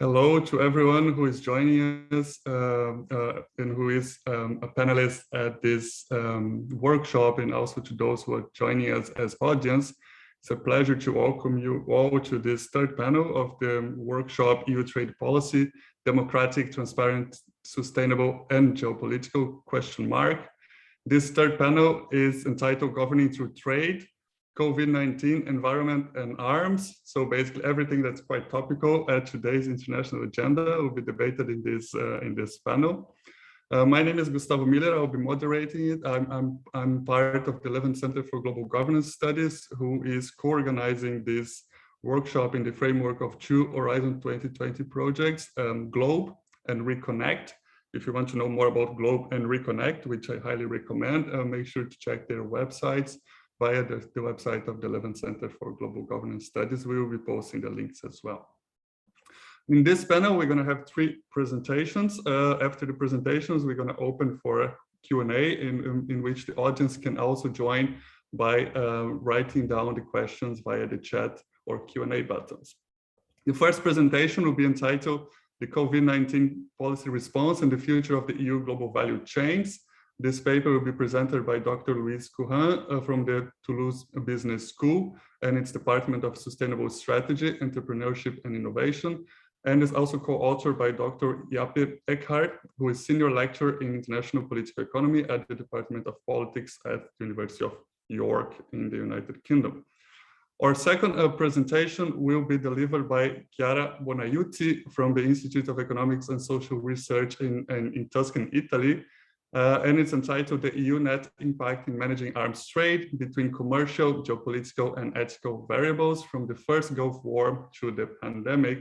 Hello to everyone who is joining us and who is a panelist at this workshop, and also to those who are joining us as audience. It's a pleasure to welcome you all to this third panel of the workshop EU Trade Policy, Democratic, Transparent, Sustainable and Geopolitical ? This third panel is entitled Governing Through Trade, COVID-19, Environment and Arms. So basically everything that's quite topical at today's international agenda will be debated in this panel. My name is Gustavo Miller. I'll be moderating it. I'm part of the Leuven Center for Global Governance Studies, who is co-organizing this workshop in the framework of two Horizon 2020 projects, GLOBE and RECONNECT. If you want to know more about GLOBE and RECONNECT, which I highly recommend, make sure to check their websites via the website of the Leuven Center for Global Governance Studies. We will be posting the links as well. In this panel, we're going to have three presentations. After the presentations, we're going to open for a Q&A in which the audience can also join by writing down the questions via the chat or Q&A buttons. The first presentation will be entitled The COVID-19 Policy Response and the Future of the EU Global Value Chains. This paper will be presented by Dr. Louise Curran from the Toulouse Business School and its Department of Sustainable Strategy, Entrepreneurship and Innovation, and is also co-authored by Dr. Jappe Eckhardt, who is Senior Lecturer in International Political Economy at the Department of Politics at the University of York in the United Kingdom. Our second presentation will be delivered by Chiara Bonaiuti from the Institute of Economics and Social Research in Tuscany, Italy. And it's entitled The EU Net Impact in Managing Arms Trade Between Commercial, Geopolitical and Ethical Variables from the First Gulf War to the Pandemic,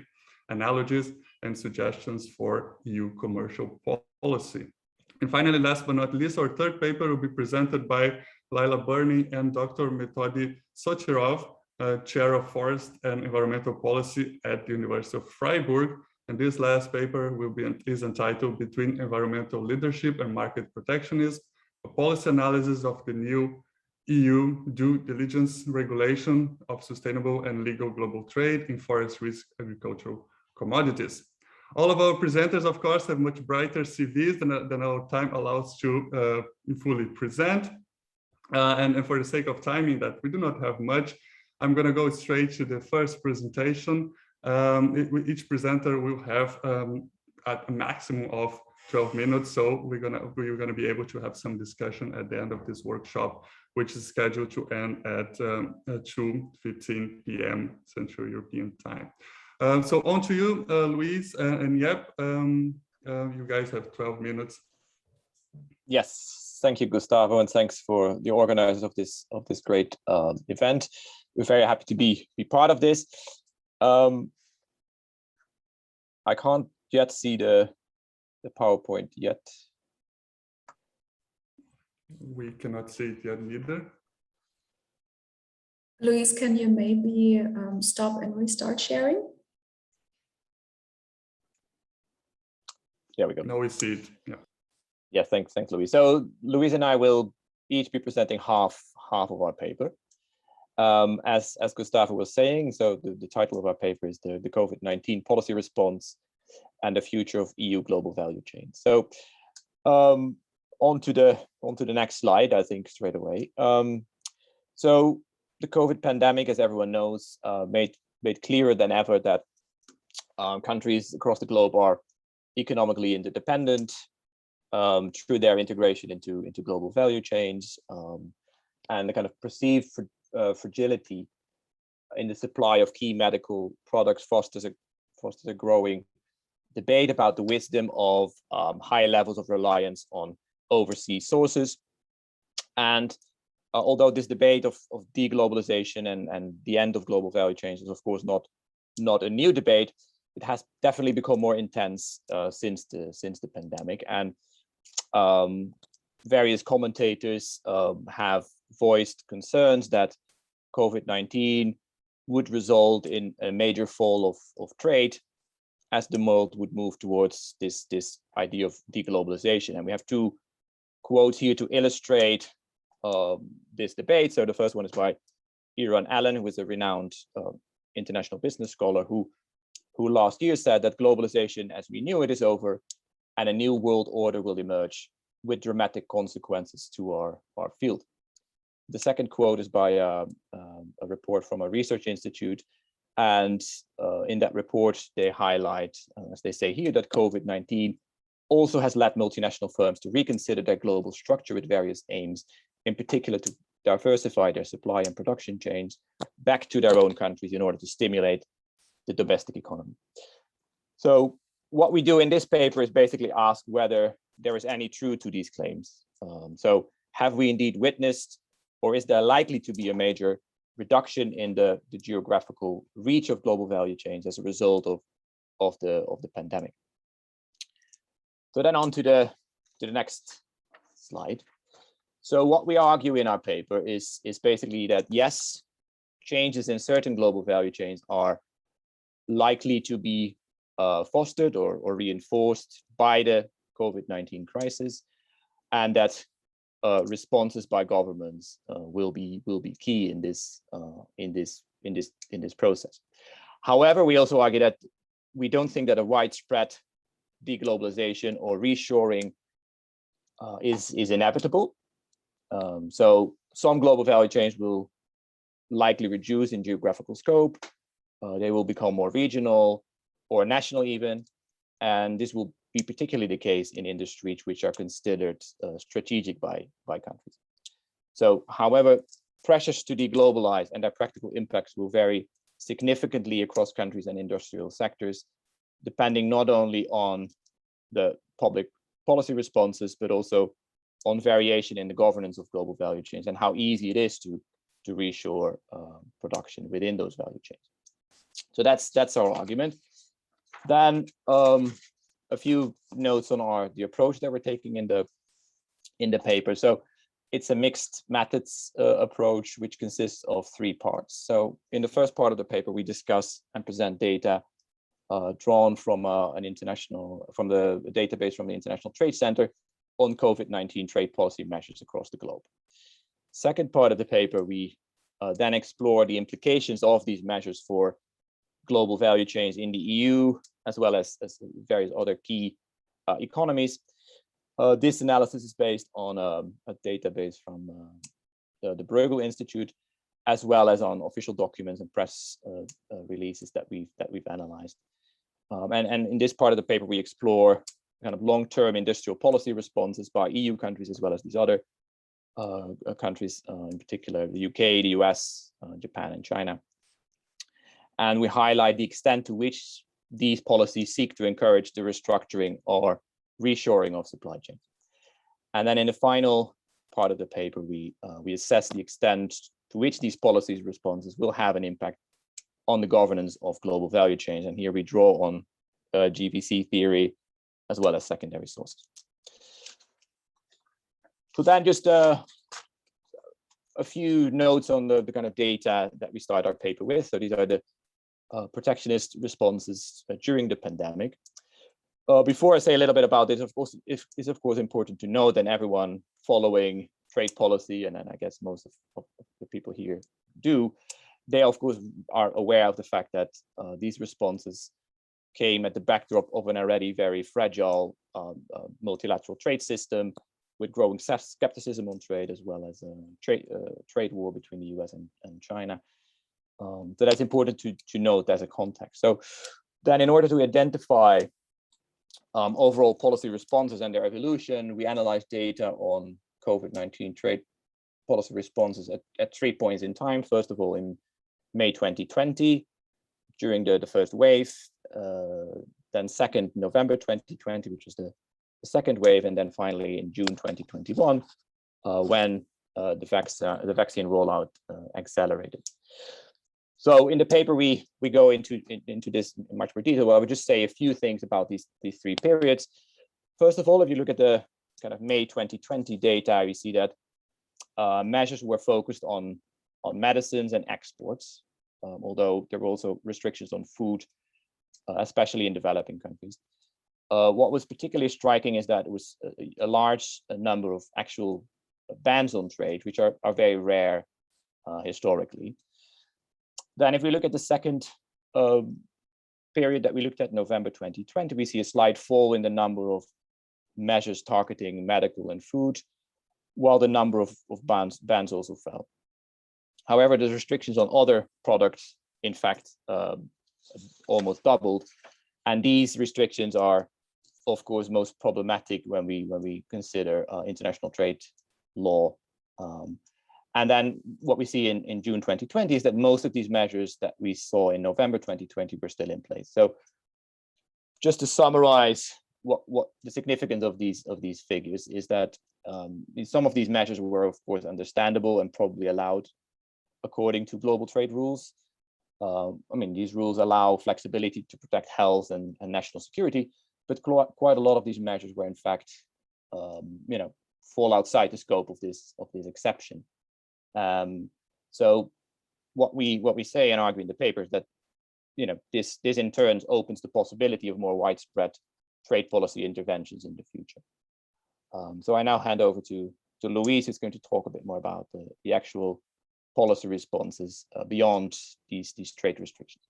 Analogies and Suggestions for EU Commercial Policy. And finally, last but not least, our third paper will be presented by Laila Burney and Dr. Metodi Socherov, Chair of Forest and Environmental Policy at the University of Freiburg. And this last paper is entitled Between Environmental Leadership and Market Protectionism, a policy analysis of the new EU due diligence regulation of sustainable and legal global trade in forest risk agricultural commodities. All of our presenters, of course, have much brighter CVs than our time allows to fully present. And for the sake of timing that we do not have much, I'm going to go straight to the first presentation. Each presenter will have at a maximum of 12 minutes. So we're gonna be able to have some discussion at the end of this workshop, which is scheduled to end at 2:15 p.m. Central European Time. So on to you, Louise and Jappe. You guys have 12 minutes. Yes, thank you, Gustavo, and thanks for the organizers of this great event. We're very happy to be part of this. I can't yet see the PowerPoint yet. We cannot see it yet neither. Louise, can you maybe stop and restart sharing? There we go. Now we see it. Yeah. Yeah. Thanks, Louise. So Louise and I will each be presenting half of our paper. As Gustavo was saying, so the title of our paper is the COVID-19 Policy Response and the Future of EU Global Value Chain. So on to the next slide, I think, straight away. So the COVID pandemic, as everyone knows, made clearer than ever that countries across the globe are economically interdependent through their integration into global value chains, and the kind of perceived fragility in the supply of key medical products fosters a growing debate about the wisdom of high levels of reliance on overseas sources. And although this debate of deglobalization and the end of global value chains is of course not a new debate, it has definitely become more intense since the pandemic. And various commentators have voiced concerns that COVID-19 would result in a major fall of trade as the world would move towards this idea of deglobalization. And we have two quotes here to illustrate this debate. So the first one is by Curran, who is a renowned international business scholar, who who last year said that globalization as we knew it is over and a new world order will emerge with dramatic consequences to our field. The second quote is by a report from a research institute. And in that report, they highlight, as they say here, that COVID-19 also has led multinational firms to reconsider their global structure with various aims, in particular to diversify their supply and production chains back to their own countries in order to stimulate the domestic economy. So what we do in this paper is basically ask whether there is any truth to these claims. So have we indeed witnessed, or is there likely to be a major reduction in the geographical reach of global value chains as a result of the pandemic? So then on to the next slide. So what we argue in our paper is basically that yes, changes in certain global value chains are likely to be fostered or reinforced by the COVID-19 crisis, and that responses by governments will be key in this process. However, we also argue that we don't think that a widespread deglobalization or reshoring is inevitable. So some global value chains will likely reduce in geographical scope. They will become more regional or national even, and this will be particularly the case in industries which are considered strategic by countries. So, however, pressures to deglobalize and their practical impacts will vary significantly across countries and industrial sectors, depending not only on the public policy responses, but also on variation in the governance of global value chains and how easy it is to reshore production within those value chains. So that's our argument. Then a few notes on the approach that we're taking in the paper. So it's a mixed methods approach, which consists of 3 parts. So in the first part of the paper, we discuss and present data drawn from the database from the International Trade Center on COVID-19 trade policy measures across the globe. Second part of the paper, we then explore the implications of these measures for global value chains in the EU, as well as various other key economies. This analysis is based on a database from the Bruegel Institute, as well as on official documents and press releases that we've analyzed. And in this part of the paper, we explore kind of long-term industrial policy responses by EU countries, as well as these other countries, in particular the UK, the US, Japan, and China. And we highlight the extent to which these policies seek to encourage the restructuring or reshoring of supply chains. And then in the final part of the paper, we assess the extent to which these policies responses will have an impact on the governance of global value chains. And here we draw on GVC theory, as well as secondary sources. So then just a few notes on the kind of data that we start our paper with. So these are the protectionist responses during the pandemic. Before I say a little bit about this, of course, it's of course important to know that everyone following trade policy, and then I guess most of the people here do, they of course are aware of the fact that these responses came at the backdrop of an already very fragile multilateral trade system with growing skepticism on trade, as well as a trade war between the US and China. So that's important to note as a context. So then in order to identify overall policy responses and their evolution, we analyzed data on COVID-19 trade policy responses at 3 points in time. First of all, in May 2020, during the first wave, then second November 2020, which was the second wave, and then finally in June 2021, when the vaccine rollout accelerated. So in the paper, we go into this in much more detail. Well, I would just say a few things about these 3 periods. First of all, if you look at the kind of May 2020 data, we see that measures were focused on medicines and exports, although there were also restrictions on food, especially in developing countries. What was particularly striking is that it was a large number of actual bans on trade, which are very rare historically. Then if we look at the second period that we looked at, November 2020, we see a slight fall in the number of measures targeting medical and food, while the number of bans also fell. However, the restrictions on other products, in fact, almost doubled. And these restrictions are, of course, most problematic when we consider international trade law. And then what we see in June 2020 is that most of these measures that we saw in November 2020 were still in place. So just to summarize what the significance of these figures is that some of these measures were, of course, understandable and probably allowed according to global trade rules. I mean, these rules allow flexibility to protect health and national security, but quite a lot of these measures were, in fact, fall outside the scope of this exception. So what we say and argue in the paper is that this in turn opens the possibility of more widespread trade policy interventions in the future. So I now hand over to Louise, who's going to talk a bit more about the actual policy responses beyond these trade restrictions.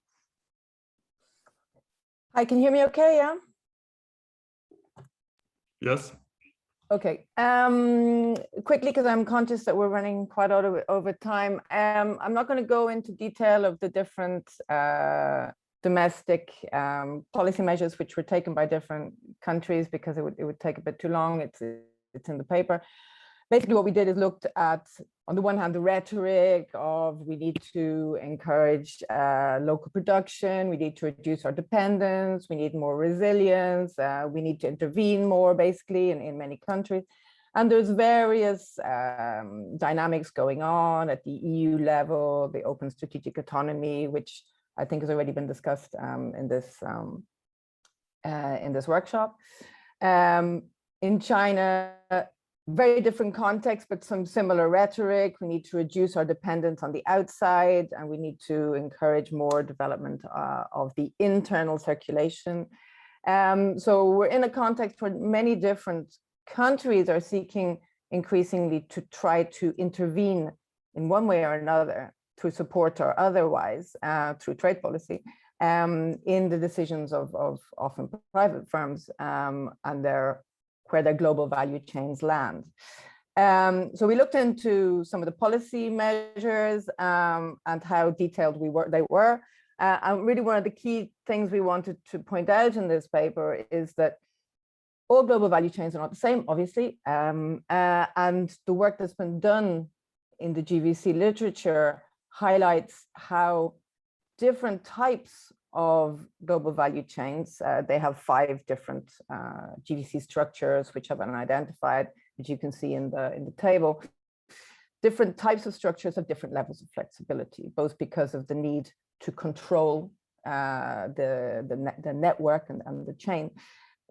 Hi, can you hear me okay? Yeah. Yes. Okay. Quickly, because I'm conscious that we're running quite over time. I'm not going to go into detail of the different domestic policy measures which were taken by different countries, because it would take a bit too long. It's in the paper. Basically, what we did is looked at, on the one hand, the rhetoric of we need to encourage local production, we need to reduce our dependence, we need more resilience, we need to intervene more, basically, in many countries. And there's various dynamics going on at the EU level, the open strategic autonomy, which I think has already been discussed in this workshop. In China, very different context, but some similar rhetoric. We need to reduce our dependence on the outside, and we need to encourage more development of the internal circulation. So we're in a context where many different countries are seeking increasingly to try to intervene in one way or another, through support or otherwise, through trade policy, in the decisions of often private firms and where their global value chains land. So we looked into some of the policy measures and how detailed they were. And really one of the key things we wanted to point out in this paper is that all global value chains are not the same, obviously. And the work that's been done in the GVC literature highlights how different types of global value chains, they have 5 different GVC structures which have been identified, which you can see in the table. Different types of structures have different levels of flexibility, both because of the need to control the network and the chain,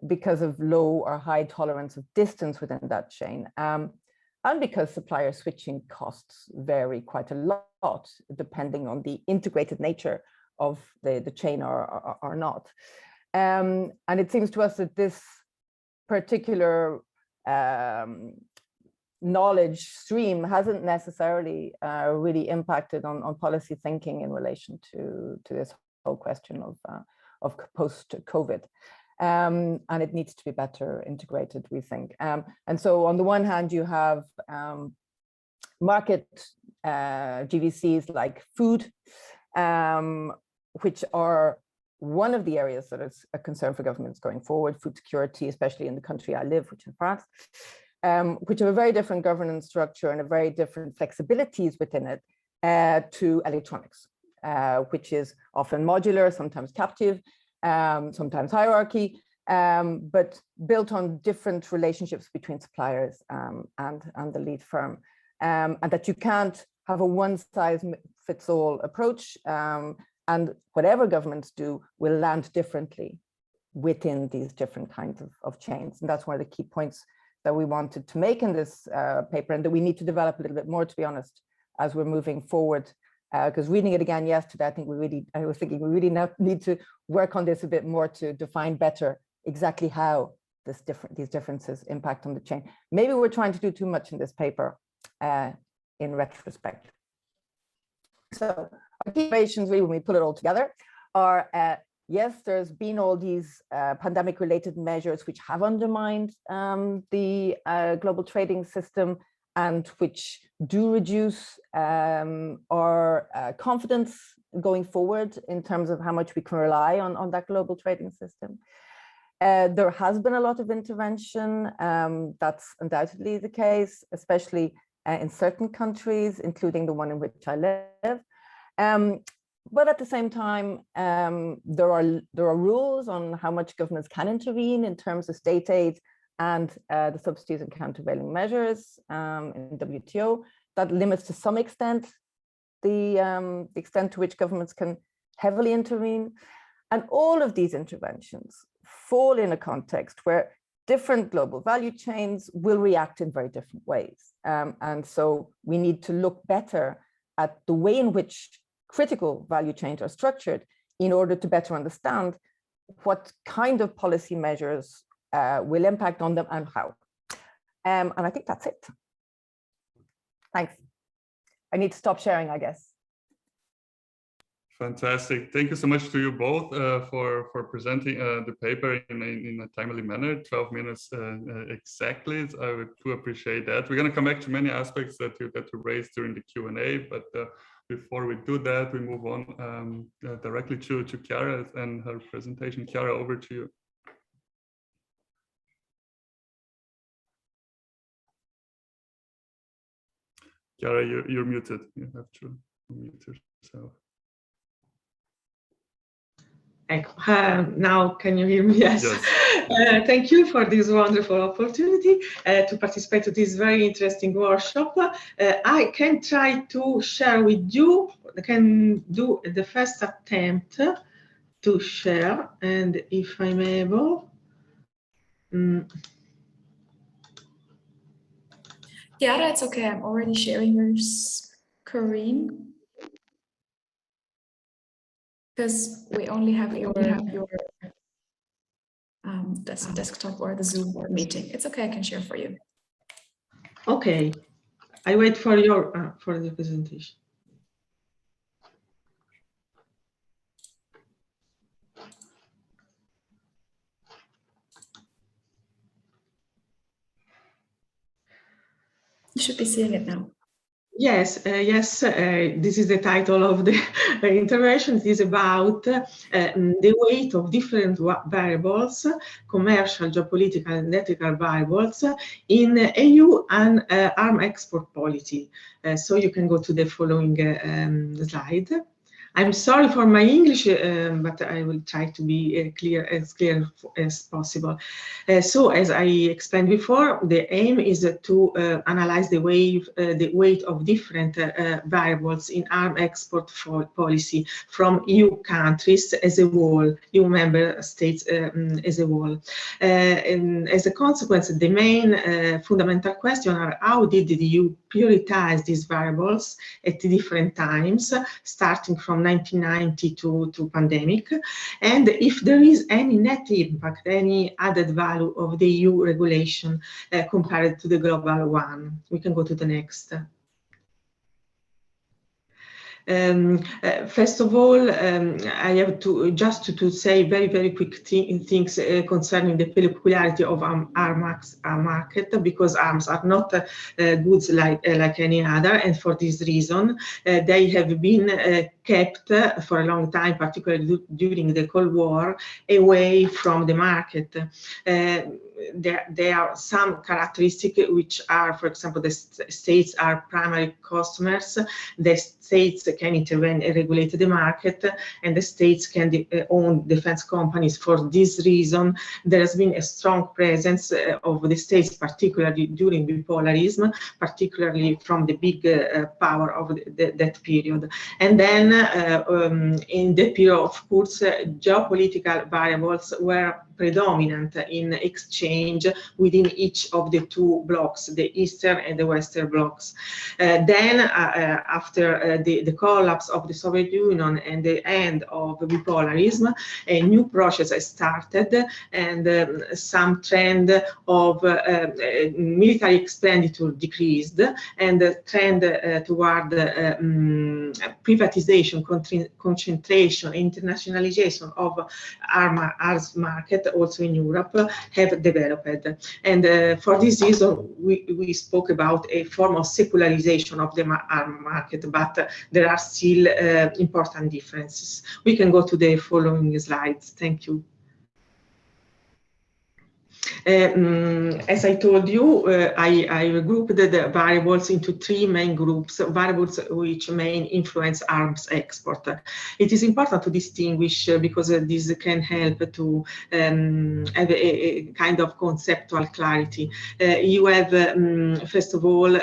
because of low or high tolerance of distance within that chain, and because supplier switching costs vary quite a lot depending on the integrated nature of the chain or not. And it seems to us that this particular knowledge stream hasn't necessarily really impacted on policy thinking in relation to this whole question of post-COVID. And it needs to be better integrated, we think. And so on the one hand, you have market GVCs like food, which are one of the areas that is a concern for governments going forward, food security, especially in the country I live, which is France, which have a very different governance structure and a very different flexibilities within it to electronics, which is often modular, sometimes captive, sometimes hierarchy, but built on different relationships between suppliers and the lead firm, and that you can't have a one-size-fits-all approach, and whatever governments do will land differently within these different kinds of chains. And that's one of the key points that we wanted to make in this paper, and that we need to develop a little bit more, to be honest, as we're moving forward. Because reading it again yesterday, I was thinking we really now need to work on this a bit more to define better exactly how these differences impact on the chain. Maybe we're trying to do too much in this paper in retrospect. So our key innovations, really, when we put it all together, are yes, there's been all these pandemic-related measures which have undermined the global trading system and which do reduce our confidence going forward in terms of how much we can rely on that global trading system. There has been a lot of intervention. That's undoubtedly the case, especially in certain countries, including the one in which I live. But at the same time, there are rules on how much governments can intervene in terms of state aid and the substitutes and countervailing measures in WTO that limits to some extent the extent to which governments can heavily intervene. And all of these interventions fall in a context where different global value chains will react in very different ways. And so we need to look better at the way in which critical value chains are structured in order to better understand what kind of policy measures will impact on them and how. And I think that's it. Thanks. I need to stop sharing, I guess. Fantastic. Thank you so much to you both for presenting the paper in a timely manner, 12 minutes exactly. I do appreciate that. We're going to come back to many aspects that you raised during the Q&A, but before we do that, we move on directly to Chiara and her presentation. Chiara, over to you. Chiara, you're muted. You have to mute yourself. Now, can you hear me? Yes. Yes. Thank you for this wonderful opportunity to participate in this very interesting workshop. I can try to share with you, I can do the first attempt to share, and if I'm able. Chiara, it's okay. I'm already sharing your screen. Because we only have your desktop or the Zoom meeting. It's okay, I can share for you. Okay, I wait for your for the presentation. You should be seeing it now. Yes, this is the title of the intervention. It is about the weight of different variables, commercial, geopolitical, and ethical variables in EU and arms export policy. So you can go to the following slide. I'm sorry for my English, but I will try to be as clear as possible. So, as I explained before, the aim is to analyze the weight of different variables in arms export policy from EU countries as a whole, EU member states as a whole. And as a consequence, the main fundamental question are how did the EU prioritize these variables at different times, starting from 1990 to pandemic, and if there is any net impact, any added value of the EU regulation compared to the global one. We can go to the next. First of all, I have to just to say very quick things concerning the peculiarity of arms market, because arms are not goods like any other, and for this reason they have been kept for a long time, particularly during the Cold War, away from the market. There are some characteristics which are, for example, the states are primary customers, the states can intervene and regulate the market, and the states can own defense companies. For this reason, there has been a strong presence of the states, particularly during bipolarism, particularly from the big power of that period. And then in the period, of course, geopolitical variables were predominant in exchange within each of the two blocks, the Eastern and the Western blocks. Then, after the collapse of the Soviet Union and the end of bipolarism, a new process has started, and some trend of military expenditure decreased, and the trend toward privatization, concentration, internationalization of arms market also in Europe have developed. And for this reason, we spoke about a form of secularization of the arms market, but there are still important differences. We can go to the following slides. Thank you. As I told you, I grouped the variables into three main groups, variables which may influence arms export. It is important to distinguish because this can help to have a kind of conceptual clarity. You have, first of all,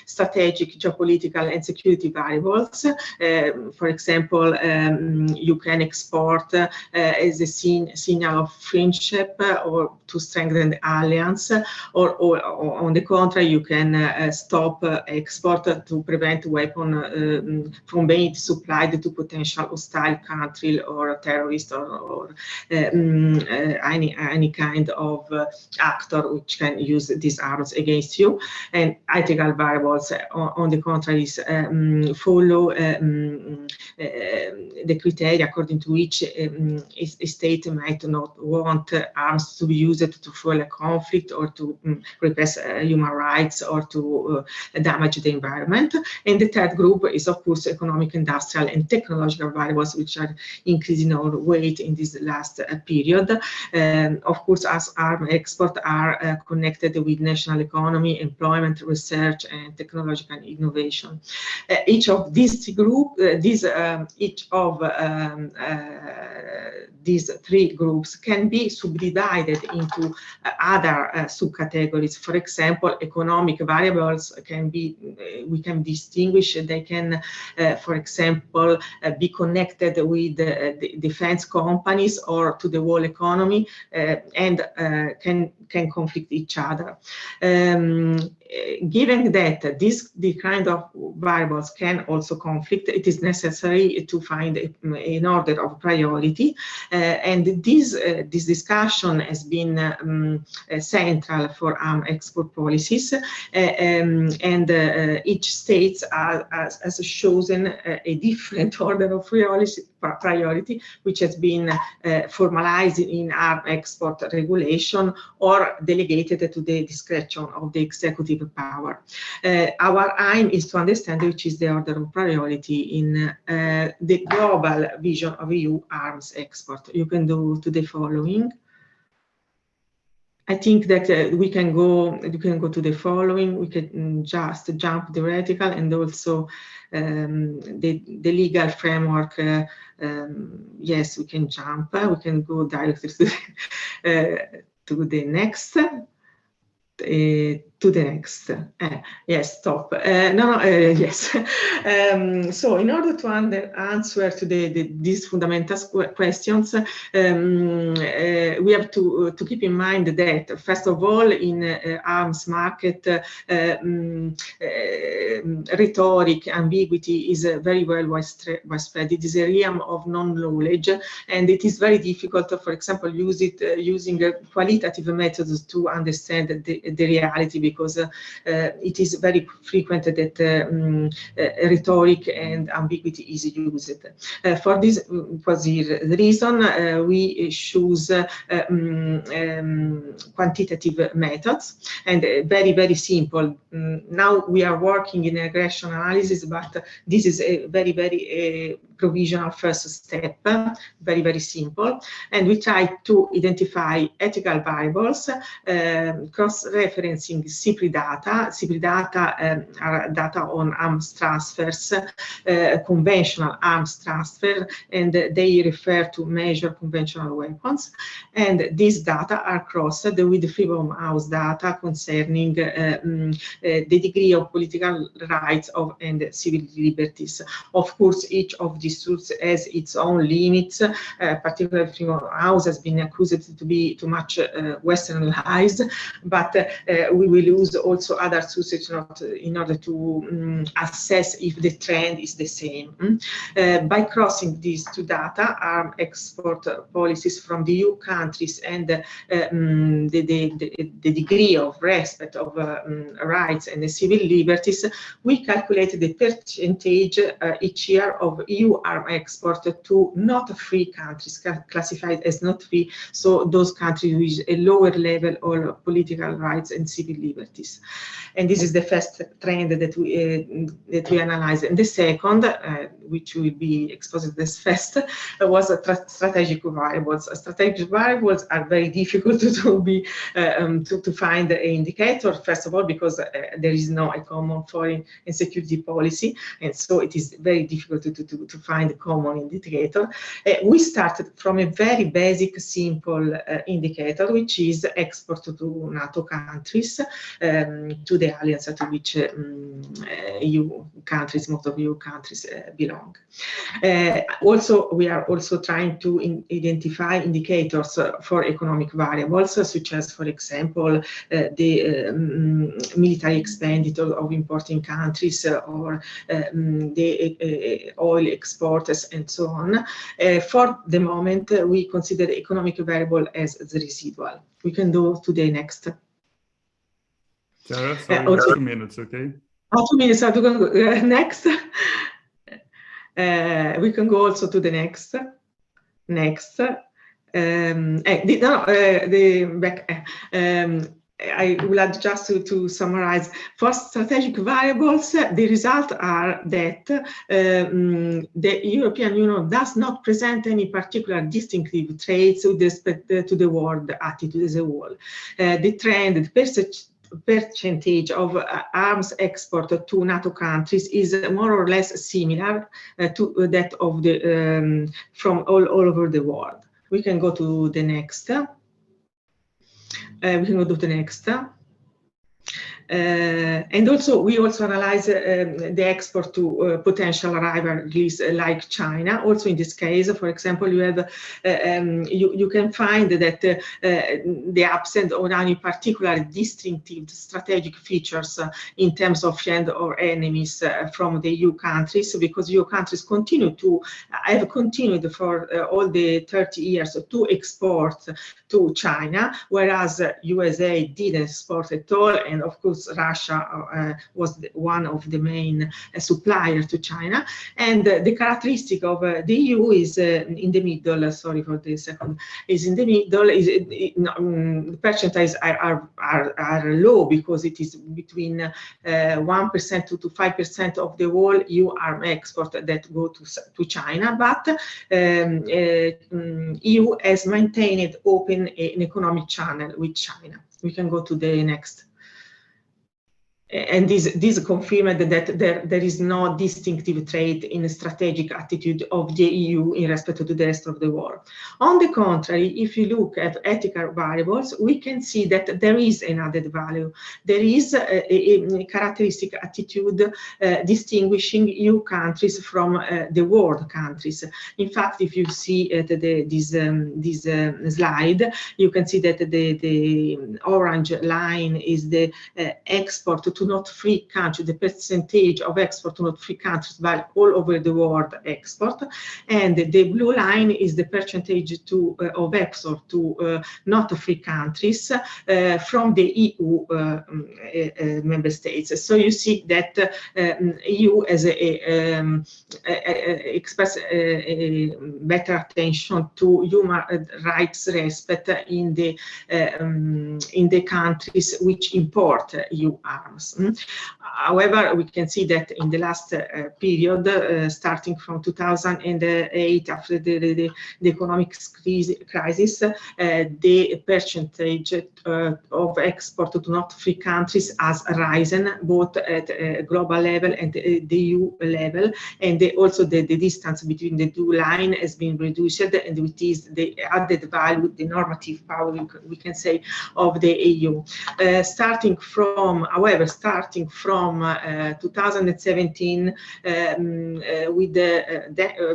strategic, geopolitical, and security variables. For example, you can export as a signal of friendship or to strengthen the alliance, or on the contrary, you can stop export to prevent weapon from being supplied to potential hostile country or terrorist or any kind of actor which can use these arms against you. And ethical variables, on the contrary, follow the criteria according to which a state might not want arms to be used to fuel a conflict or to repress human rights or to damage the environment. And the third group is, of course, economic, industrial, and technological variables, which are increasing our weight in this last period. Of course, as arms export are connected with national economy, employment, research, and technological innovation. Each of these these three groups can be subdivided into other subcategories. For example, economic variables we can distinguish. They can, for example, be connected with the defense companies or to the whole economy, and can conflict each other. Given that the kind of variables can also conflict, it is necessary to find an order of priority, and this discussion has been central for arms export policies, and each state has chosen a different order of priority, which has been formalized in arms export regulation or delegated to the discretion of the executive power. Our aim is to understand which is the order of priority in the global vision of EU arms export. You can go to the following. I think that you can go to the following. We can just jump the radical and also the legal framework. Yes, we can jump. We can go directly to the next. To the next. Yes, stop. Yes. So in order to answer to these fundamental questions, we have to keep in mind that, first of all, in arms market, rhetoric, ambiguity is very well widespread. It is a realm of non-knowledge, and it is very difficult, for example, using qualitative methods to understand the reality, because it is very frequent that rhetoric and ambiguity is used. For this reason, we choose quantitative methods, and very, very simple. Now we are working in regression analysis, but this is a very, very provisional first step, very, very simple. And we try to identify ethical variables, cross-referencing CIPRI data. CIPRI data are data on arms transfers, conventional arms transfer, and they refer to measured conventional weapons. And these data are crossed with the Freedom House data concerning the degree of political rights and civil liberties. Of course, each of these this tool has its own limits, particularly Freedom House has been accused to be too much westernized, but we will use also other tools in order to assess if the trend is the same. By crossing these two data, arms export policies from the EU countries and the degree of respect of rights and the civil liberties, we calculate the percentage each year of EU arms export to not free countries, classified as not free, so those countries with a lower level of political rights and civil liberties. And this is the first trend that we analyze. And the second, which will be exposed as first, was strategic variables. Strategic variables are very difficult to find an indicator. First of all, because there is no a common foreign and security policy, and so it is very difficult to find a common indicator. We started from a very basic, simple indicator, which is export to NATO countries, to the alliance to which EU countries, most of EU countries belong. Also, we are also trying to identify indicators for economic variables, such as, for example, the military expenditure of importing countries or the oil exporters and so on. For the moment, we consider economic variable as the residual. We can go to the next. Chiara, sorry, 2 minutes, okay? 2 minutes, I'm going to go next. We can go also to the next. I will add just to summarize. For strategic variables, the results are that the European Union does not present any particular distinctive traits with respect to the world attitude as a whole. The trend, the percentage of arms export to NATO countries is more or less similar to that of the from all over the world. We can go to the next. We can go to the next. And also, we also analyze the export to potential rivals like China. Also, in this case, for example, you have you can find that the absence of any particular distinctive strategic features in terms of friends or enemies from the EU countries, because EU countries have continued for all the 30 years to export to China, whereas USA didn't export at all, and of course Russia was one of the main suppliers to China. And the characteristic of the EU is in the middle. Sorry for the second. Is in the middle. The percentages are low, because it is between 1% to 5% of the whole EU arms export that go to China. But EU has maintained open an economic channel with China. We can go to the next. And this confirmed that there is no distinctive trait in the strategic attitude of the EU in respect to the rest of the world. On the contrary, if you look at ethical variables, we can see that there is an added value. There is a characteristic attitude distinguishing EU countries from the world countries. In fact, if you see this slide, you can see that the orange line is the export to not free countries, the percentage of export to not free countries by all over the world export, and the blue line is the percentage of export to not free countries from the EU member states. So you see that EU has express a better attention to human rights respect in the countries which import EU arms. However, we can see that in the last period, starting from 2008, after the economic crisis, the percentage of export to not free countries has risen, both at a global level and the EU level, and also the distance between the two lines has been reduced, and it is the added value, the normative power, we can say, of the EU. Starting from starting from 2017 with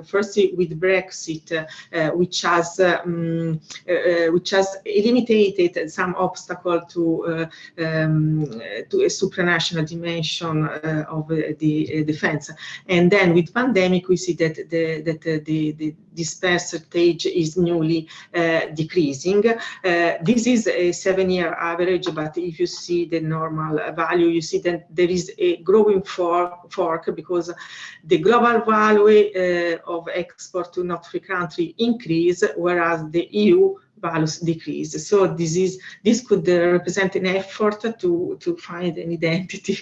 firstly with Brexit, which has eliminated some obstacle to a supranational dimension of the defense, and then with pandemic we see that this percentage is newly decreasing. This is a 7-year average, but if you see the normal value, you see that there is a growing fork because the global value of export to not free country increase, whereas the EU values decrease. So this could represent an effort to find an identity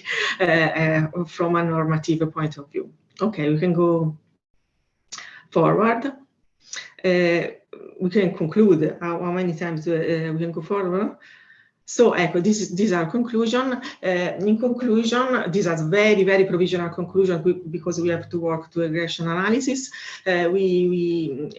from a normative point of view. Okay, we can go forward. We can conclude. How many times we can go forward? So, this is our conclusion. In conclusion, this is very, very provisional conclusion because we have to work to regression analysis. We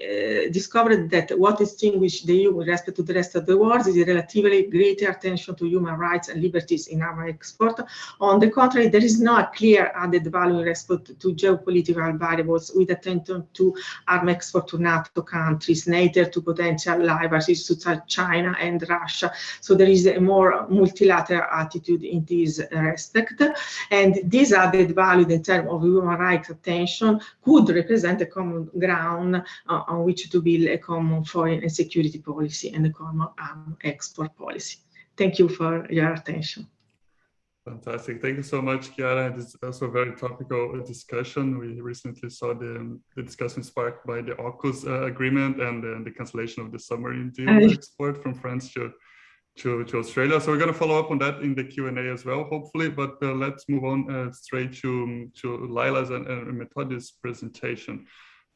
discovered that what distinguishes the EU with respect to the rest of the world is a relatively greater attention to human rights and liberties in our export. On the contrary, there is no clear added value in respect to geopolitical variables with attention to arms export to NATO countries, neither to potential rivals such as China and Russia. So there is a more multilateral attitude in this respect, and this added value in terms of human rights attention could represent a common ground on which to build a common foreign and security policy and a common export policy. Thank you for your attention. Fantastic. Thank you so much, Chiara. It is also a very topical discussion. We recently saw the discussion sparked by the AUKUS agreement and the cancellation of the submarine deal export from France to Australia. So we're going to follow up on that in the Q&A as well, hopefully, but let's move on straight to Laila's and Method's presentation.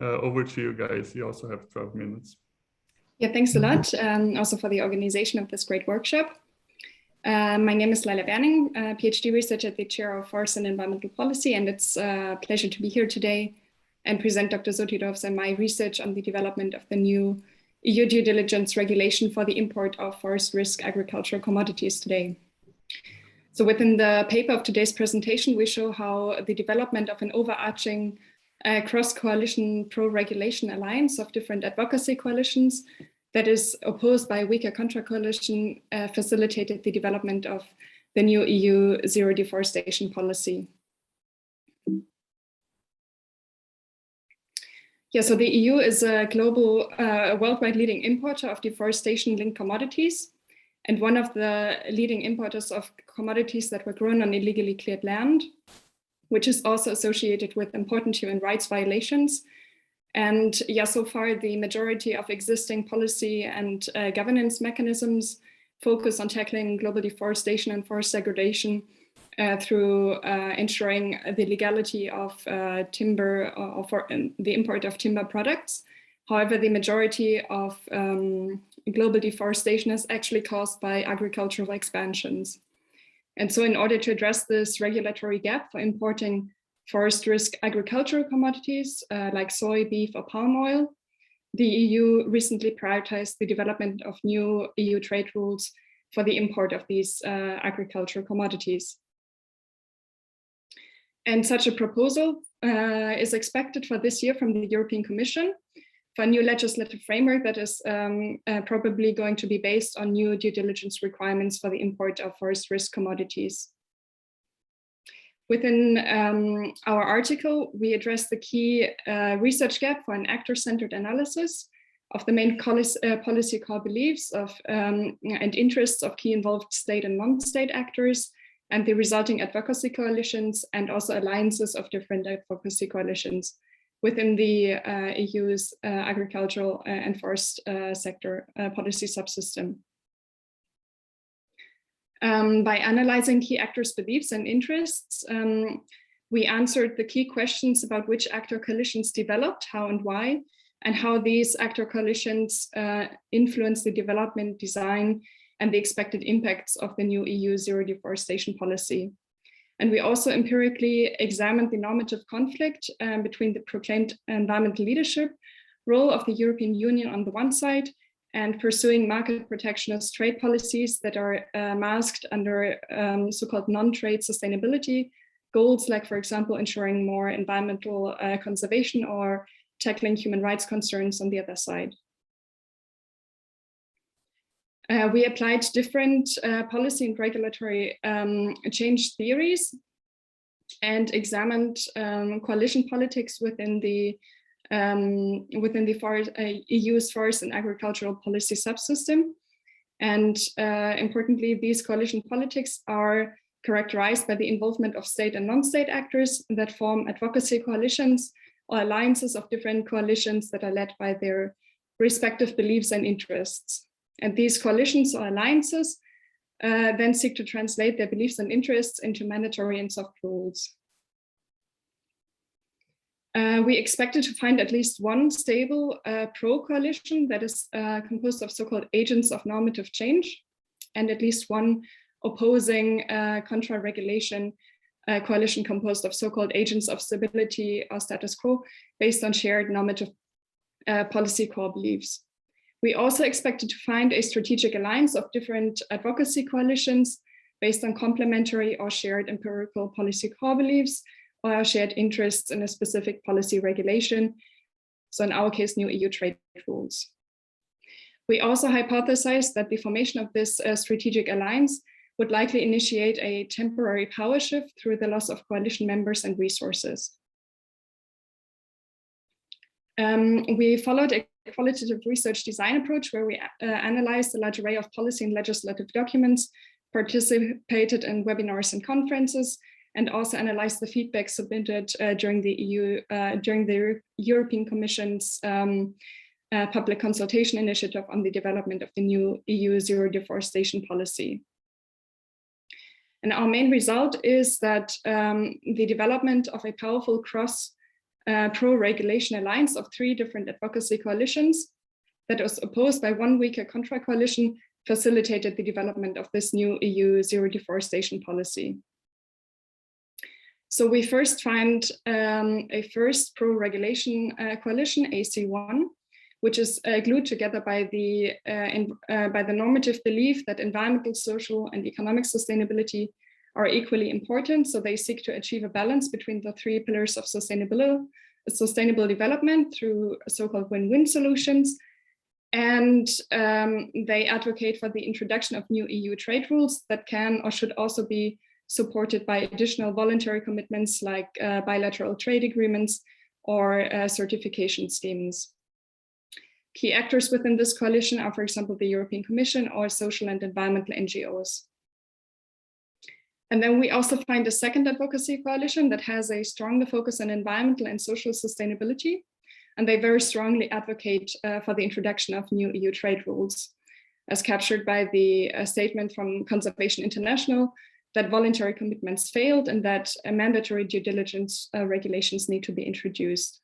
Over to you guys. You also have 12 minutes. Yeah, thanks a lot also for the organization of this great workshop. My name is Laila Werning, PhD researcher at the Chair of Forest and Environmental Policy, and it's a pleasure to be here today and present Dr. Sotirov's and my research on the development of the new EU due diligence regulation for the import of forest risk agricultural commodities today. So within the paper of today's presentation, we show how the development of an overarching cross-coalition pro-regulation alliance of different advocacy coalitions that is opposed by a weaker contra-coalition facilitated the development of the new EU zero deforestation policy. Yeah, so the EU is a global, worldwide leading importer of deforestation-linked commodities, and one of the leading importers of commodities that were grown on illegally cleared land, which is also associated with important human rights violations. And yeah, so far the majority of existing policy and governance mechanisms focus on tackling global deforestation and forest degradation through ensuring the legality of timber or for the import of timber products. However, the majority of global deforestation is actually caused by agricultural expansions. And so in order to address this regulatory gap for importing forest risk agricultural commodities like soy, beef, or palm oil, the EU recently prioritized the development of new EU trade rules for the import of these agricultural commodities. And such a proposal is expected for this year from the European Commission for a new legislative framework that is probably going to be based on new due diligence requirements for the import of forest risk commodities. Within our article, we address the key research gap for an actor-centered analysis of the main policy core beliefs of and interests of key involved state and non-state actors, and the resulting advocacy coalitions and also alliances of different advocacy coalitions within the EU's agricultural and forest sector policy subsystem. By analyzing key actors' beliefs and interests, we answered the key questions about which actor coalitions developed, how and why, and how these actor coalitions influence the development, design, and the expected impacts of the new EU zero deforestation policy. And we also empirically examined the normative conflict between the proclaimed environmental leadership role of the European Union on the one side and pursuing market protectionist trade policies that are masked under so-called non-trade sustainability goals, like, for example, ensuring more environmental conservation or tackling human rights concerns on the other side. We applied different policy and regulatory change theories and examined coalition politics within the EU's forest and agricultural policy subsystem. And importantly, these coalition politics are characterized by the involvement of state and non-state actors that form advocacy coalitions or alliances of different coalitions that are led by their respective beliefs and interests. And these coalitions or alliances then seek to translate their beliefs and interests into mandatory and soft rules. We expected to find at least one stable pro-coalition that is composed of so-called agents of normative change, and at least one opposing contra-regulation coalition composed of so-called agents of stability or status quo based on shared normative policy core beliefs. We also expected to find a strategic alliance of different advocacy coalitions based on complementary or shared empirical policy core beliefs or shared interests in a specific policy regulation. So in our case, new EU trade rules. We also hypothesized that the formation of this strategic alliance would likely initiate a temporary power shift through the loss of coalition members and resources. We followed a qualitative research design approach where we analyzed a large array of policy and legislative documents, participated in webinars and conferences, and also analyzed the feedback submitted during the European Commission's public consultation initiative on the development of the new EU zero deforestation policy. And our main result is that the development of a powerful cross pro-regulation alliance of 3 different advocacy coalitions that was opposed by one weaker contra coalition facilitated the development of this new EU zero deforestation policy. So we first find a first pro-regulation coalition, AC1, which is glued together by the normative belief that environmental, social, and economic sustainability are equally important. So they seek to achieve a balance between the 3 pillars of sustainable development through so-called win-win solutions. And they advocate for the introduction of new EU trade rules that can or should also be supported by additional voluntary commitments like bilateral trade agreements or certification schemes. Key actors within this coalition are, for example, the European Commission or social and environmental NGOs. And then we also find a second advocacy coalition that has a stronger focus on environmental and social sustainability. And they very strongly advocate for the introduction of new EU trade rules, as captured by the statement from Conservation International that voluntary commitments failed and that mandatory due diligence regulations need to be introduced.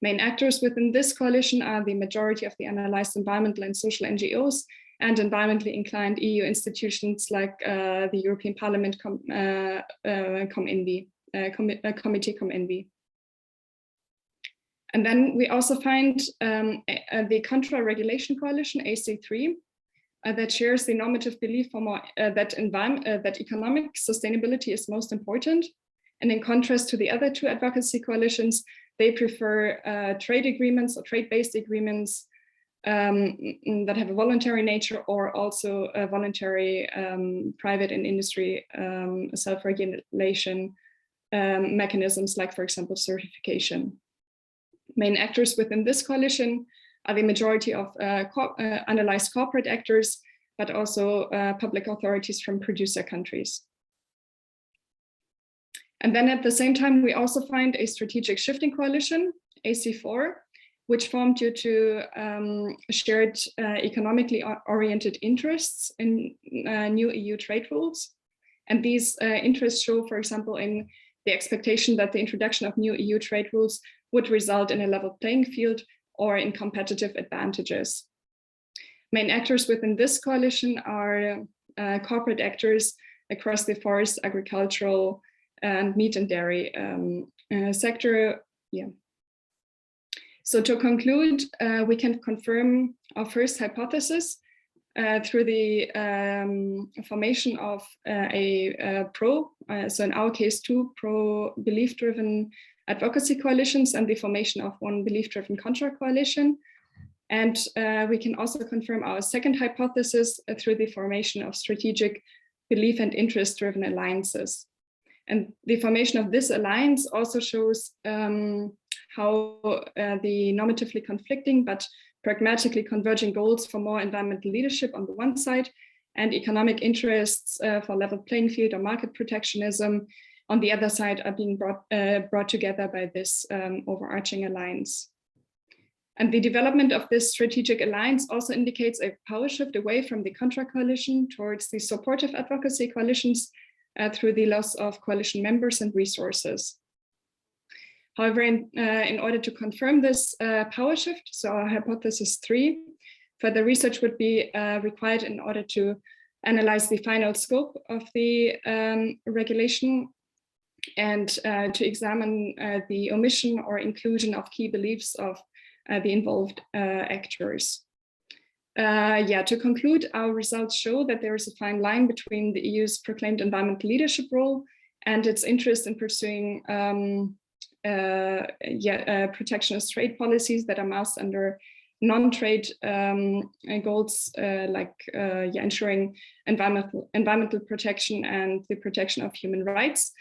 Main actors within this coalition are the majority of the analyzed environmental and social NGOs and environmentally inclined EU institutions like the European Parliament Committee ComEnvy. And then we also find the Contra-Regulation Coalition, AC3, that shares the normative belief that economic sustainability is most important. And in contrast to the other 2 advocacy coalitions, they prefer trade agreements or trade-based agreements that have a voluntary nature or also a voluntary private and industry self-regulation mechanisms like, for example, certification. Main actors within this coalition are the majority of analyzed corporate actors, but also public authorities from producer countries. And then at the same time, we also find a strategic shifting coalition, AC4, which formed due to shared economically oriented interests in new EU trade rules. And these interests show, for example, in the expectation that the introduction of new EU trade rules would result in a level playing field or in competitive advantages. Main actors within this coalition are corporate actors across the forest, agricultural, and meat and dairy sector. Yeah. So to conclude, we can confirm our first hypothesis through the formation of so in our case, 2 pro-belief-driven advocacy coalitions and the formation of 1 belief-driven contra coalition. And we can also confirm our second hypothesis through the formation of strategic belief and interest-driven alliances. And the formation of this alliance also shows how the normatively conflicting but pragmatically converging goals for more environmental leadership on the one side and economic interests for level playing field or market protectionism on the other side are being brought together by this overarching alliance. And the development of this strategic alliance also indicates a power shift away from the contra coalition towards the supportive advocacy coalitions through the loss of coalition members and resources. However, in order to confirm this power shift, so our hypothesis 3, further research would be required in order to analyze the final scope of the regulation and to examine the omission or inclusion of key beliefs of the involved actors. To conclude, our results show that there is a fine line between the EU's proclaimed environmental leadership role and its interest in pursuing protectionist trade policies that are masked under non-trade goals like ensuring environmental protection and the protection of human rights.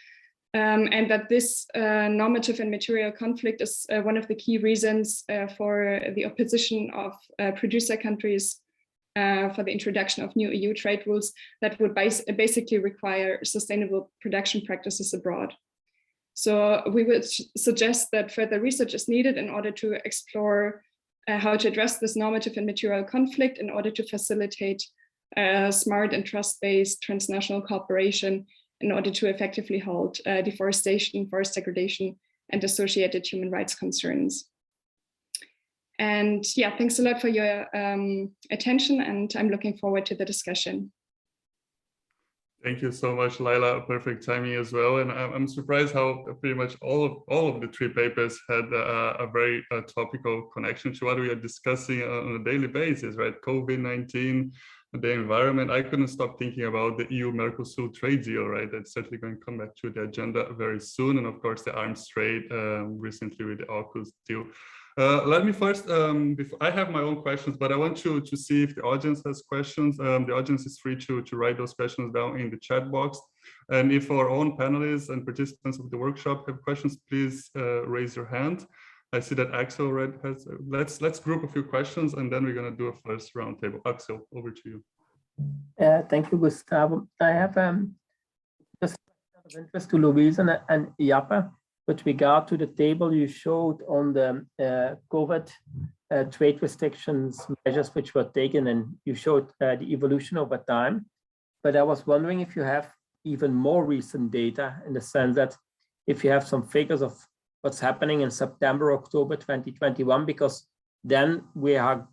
And that this normative and material conflict is one of the key reasons for the opposition of producer countries for the introduction of new EU trade rules that would basically require sustainable production practices abroad. So we would suggest that further research is needed in order to explore how to address this normative and material conflict in order to facilitate smart and trust-based transnational cooperation in order to effectively halt deforestation, forest degradation, and associated human rights concerns. And yeah, thanks a lot for your attention, and I'm looking forward to the discussion. Thank you so much, Laila. Perfect timing as well. And I'm surprised how pretty much all of the 3 papers had a very topical connection to what we are discussing on a daily basis, right? COVID-19, the environment. I couldn't stop thinking about the EU-Mercosur trade deal, right? That's certainly going to come back to the agenda very soon. And of course, the arms trade recently with the AUKUS deal. Let me first, before, I have my own questions, but I want to see if the audience has questions. The audience is free to write those questions down in the chat box. And if our own panelists and participants of the workshop have questions, please raise your hand. I see that Axel already has, let's group a few questions and then we're gonna do a first roundtable. Axel, over to you. Thank you, Gustavo. I have just of interest to Louise and Jappe. With regard to the table you showed on the COVID trade restrictions measures which were taken, and you showed the evolution over time. But I was wondering if you have even more recent data, in the sense that if you have some figures of what's happening in September, October 2021, because then we are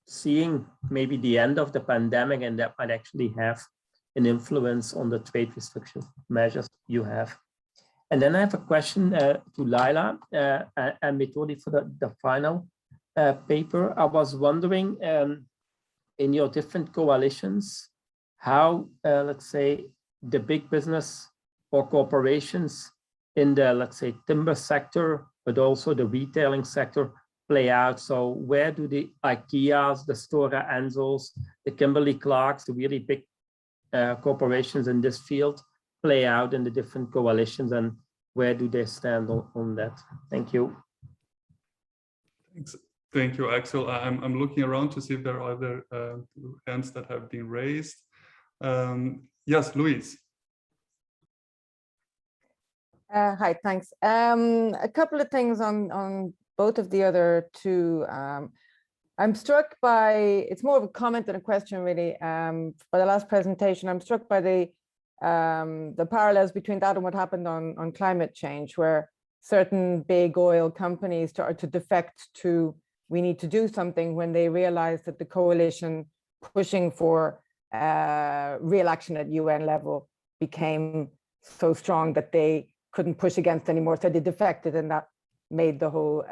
seeing maybe the end of the pandemic, and that might actually have an influence on the trade restriction measures you have. And then I have a question to Laila and Methodi for the final paper. I was wondering, in your different coalitions, how, let's say, the big business or corporations in the, let's say, timber sector, but also the retailing sector play out. So where do the IKEAs, the Stora Ensos, the Kimberly-Clarks, the really big corporations in this field play out in the different coalitions, and where do they stand on that? Thank you. Thanks. Thank you, Axel. I'm looking around to see if there are other hands that have been raised. Yes, Louise. Hi, thanks. A couple of things on both of the other 2. I'm struck by, it's more of a comment than a question really, by the last presentation. I'm struck by the parallels between that and what happened on climate change, where certain big oil companies started to defect to, we need to do something, when they realized that the coalition pushing for real action at UN level became so strong that they couldn't push against anymore. So they defected, and that made the whole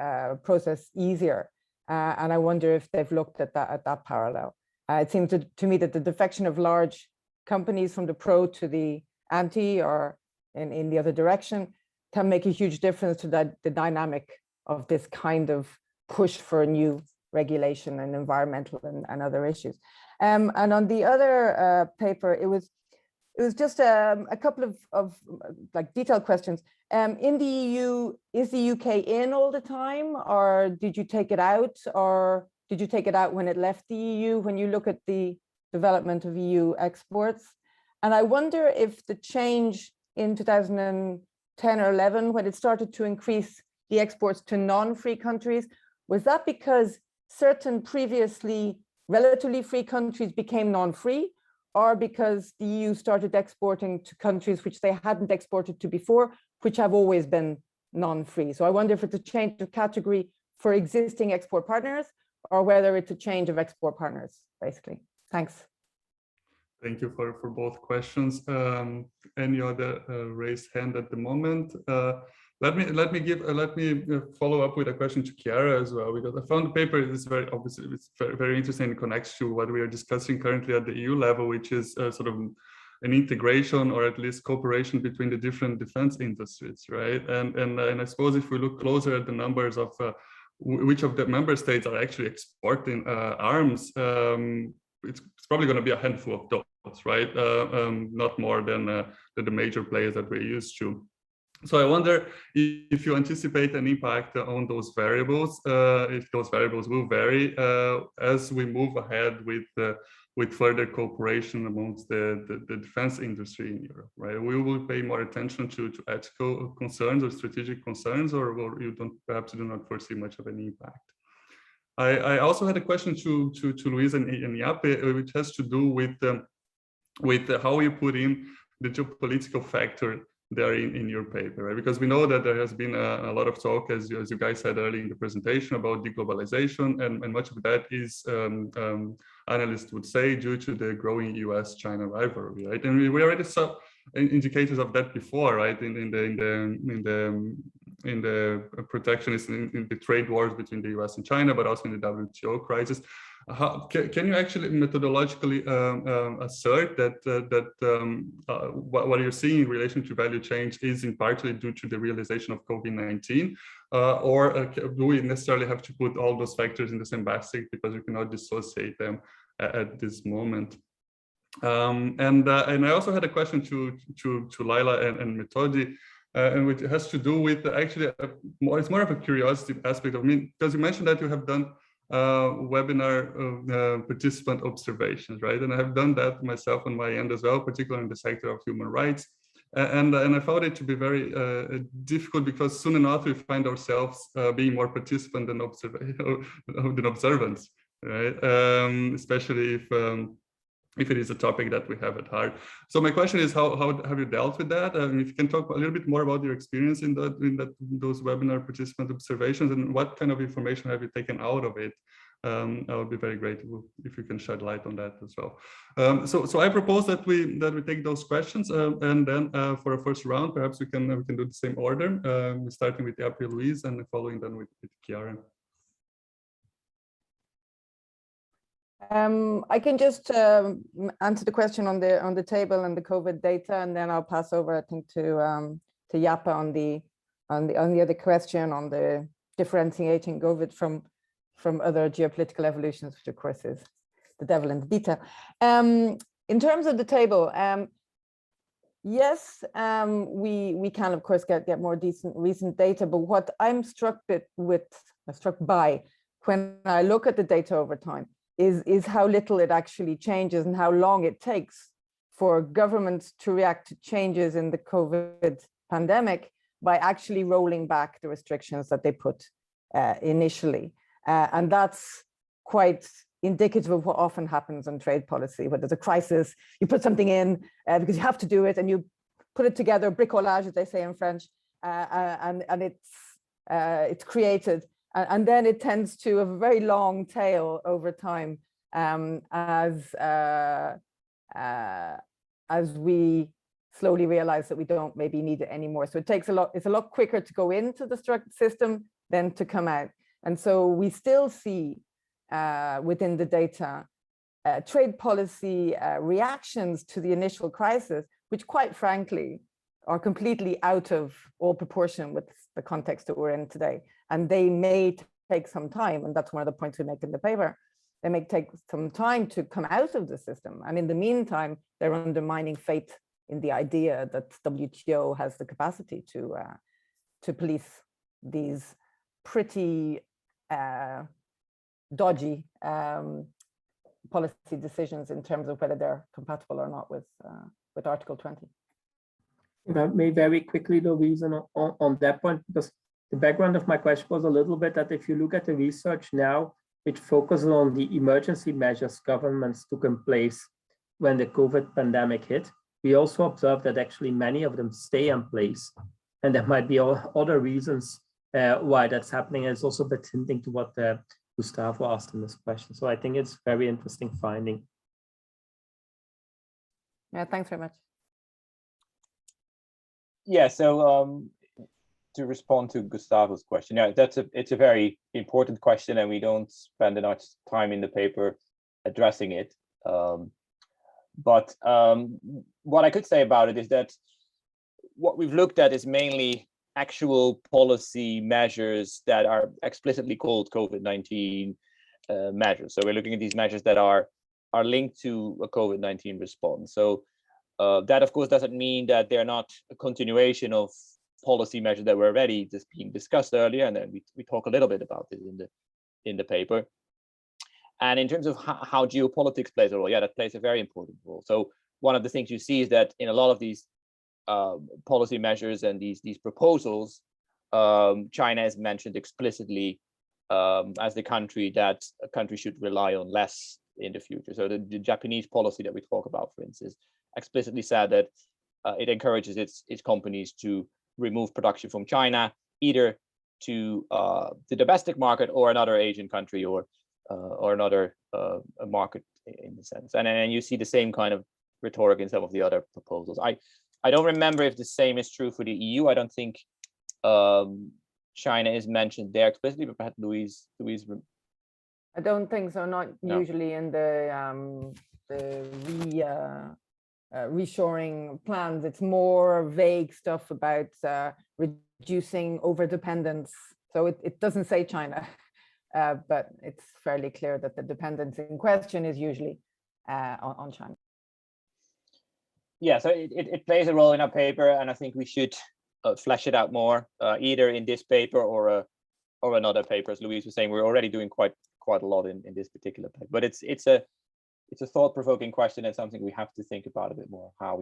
process easier. And I wonder if they've looked at that parallel. It seems to me that the defection of large companies from the pro to the anti, or in the other direction, can make a huge difference to the dynamic of this kind of push for a new regulation and environmental and other issues. And on the other paper, it was just a couple of like detailed questions. In the EU, is the UK in all the time, or did you take it out, or did you take it out when it left the EU, when you look at the development of EU exports? And I wonder if the change in 2010 or 11, when it started to increase the exports to non-free countries, was that because certain previously relatively free countries became non-free, or because the EU started exporting to countries which they hadn't exported to before, which have always been non-free? So I wonder if it's a change of category for existing export partners, or whether it's a change of export partners, basically. Thanks. Thank you for both questions. Any other raised hand at the moment? Let me follow up with a question to Chiara as well, because I found the paper is very obviously it's very interesting and connects to what we are discussing currently at the EU level, which is sort of an integration or at least cooperation between the different defense industries, right? And I suppose if we look closer at the numbers of which of the member states are actually exporting arms, it's probably going to be a handful of those, right? Not more than the major players that we're used to. So I wonder if you anticipate an impact on those variables, if those variables will vary as we move ahead with further cooperation amongst the defense industry in Europe, right? We will pay more attention to ethical concerns or strategic concerns, or you perhaps do not foresee much of an impact. I also had a question to Louise and Jappe, which has to do with how you put in the geopolitical factor there in your paper, right? Because we know that there has been a lot of talk, as you guys said earlier in the presentation, about deglobalization, and much of that is, analysts would say, due to the growing US-China rivalry, right? And we already saw indicators of that before, right? In the protectionist, in the trade wars between the US and China, but also in the WTO crisis. Can you actually methodologically assert that what you're seeing in relation to value change is in partly due to the realization of COVID-19, or do we necessarily have to put all those factors in the same basket because you cannot dissociate them at this moment? And I also had a question to Laila and Methodi, and which has to do with actually it's more of a curiosity aspect of me, because you mentioned that you have done webinar participant observations, right? And I have done that myself on my end as well, particularly in the sector of human rights. And I found it to be very difficult, because soon enough we find ourselves being more participant than observants, right? Especially if it is a topic that we have at heart. So my question is, how have you dealt with that? If you can talk a little bit more about your experience in those webinar participant observations, and what kind of information have you taken out of it? I would be very grateful if you can shed light on that as well. So I propose that we take those questions, and then for a first round, perhaps we can do the same order, starting with Jappe, Louise, and following then with Chiara. I can just answer the question on the table and the COVID data, and then I'll pass over, I think, to Jappe on the other question on the differentiating COVID from other geopolitical evolutions, which of course is the devil in the detail. In terms of the table, yes, we can of course get more recent data, but what I'm struck by when I look at the data over time is how little it actually changes and how long it takes for governments to react to changes in the COVID pandemic by actually rolling back the restrictions that they put initially. And that's quite indicative of what often happens in trade policy. When there's a crisis, you put something in because you have to do it, and you put it together, bricolage, as they say in French, and it's created. And then it tends to have a very long tail over time as we slowly realize that we don't maybe need it anymore. So it's a lot quicker to go into the system than to come out. And so we still see within the data trade policy reactions to the initial crisis, which quite frankly are completely out of all proportion with the context that we're in today. And they may take some time, and that's one of the points we make in the paper. They may take some time to come out of the system. And in the meantime, they're undermining faith in the idea that WTO has the capacity to police these pretty dodgy policy decisions in terms of whether they're compatible or not with Article 20. If I may very quickly, Louise, on that point, because the background of my question was a little bit that if you look at the research now, which focuses on the emergency measures governments took in place when the COVID pandemic hit, we also observed that actually many of them stay in place. And there might be other reasons why that's happening. It's also a bit hinting to what Gustavo asked in this question. So I think it's a very interesting finding. Yeah, thanks very much. Yeah, so to respond to Gustavo's question, yeah, it's a very important question, and we don't spend enough time in the paper addressing it. But what I could say about it is that what we've looked at is mainly actual policy measures that are explicitly called COVID-19 measures. So we're looking at these measures that are linked to a COVID-19 response. So that, of course, doesn't mean that they're not a continuation of policy measures that were already just being discussed earlier, and then we talk a little bit about it in the paper. And in terms of how geopolitics plays a role, yeah, that plays a very important role. So one of the things you see is that in a lot of these policy measures and these proposals, China is mentioned explicitly as the country that a country should rely on less in the future. So the Japanese policy that we talk about, for instance, explicitly said that it encourages its companies to remove production from China, either to the domestic market or another Asian country or another market in the sense. And you see the same kind of rhetoric in some of the other proposals. I don't remember if the same is true for the EU. I don't think China is mentioned there explicitly, but perhaps Louise. I don't think so. Not No. usually in the reshoring plans. It's more vague stuff about reducing overdependence. So it doesn't say China, but it's fairly clear that the dependence in question is usually on China. Yeah, so it plays a role in our paper, and I think we should flesh it out more, either in this paper or another paper. As Louise was saying, we're already doing quite a lot in this particular paper. But it's a thought-provoking question and something we have to think about a bit more, how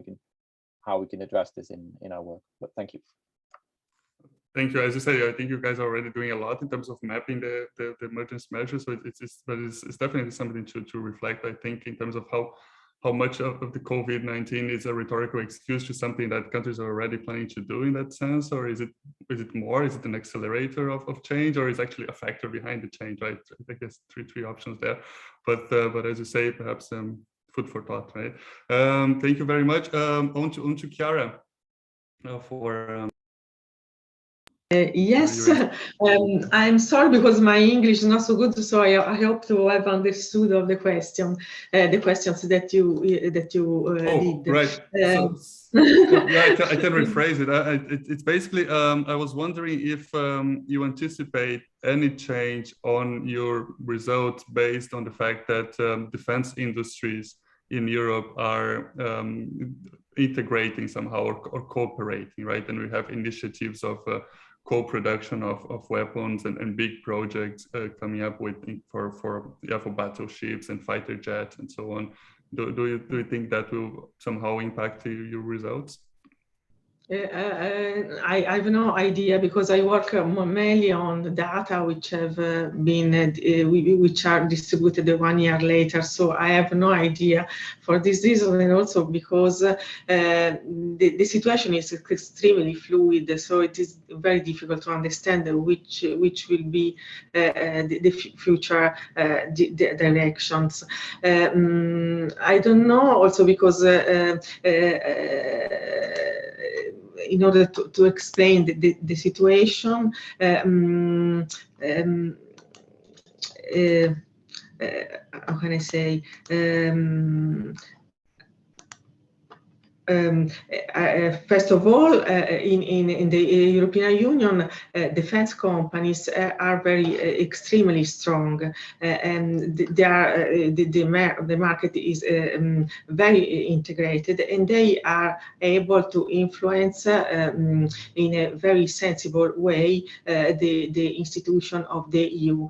we can address this in our work. But thank you. Thank you. As you say, I think you guys are already doing a lot in terms of mapping the emergency measures. So it's definitely something to reflect, I think, in terms of how much of the COVID-19 is a rhetorical excuse to something that countries are already planning to do in that sense, or is it more? Is it an accelerator of change, or is it actually a factor behind the change? Right? I think there's three options there, but as you say, perhaps food for thought. Right? Thank you very much. On to Chiara for. Yes, I'm sorry because my English is not so good, so I hope to have understood of the questions that you did. Right. I can rephrase it. It's basically I was wondering if you anticipate any change on your results based on the fact that defense industries in Europe are integrating somehow or cooperating, right? And we have initiatives of co-production of weapons and big projects coming up with for battleships and fighter jets and so on. Do you think that will somehow impact your results? I have no idea because I work mainly on the data which have which are distributed 1 year later. So I have no idea for this reason, and also because the situation is extremely fluid. So it is very difficult to understand which will be the future directions. I don't know. Also because in order to explain the situation, how can I say? First of all, in the European Union, defense companies are very extremely strong, and the market is very integrated, and they are able to influence in a very sensible way the institution of the EU.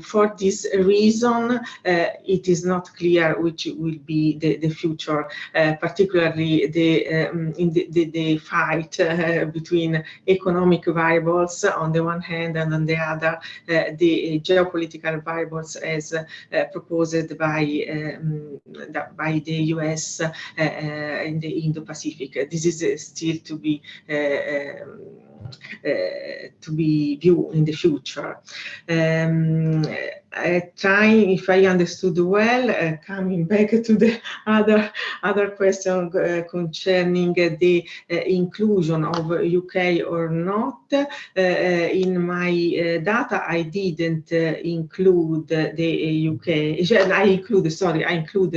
For this reason, it is not clear which will be the future, particularly the fight between economic variables on the one hand, and on the other the geopolitical variables as proposed by the US in the Indo-Pacific. This is still to be viewed in the future. Trying, if I understood well, coming back to the other question concerning the inclusion of UK or not, in my data I didn't include the UK. I included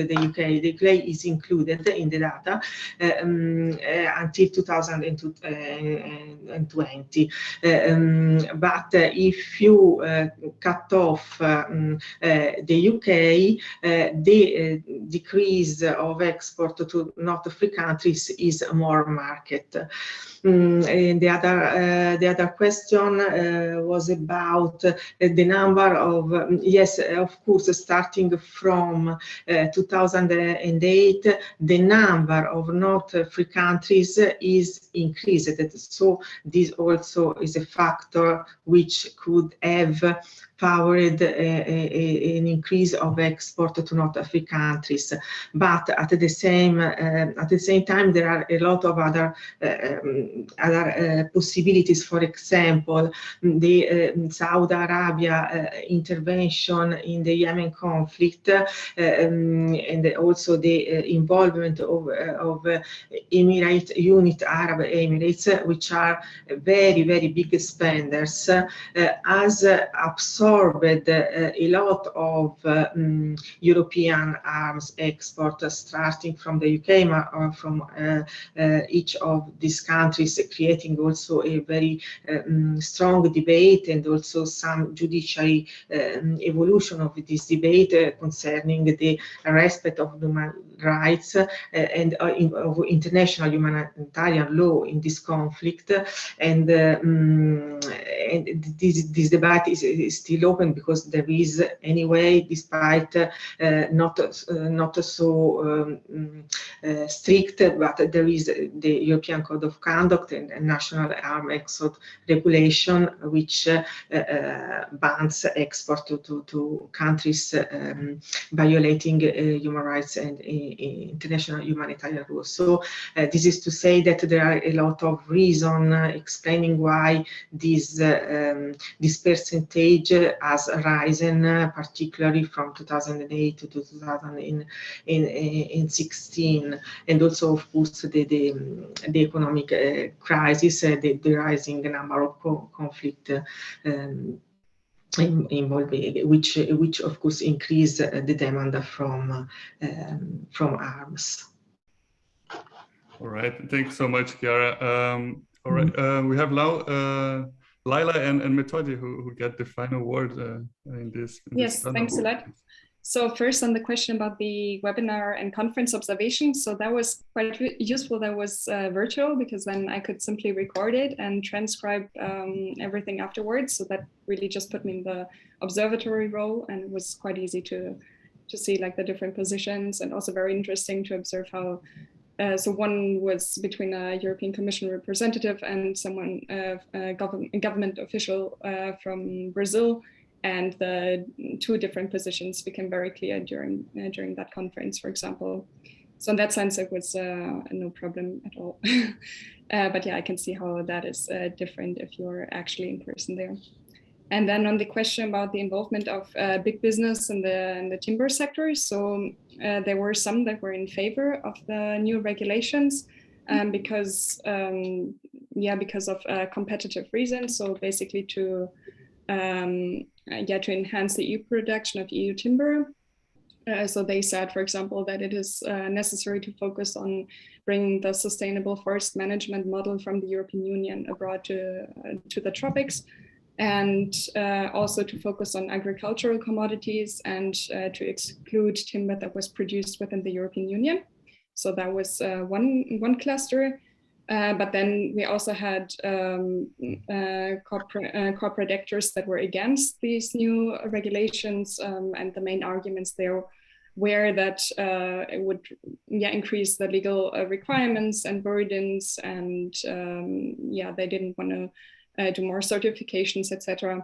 the UK. The UK is included in the data until 2020. But if you cut off the UK, the decrease of export to not free countries is more market. And the other question was about the number of, yes, of course, starting from 2008, the number of not free countries is increased. So this also is a factor which could have favored an increase of export to not free countries. But at the same time, there are a lot of other possibilities. For example, the Saudi Arabia intervention in the Yemen conflict, and also the involvement of Unit Arab Emirates, which are very, very big spenders, has absorbed a lot of European arms export, starting from the UK, from each of these countries, creating also a very strong debate, and also some judiciary evolution of this debate concerning the respect of human rights and of international humanitarian law in this conflict. And this debate is still open, because there is, anyway, despite not so strict, but there is the European Code of Conduct and National Arm Export Regulation, which bans export to countries violating human rights and international humanitarian rules. So this is to say that there are a lot of reasons explaining why this percentage has risen, particularly from 2008 to 2016, and also, of course, the economic crisis, the rising number of conflict involving, which of course increase the demand from arms. All right, thanks so much, Chiara. All right, we have now Laila and Metoji who get the final word in this. Yes, thanks a lot. So first, on the question about the webinar and conference observations, so that was quite useful. That was virtual, because then I could simply record it and transcribe everything afterwards. So that really just put me in the observatory role, and it was quite easy to see like the different positions, and also very interesting to observe how. So one was between a European Commission representative and someone, a government official from Brazil. And the two different positions became very clear during that conference, for example. So in that sense, it was no problem at all. But yeah, I can see how that is different if you're actually in person there. And then on the question about the involvement of big business in the timber sector, so there were some that were in favor of the new regulations, because because of competitive reasons. So basically to enhance the EU production of EU timber. So they said, for example, that it is necessary to focus on bringing the sustainable forest management model from the European Union abroad to the tropics, and also to focus on agricultural commodities and to exclude timber that was produced within the European Union. So that was one cluster. But then we also had corporate actors that were against these new regulations, and the main arguments there were that it would increase the legal requirements and burdens, and they didn't want to do more certifications, etc.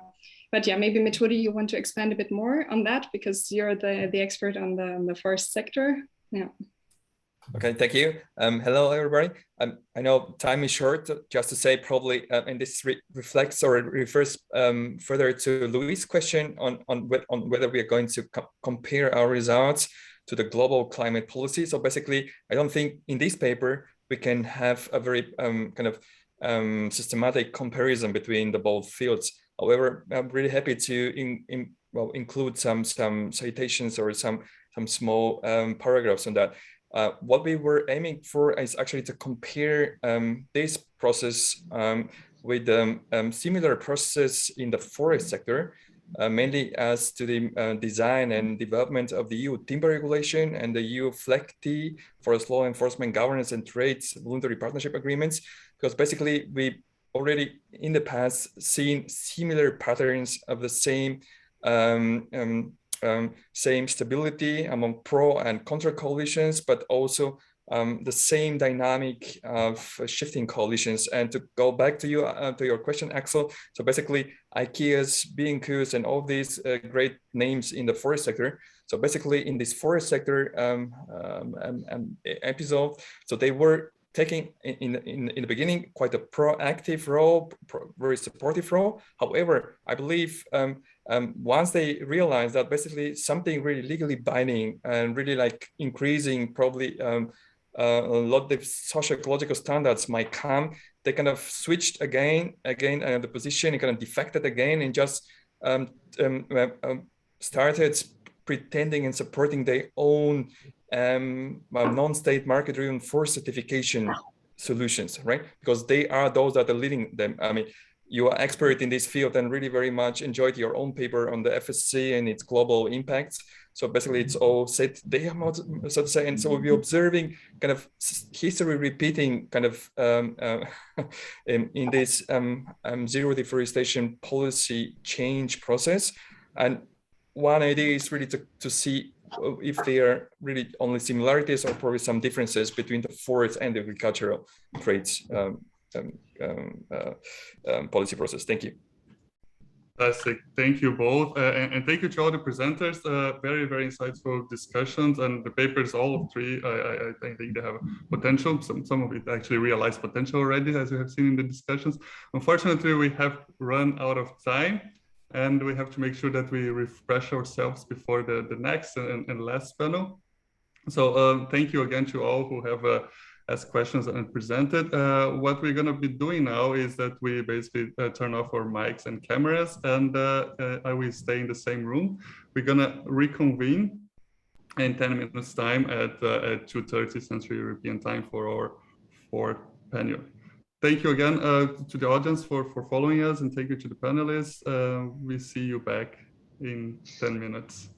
But maybe Methodi, you want to expand a bit more on that because you're the expert on the forest sector. Yeah. Okay, thank you. Hello, everybody. I know time is short, just to say probably, and this reflects or refers further to Louise's question on whether we are going to compare our results to the global climate policy. So basically, I don't think in this paper we can have a very systematic comparison between the both fields. However, I'm really happy to include some citations or some small paragraphs on that. What we were aiming for is actually to compare this process with similar process in the forest sector, mainly as to the design and development of the EU timber regulation and the EU FLEGT, forest law enforcement, governance and trades voluntary partnership agreements, because basically we already in the past seen similar patterns of the same same stability among pro and contra coalitions, but also the same dynamic of shifting coalitions. And to go back to you to your question, Axel, so basically IKEA's, B&Q's and all these great names in the forest sector. So basically in this forest sector episode, so they were taking in the beginning quite a proactive role, very supportive role. However, I believe once they realized that basically something really legally binding and really like increasing probably a lot of social ecological standards might come, they kind of switched again the position and kind of defected again and just started pretending and supporting their own non-state market-driven forest certification solutions, right? Because they are those that are leading them. I mean, you are expert in this field and really very much enjoyed your own paper on the FSC and its global impacts. So basically it's all set there, so to say, and so we'll be observing kind of history repeating kind of in this zero deforestation policy change process. And one idea is really to see if there are really only similarities or probably some differences between the forest and the agricultural trades policy process. Thank you. Fantastic. Thank you both. And thank you to all the presenters. Very, very insightful discussions. And the papers, all three, I think they have potential. Some of it actually realized potential already, as we have seen in the discussions. Unfortunately, we have run out of time. And we have to make sure that we refresh ourselves before the next and last panel. So thank you again to all who have asked questions and presented. What we're going to be doing now is that we basically turn off our mics and cameras, and I will stay in the same room. We're going to reconvene in 10 minutes time at 2:30 Central European time for our fourth panel. Thank you again to the audience for following us, and thank you to the panelists. We see you back in 10 minutes.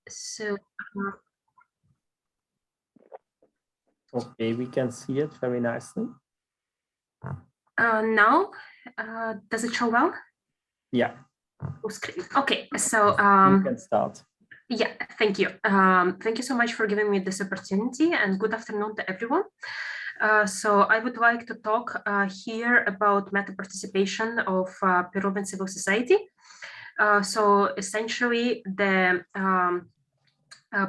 So Okay, we can see it very nicely. now, does it show well? Yeah, Full screen. Okay, so you can start. yeah, thank you. Thank you so much for giving me this opportunity, and good afternoon to everyone. So I would like to talk here about meta-participation of Peruvian civil society. So essentially the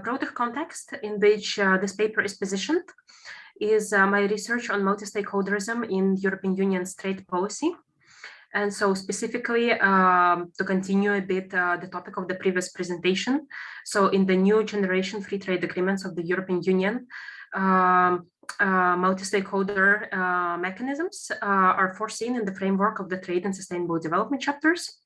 broader context in which this paper is positioned is my research on multi-stakeholderism in European Union's trade policy. And so specifically to continue a bit the topic of the previous presentation. So in the new generation free trade agreements of the European Union, multi-stakeholder mechanisms are foreseen in the framework of the trade and sustainable development chapters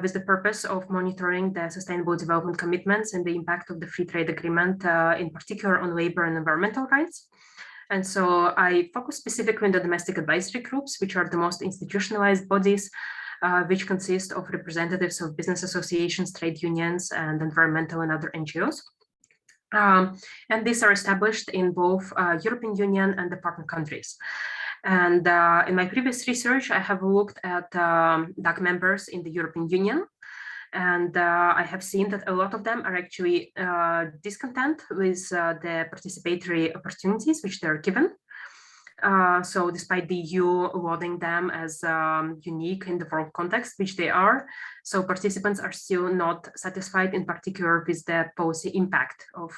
with the purpose of monitoring the sustainable development commitments and the impact of the free trade agreement, in particular on labor and environmental rights. And so I focus specifically on the domestic advisory groups, which are the most institutionalized bodies, which consist of representatives of business associations, trade unions, and environmental and other NGOs. And these are established in both European Union and the partner countries. And in my previous research, I have looked at DAC members in the European Union. And I have seen that a lot of them are actually discontent with the participatory opportunities which they're given. So despite the EU lauding them as unique in the world context, which they are, so participants are still not satisfied, in particular with the policy impact of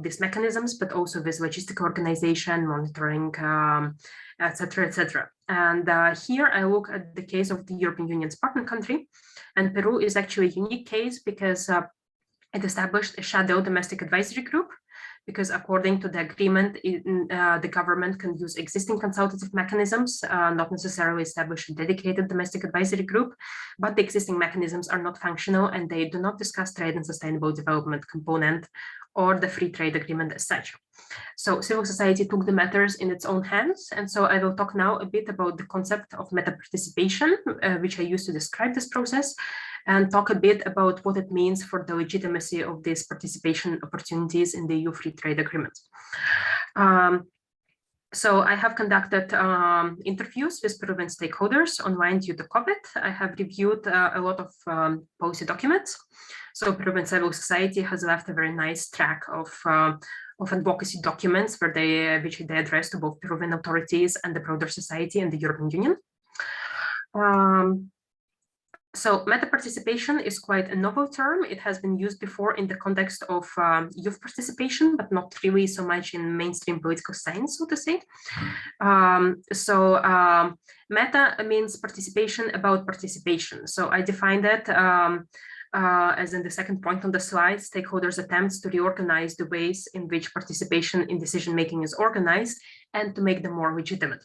these mechanisms, but also with logistical organization, monitoring, etc., etc. And here I look at the case of the European Union's partner country, and Peru is actually a unique case because it established a shadow domestic advisory group, because according to the agreement, the government can use existing consultative mechanisms, not necessarily establish a dedicated domestic advisory group, but the existing mechanisms are not functional and they do not discuss trade and sustainable development component or the free trade agreement as such. So civil society took the matters in its own hands. And so I will talk now a bit about the concept of meta-participation, which I use to describe this process, and talk a bit about what it means for the legitimacy of these participation opportunities in the EU free trade agreement. So I have conducted interviews with Peruvian stakeholders online due to COVID. I have reviewed a lot of policy documents. So Peruvian civil society has left a very nice track of advocacy documents which they address to both Peruvian authorities and the broader society and the European Union. So meta-participation is quite a novel term. It has been used before in the context of youth participation, but not really so much in mainstream political science, so to say. Meta means participation about participation. So I define that as in the second point on the slide, stakeholders' attempts to reorganize the ways in which participation in decision-making is organized and to make them more legitimate.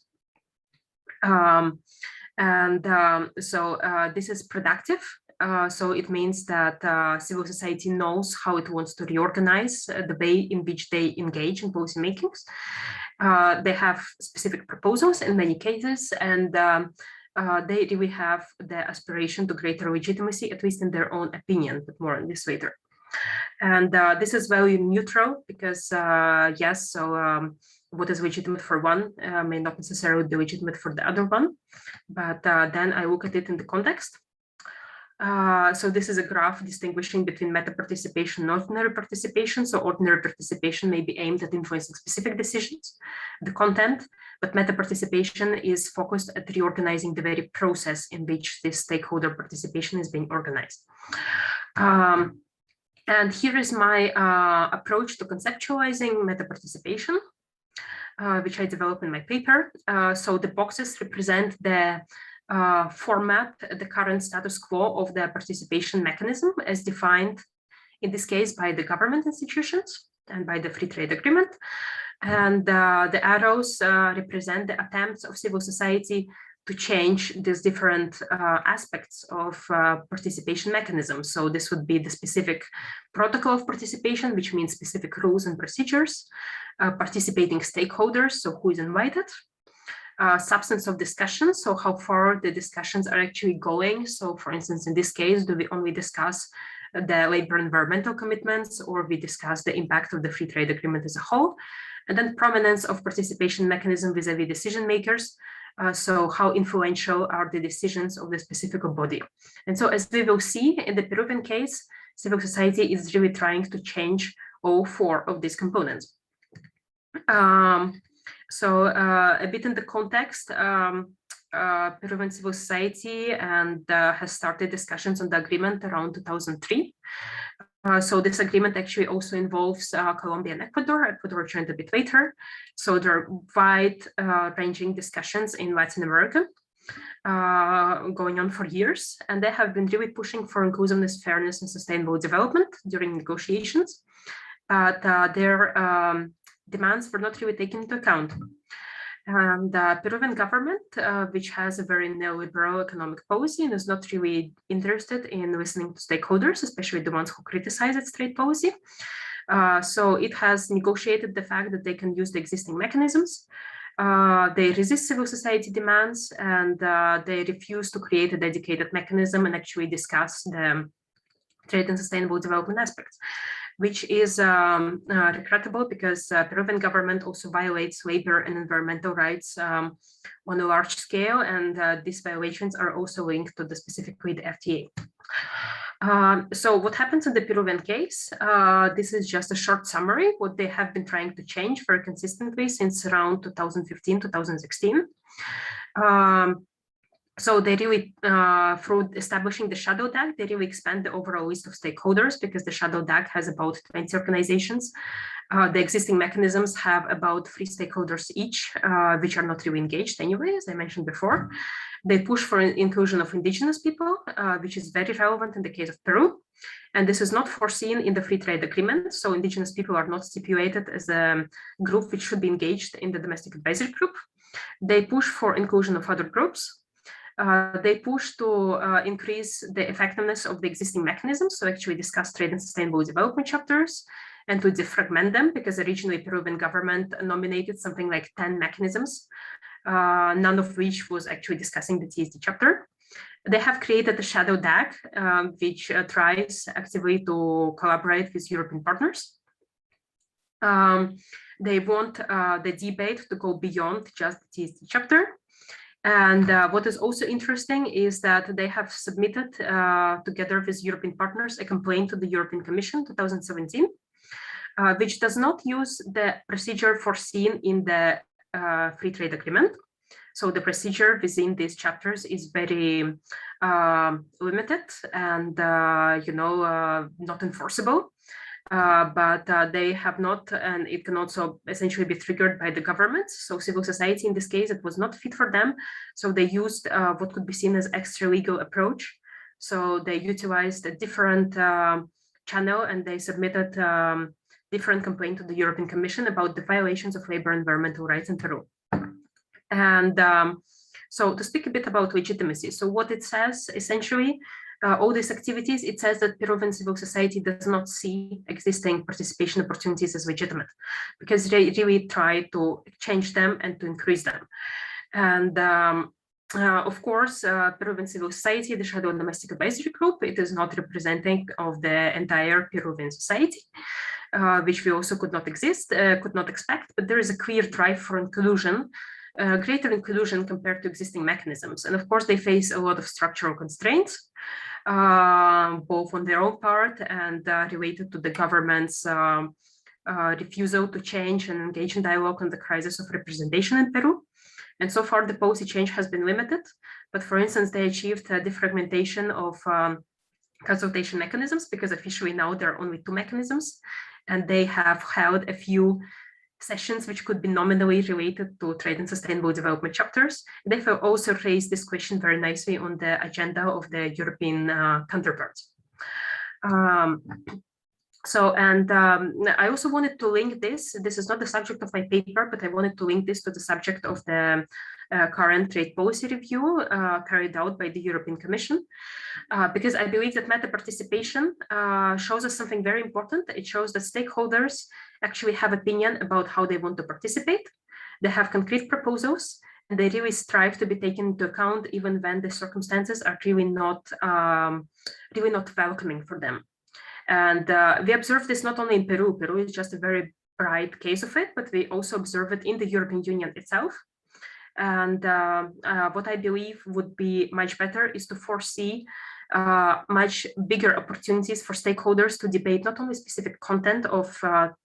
This is productive. So it means that civil society knows how it wants to reorganize the way in which they engage in policy makings. They have specific proposals in many cases, and they really have the aspiration to greater legitimacy, at least in their own opinion, but more on this later. And this is value neutral because what is legitimate for one may not necessarily be legitimate for the other one, but then I look at it in the context. So this is a graph distinguishing between meta-participation and ordinary participation. So ordinary participation may be aimed at influencing specific decisions, the content, but meta-participation is focused at reorganizing the very process in which this stakeholder participation is being organized. And here is my approach to conceptualizing meta-participation, which I developed in my paper. So the boxes represent the format, the current status quo of the participation mechanism as defined, in this case, by the government institutions and by the free trade agreement. And the arrows represent the attempts of civil society to change these different aspects of participation mechanisms. So this would be the specific protocol of participation, which means specific rules and procedures, participating stakeholders, so who is invited, substance of discussion, so how far the discussions are actually going. So for instance, in this case, do we only discuss the labor environmental commitments, or we discuss the impact of the free trade agreement as a whole, and then prominence of participation mechanism vis-a-vis decision makers. So how influential are the decisions of the specific body? And so as we will see in the Peruvian case, civil society is really trying to change all four of these components. So a bit in the context, Peruvian civil society and has started discussions on the agreement around 2003. So this agreement actually also involves Colombia and Ecuador. Ecuador joined a bit later. So there are wide-ranging discussions in Latin America going on for years, and they have been really pushing for inclusiveness, fairness, and sustainable development during negotiations. But their demands were not really taken into account. And the Peruvian government, which has a very neoliberal economic policy and is not really interested in listening to stakeholders, especially the ones who criticize its trade policy. So it has negotiated the fact that they can use the existing mechanisms. They resist civil society demands, and they refuse to create a dedicated mechanism and actually discuss the trade and sustainable development aspects, which is regrettable because Peruvian government also violates labor and environmental rights on a large scale, and these violations are also linked to the specifically the FTA. So what happens in the Peruvian case? This is just a short summary, what they have been trying to change very consistently since around 2015, 2016. So they really, through establishing the shadow DAC, they really expand the overall list of stakeholders because the shadow DAC has about 20 organizations. The existing mechanisms have about 3 stakeholders each, which are not really engaged anyway, as I mentioned before. They push for inclusion of indigenous people, which is very relevant in the case of Peru. And this is not foreseen in the free trade agreement. So indigenous people are not stipulated as a group which should be engaged in the domestic advisory group. They push for inclusion of other groups. They push to increase the effectiveness of the existing mechanisms, so actually discuss trade and sustainable development chapters and to defragment them, because originally Peruvian government nominated something like 10 mechanisms, none of which was actually discussing the TSD chapter. They have created a shadow DAC, which tries actively to collaborate with European partners. They want the debate to go beyond just the TSD chapter. And what is also interesting is that they have submitted, together with European partners, a complaint to the European Commission 2017, which does not use the procedure foreseen in the free trade agreement. So the procedure within these chapters is very limited and, not enforceable. But they have not, and it can also essentially be triggered by the governments. So civil society, in this case, it was not fit for them. So they used what could be seen as extra-legal approach. So they utilized a different channel, and they submitted different complaint to the European Commission about the violations of labor and environmental rights in Peru. And so to speak a bit about legitimacy. So what it says, essentially, all these activities, it says that Peruvian civil society does not see existing participation opportunities as legitimate, because they really try to change them and to increase them. And of course, Peruvian civil society, the Shadow Domestic Advisory Group, it is not representing of the entire Peruvian society, which we also could not expect, but there is a clear drive for inclusion, greater inclusion compared to existing mechanisms. And of course, they face a lot of structural constraints, both on their own part and related to the government's refusal to change and engage in dialogue on the crisis of representation in Peru. And so far, the policy change has been limited. But for instance, they achieved a defragmentation of consultation mechanisms, because officially now there are only 2 mechanisms, and they have held a few sessions which could be nominally related to trade and sustainable development chapters. They have also raised this question very nicely on the agenda of the European counterparts. I also wanted to link this is not the subject of my paper, but I wanted to link this to the subject of the current trade policy review carried out by the European Commission, because I believe that meta participation shows us something very important. It shows that stakeholders actually have opinion about how they want to participate. They have concrete proposals, and they really strive to be taken into account even when the circumstances are really not welcoming for them. And we observe this not only in Peru. Peru is just a very bright case of it, but we also observe it in the European Union itself. And what I believe would be much better is to foresee much bigger opportunities for stakeholders to debate not only specific content of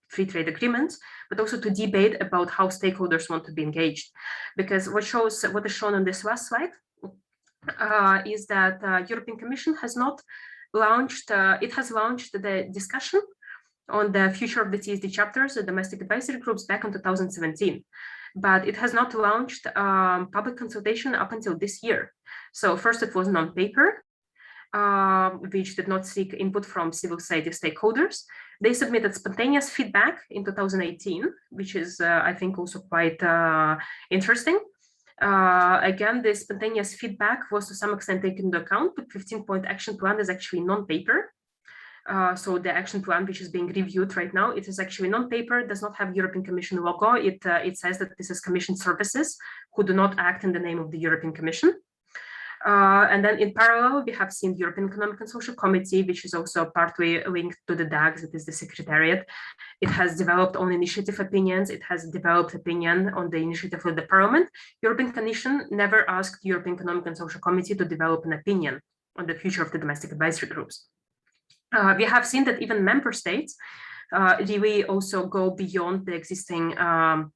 free trade agreements, but also to debate about how stakeholders want to be engaged. Because what is shown on this last slide is that European Commission has not launched, it has launched the discussion on the future of the TSD chapters, the domestic advisory groups, back in 2017. But it has not launched public consultation up until this year. So first it was non-paper, which did not seek input from civil society stakeholders. They submitted spontaneous feedback in 2018, which is, I think, also quite interesting. Again, this spontaneous feedback was to some extent taken into account, but 15-point action plan is actually non-paper. So the action plan, which is being reviewed right now, it is actually non-paper, does not have European Commission logo. It says that this is Commission services who do not act in the name of the European Commission. And then in parallel, we have seen the European Economic and Social Committee, which is also partly linked to the DAGs, it is the Secretariat. It has developed own initiative opinions. It has developed opinion on the initiative of the Parliament. European Commission never asked the European Economic and Social Committee to develop an opinion on the future of the domestic advisory groups. We have seen that even member states really also go beyond the existing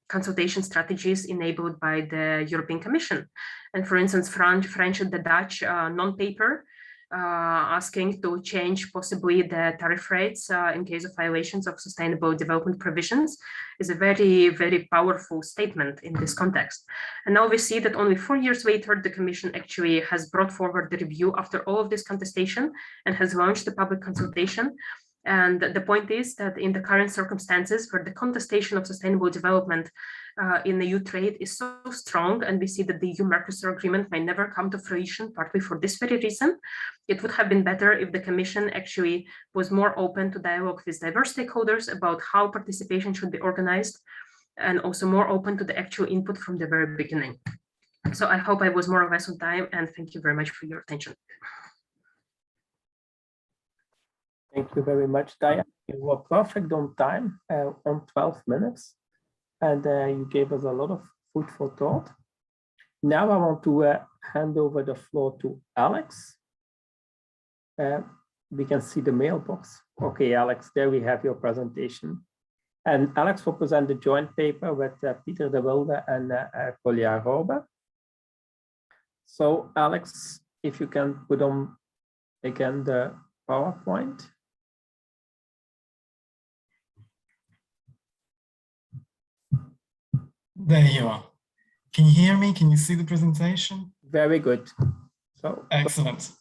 consultation strategies enabled by the European Commission. And for instance, French and the Dutch non-paper asking to change possibly the tariff rates in case of violations of sustainable development provisions is a very, very powerful statement in this context. And now we see that only 4 years later, the Commission actually has brought forward the review after all of this contestation and has launched the public consultation. And the point is that in the current circumstances where the contestation of sustainable development in the EU trade is so strong, and we see that the EU-Mercosur agreement may never come to fruition, partly for this very reason, it would have been better if the Commission actually was more open to dialogue with diverse stakeholders about how participation should be organized, and also more open to the actual input from the very beginning. So I hope I was more or less on time, and thank you very much for your attention. Thank you very much, Diane. You were perfect on time, on 12 minutes, and you gave us a lot of food for thought. Now I want to hand over the floor to Alex. We can see the mailbox. Okay, Alex, there we have your presentation. And Alex will present the joint paper with Peter de Wilde and Collier Robe. So Alex, if you can put on again the PowerPoint. There you are. Can you hear me? Can you see the presentation? Very good. So excellent.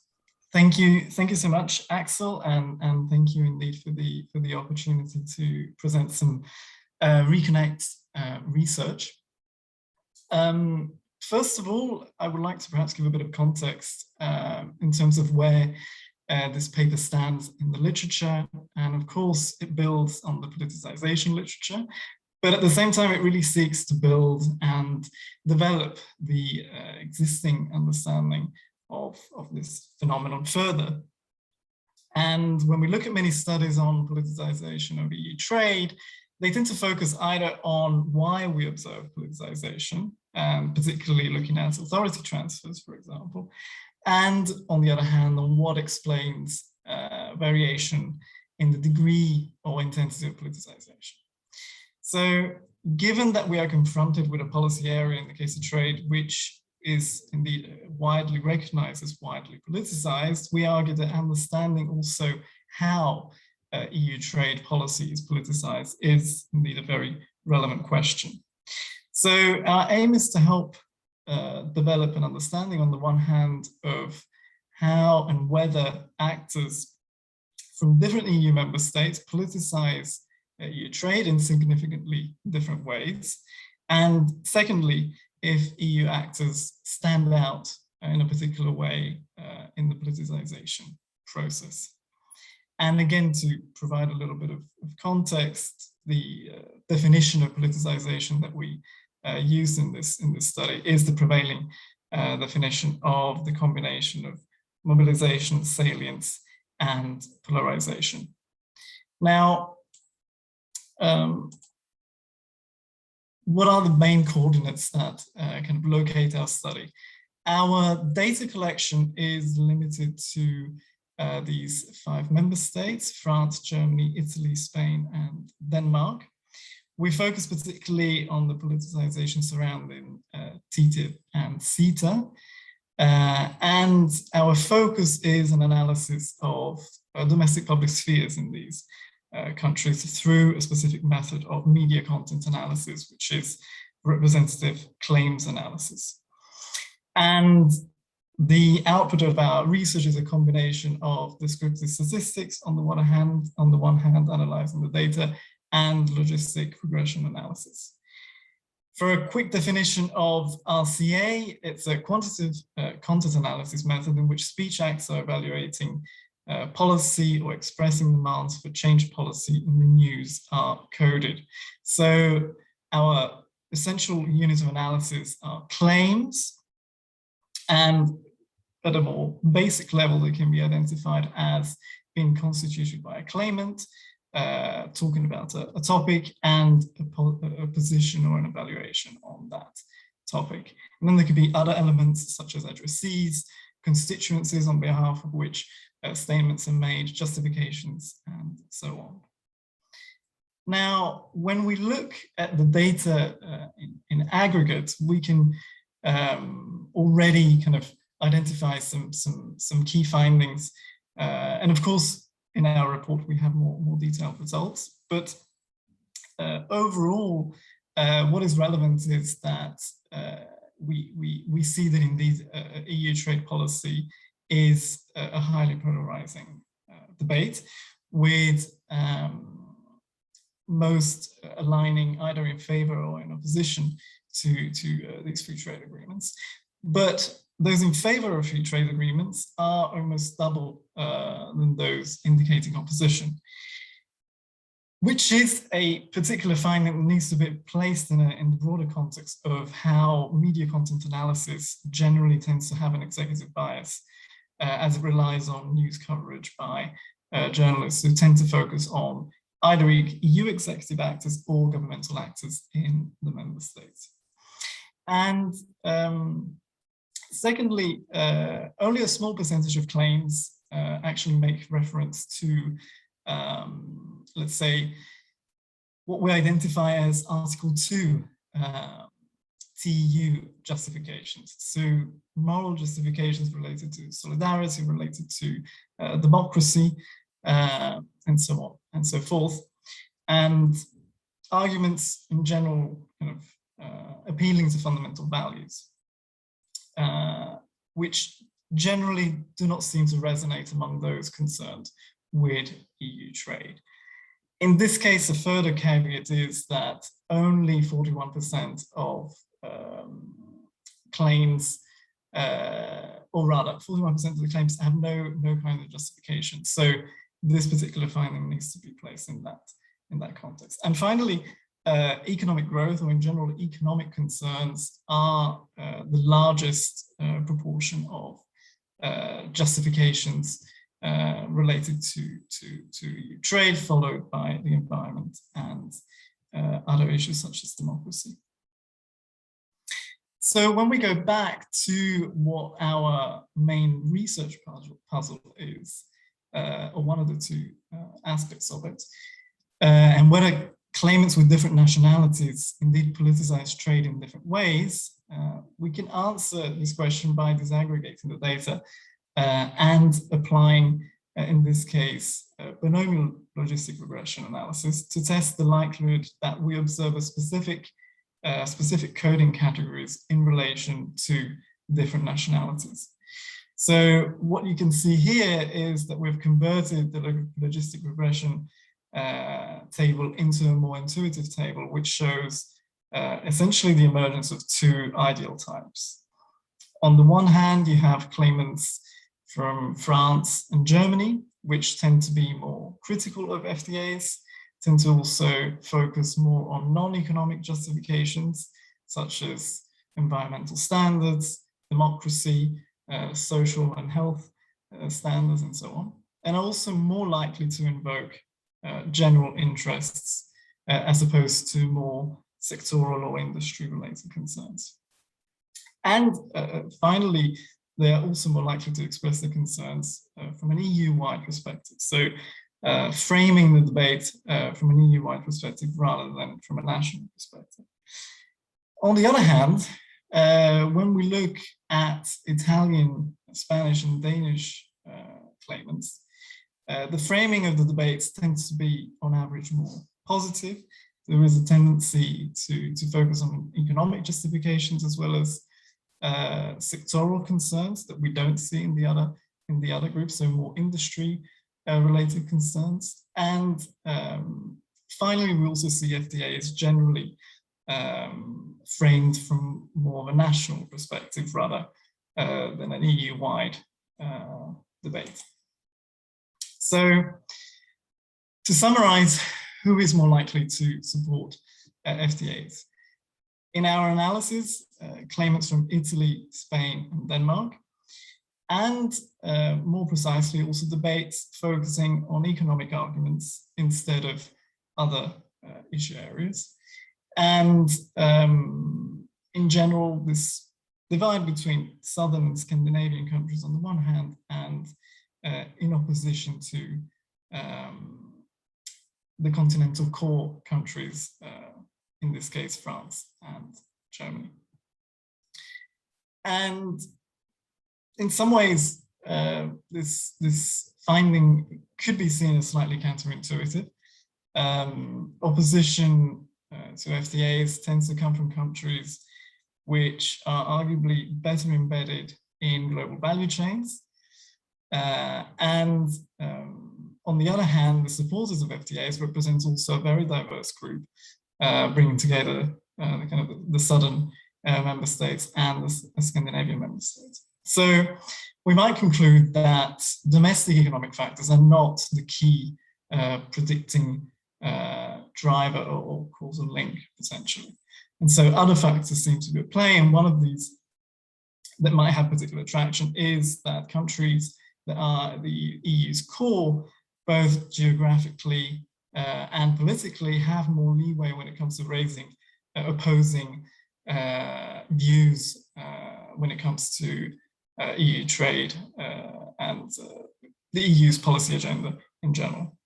Thank you so much, Axel, and thank you indeed for the opportunity to present some RECONNECT research. First of all, I would like to perhaps give a bit of context in terms of where this paper stands in the literature, and of course it builds on the politicization literature. But at the same time, it really seeks to build and develop the existing understanding of this phenomenon further. And when we look at many studies on politicization of EU trade, they tend to focus either on why we observe politicization, particularly looking at authority transfers, for example, and on the other hand, on what explains variation in the degree or intensity of politicization. So given that we are confronted with a policy area in the case of trade, which is indeed widely recognized as widely politicized, we argue that understanding also how EU trade policy is politicized is indeed a very relevant question. So our aim is to help develop an understanding on the one hand of how and whether actors from different EU member states politicize EU trade in significantly different ways. And secondly, if EU actors stand out in a particular way in the politicization process. And again, to provide a little bit of context, the definition of politicization that we use in this study is the prevailing definition of the combination of mobilization, salience, and polarization Now, what are the main coordinates that kind of locate our study? Our data collection is limited to these 5 member states: France, Germany, Italy, Spain, and Denmark. We focus particularly on the politicization surrounding TTIP and CETA. And our focus is an analysis of domestic public spheres in these countries through a specific method of media content analysis, which is representative claims analysis. And the output of our research is a combination of descriptive statistics on the one hand, analyzing the data, and logistic regression analysis. For a quick definition of RCA, it's a quantitative content analysis method in which speech acts are evaluating policy or expressing demands for change policy in the news are coded. So our essential units of analysis are claims, and at a more basic level, they can be identified as being constituted by a claimant, talking about a topic, and a position or an evaluation on that topic. And then there could be other elements such as addressees, constituencies on behalf of which statements are made, justifications, and so on. Now, when we look at the data in aggregate, we can already kind of identify some key findings. And of course, in our report, we have more detailed results. But overall, what is relevant is that we see that indeed EU trade policy is a highly polarizing debate, with most aligning either in favor or in opposition to these free trade agreements. But those in favor of free trade agreements are almost double than those indicating opposition, which is a particular finding that needs to be placed in the broader context of how media content analysis generally tends to have an executive bias, as it relies on news coverage by journalists who tend to focus on either EU executive actors or governmental actors in the member states. And secondly, only a small percentage of claims actually make reference to, let's say, what we identify as Article 2 TEU justifications. So moral justifications related to solidarity, related to democracy, and so on and so forth. And arguments in general kind of appealing to fundamental values, which generally do not seem to resonate among those concerned with EU trade. In this case, a further caveat is that only 41% of claims, or rather 41% of the claims have no kind of justification. So this particular finding needs to be placed in that context. And finally, economic growth, or in general economic concerns, are the largest proportion of justifications related to EU trade, followed by the environment and other issues such as democracy. So when we go back to what our main research puzzle is, or one of the two aspects of it, and whether claimants with different nationalities indeed politicize trade in different ways, we can answer this question by disaggregating the data and applying, in this case, binomial logistic regression analysis to test the likelihood that we observe a specific coding categories in relation to different nationalities. So what you can see here is that we've converted the logistic regression table into a more intuitive table, which shows essentially the emergence of two ideal types. On the one hand, you have claimants from France and Germany, which tend to be more critical of FTAs, tend to also focus more on non-economic justifications, such as environmental standards, democracy, social and health standards, and so on, and also more likely to invoke general interests as opposed to more sectoral or industry-related concerns. And finally, they are also more likely to express their concerns from an EU-wide perspective. So framing the debate from an EU-wide perspective rather than from a national perspective. On the other hand, when we look at Italian, Spanish and Danish claimants, the framing of the debates tends to be on average more positive. There is a tendency to focus on economic justifications as well as sectoral concerns that we don't see in the other groups, so more industry related concerns. And finally, we also see FTA as generally framed from more of a national perspective rather than an EU-wide debate. So to summarize, who is more likely to support FTAs? In our analysis, claimants from Italy, Spain, and Denmark, and more precisely also debates focusing on economic arguments instead of other issue areas. And in general, this divide between southern and Scandinavian countries on the one hand, and in opposition to the continental core countries, in this case, France and Germany. And in some ways, this finding could be seen as slightly counterintuitive. Opposition to FTAs tends to come from countries which are arguably better embedded in global value chains. And on the other hand, the supporters of FTAs represents also a very diverse group, bringing together the southern member states and the Scandinavian member states. So we might conclude that domestic economic factors are not the key predicting driver or causal link, potentially. And so other factors seem to be at play, and one of these that might have particular attraction is that countries that are the EU's core, both geographically and politically, have more leeway when it comes to raising opposing views when it comes to EU trade and the EU's policy agenda in general.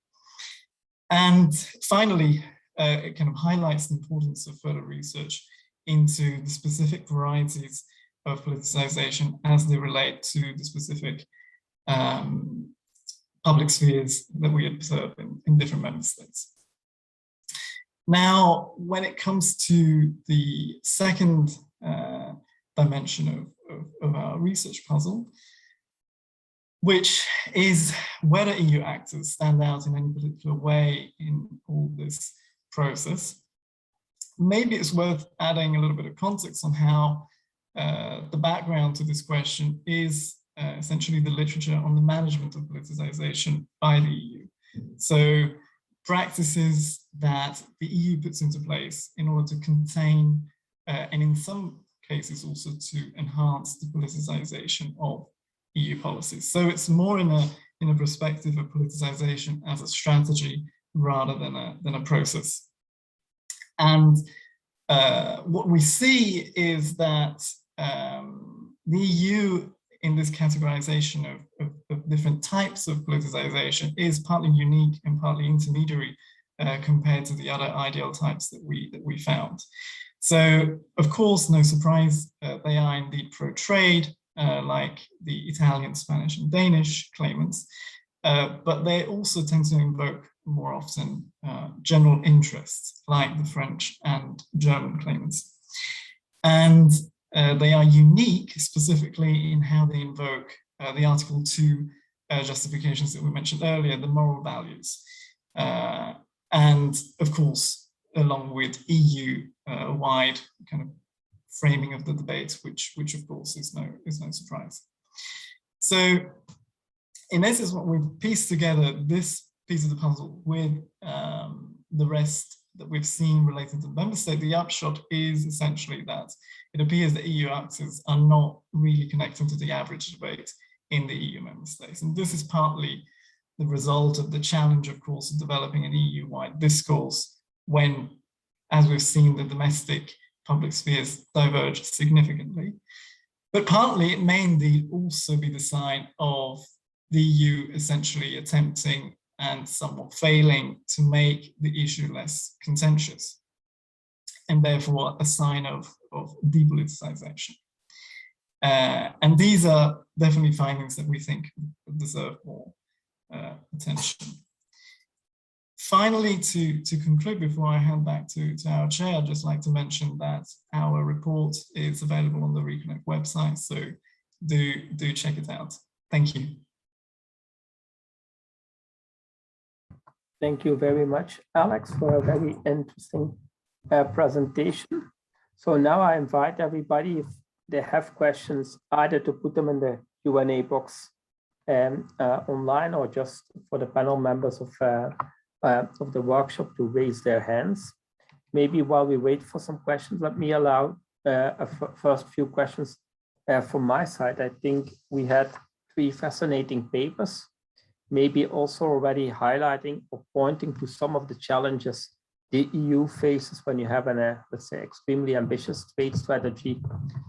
And finally, it kind of highlights the importance of further research into the specific varieties of politicization as they relate to the specific public spheres that we observe in different member states. Now, when it comes to the second dimension of our research puzzle, which is whether EU actors stand out in any particular way in all this process, maybe it's worth adding a little bit of context on how the background to this question is essentially the literature on the management of politicization by the EU. So practices that the EU puts into place in order to contain and in some cases also to enhance the politicization of EU policies. So it's more in a perspective of politicization as a strategy rather than a process. And what we see is that the EU in this categorization of different types of politicization is partly unique and partly intermediary compared to the other ideal types that we found. So, of course, no surprise, they are indeed pro-trade, like the Italian, Spanish, and Danish claimants, but they also tend to invoke more often general interests, like the French and German claimants. And they are unique specifically in how they invoke the Article 2 justifications that we mentioned earlier, the moral values. And of course, along with EU-wide kind of framing of the debate, which of course is no surprise. So in essence, what we've pieced together this piece of the puzzle with the rest that we've seen relating to the member state, the upshot is essentially that it appears that EU actors are not really connecting to the average debate in the EU member states. And this is partly the result of the challenge, of course, of developing an EU-wide discourse when, as we've seen, the domestic public spheres diverge significantly. But partly it may indeed also be the sign of the EU essentially attempting and somewhat failing to make the issue less contentious, and therefore a sign of depoliticization. And these are definitely findings that we think deserve more attention. Finally, to conclude, before I hand back to our chair, I'd just like to mention that our report is available on the RECONNECT website, so do check it out. Thank you. Thank you very much, Alex, for a very interesting presentation. So now I invite everybody, if they have questions, either to put them in the Q&A box online, or just for the panel members of the workshop to raise their hands. Maybe while we wait for some questions, let me allow a first few questions from my side. I think we had 3 fascinating papers, maybe also already highlighting or pointing to some of the challenges the EU faces when you have let's say, extremely ambitious trade strategy,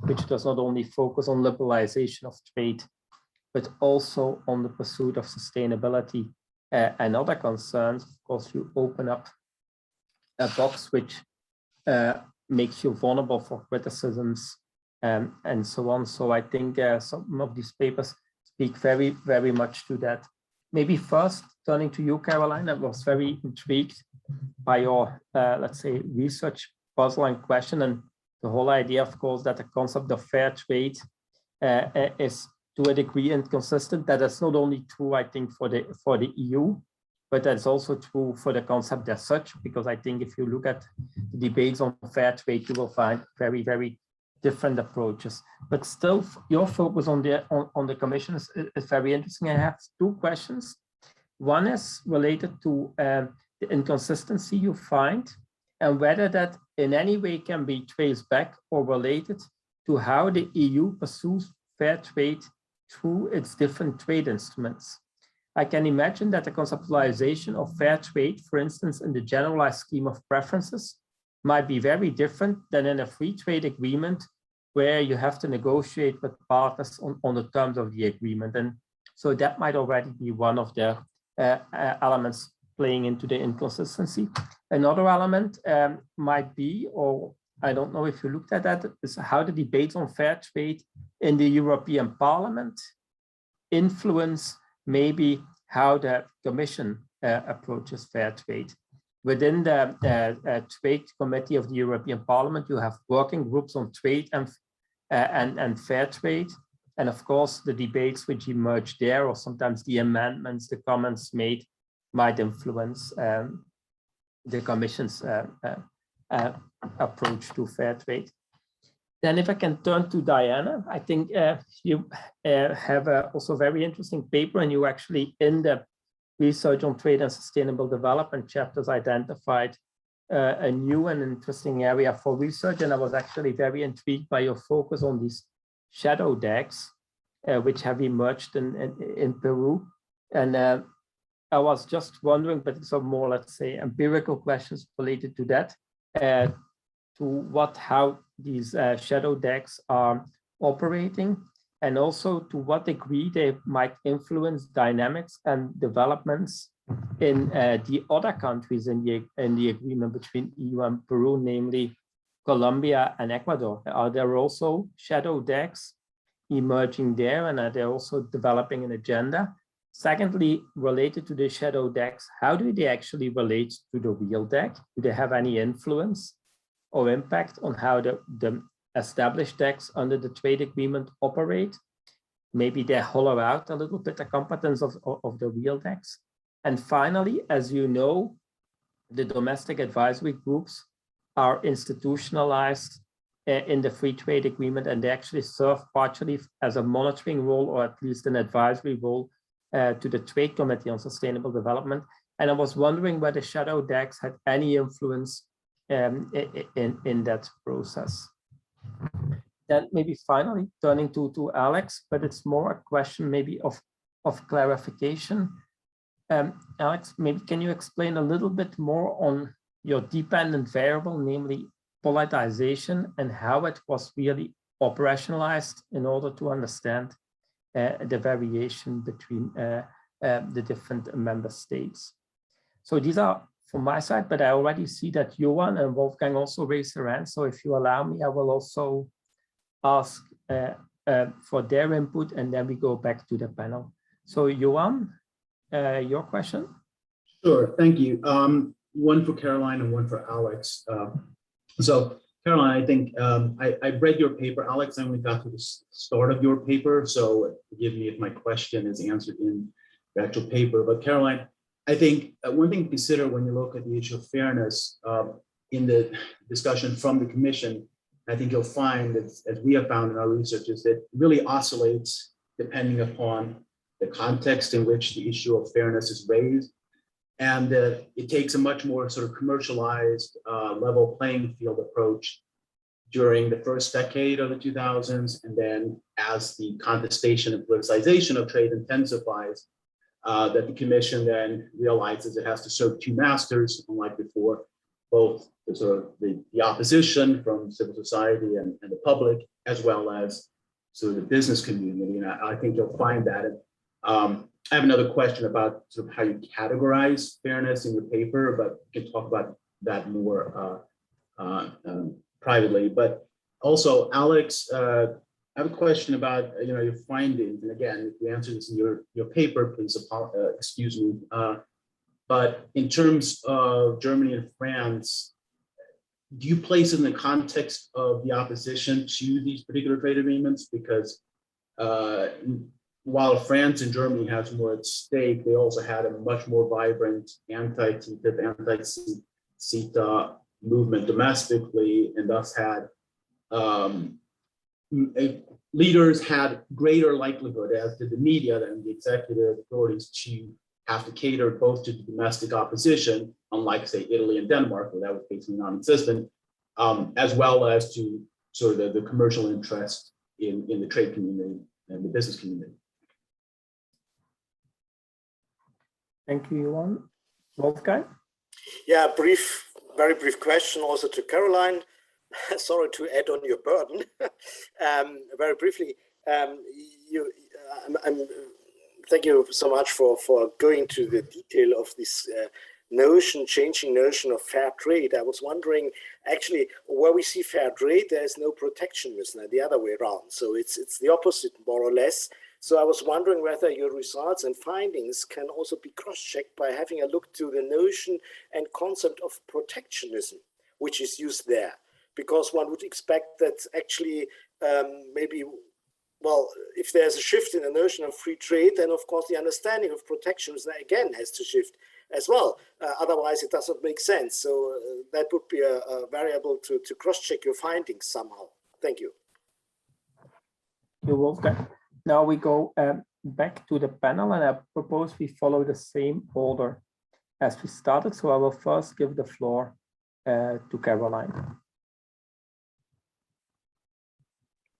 which does not only focus on liberalization of trade, but also on the pursuit of sustainability and other concerns. Of course, you open up a box which makes you vulnerable for criticisms and so on. So I think some of these papers speak very, very much to that. Maybe first, turning to you, Caroline, I was very intrigued by your, let's say, research puzzle and question, and the whole idea, of course, that the concept of fair trade is to a degree inconsistent. That is not only true, I think, for the EU, but that's also true for the concept as such, because I think if you look at the debates on fair trade, you will find very, very different approaches. But still, your focus on the Commission is very interesting. I have 2 questions. One is related to the inconsistency you find, and whether that in any way can be traced back or related to how the EU pursues fair trade through its different trade instruments. I can imagine that the conceptualization of fair trade, for instance, in the generalized scheme of preferences, might be very different than in a free trade agreement, where you have to negotiate with partners on the terms of the agreement. And so that might already be one of the elements playing into the inconsistency. Another element might be, or I don't know if you looked at that, is how the debates on fair trade in the European Parliament influence maybe how the Commission approaches fair trade. Within the Trade Committee of the European Parliament, you have working groups on trade and fair trade. And of course, the debates which emerge there, or sometimes the amendments, the comments made, might influence the Commission's approach to fair trade. Then if I can turn to Diana, I think you have also a very interesting paper, and you actually, in the research on trade and sustainable development chapters, identified a new and interesting area for research. And I was actually very intrigued by your focus on these shadow decks, which have emerged in Peru. And I was just wondering, but some more, let's say, empirical questions related to that, to how these shadow decks are operating, and also to what degree they might influence dynamics and developments in the other countries in the agreement between EU and Peru, namely Colombia and Ecuador. Are there also shadow decks emerging there, and are they also developing an agenda? Secondly, related to the shadow decks, how do they actually relate to the real deck? Do they have any influence or impact on how the established decks under the trade agreement operate? Maybe they hollow out a little bit the competence of the real decks. And finally, as you know, the domestic advisory groups are institutionalized in the free trade agreement, and they actually serve partially as a monitoring role, or at least an advisory role to the Trade Committee on Sustainable Development. And I was wondering whether shadow decks had any influence in that process. Then maybe finally turning to Alex, but it's more a question maybe of clarification. Alex, maybe can you explain a little bit more on your dependent variable, namely politicization, and how it was really operationalized in order to understand the variation between the different member states? So these are from my side, but I already see that Johan and Wolfgang also raised their hand. So if you allow me, I will also ask for their input, and then we go back to the panel. So Johan, your question? Sure, thank you. One for Caroline and one for Alex. So Caroline, I think I read your paper. Alex, I only got to the start of your paper, so forgive me if my question is answered in the actual paper. But Caroline, I think one thing to consider when you look at the issue of fairness in the discussion from the Commission, I think you'll find that, as we have found in our research, is that it really oscillates depending upon the context in which the issue of fairness is raised. And it takes a much more sort of commercialized level playing field approach during the first decade of the 2000s. And then as the contestation and politicization of trade intensifies, that the Commission then realizes it has to serve two masters, unlike before, both the sort of the opposition from civil society and the public, as well as sort of the business community. And I think you'll find that. I have another question about sort of how you categorize fairness in your paper, but we can talk about that more privately. But also, Alex, I have a question about your findings. And again, if you answer this in your paper, please excuse me. But in terms of Germany and France, do you place it in the context of the opposition to these particular trade agreements? Because while France and Germany has more at stake, they also had a much more vibrant anti-TTIP, anti-CETA movement domestically, and thus had leaders had greater likelihood, as did the media and the executive authorities, to have to cater both to the domestic opposition, unlike, say, Italy and Denmark, where that was basically non-existent, as well as to sort of the commercial interest in the trade community and the business community. Thank you, Johan. Wolfgang? Yeah, very brief question also to Caroline. Sorry to add on your burden. Very briefly, thank you so much for going to the detail of this changing notion of fair trade. I was wondering, actually, where we see fair trade, there is no protectionism, the other way around. So it's the opposite, more or less. So I was wondering whether your results and findings can also be cross-checked by having a look to the notion and concept of protectionism, which is used there. Because one would expect that actually maybe, well, if there's a shift in the notion of free trade, then of course the understanding of protectionism again has to shift as well. Otherwise it doesn't make sense. So that would be a variable to cross-check your findings somehow. Thank you. You're welcome. Now we go back to the panel, and I propose we follow the same order as we started. So I will first give the floor to Caroline.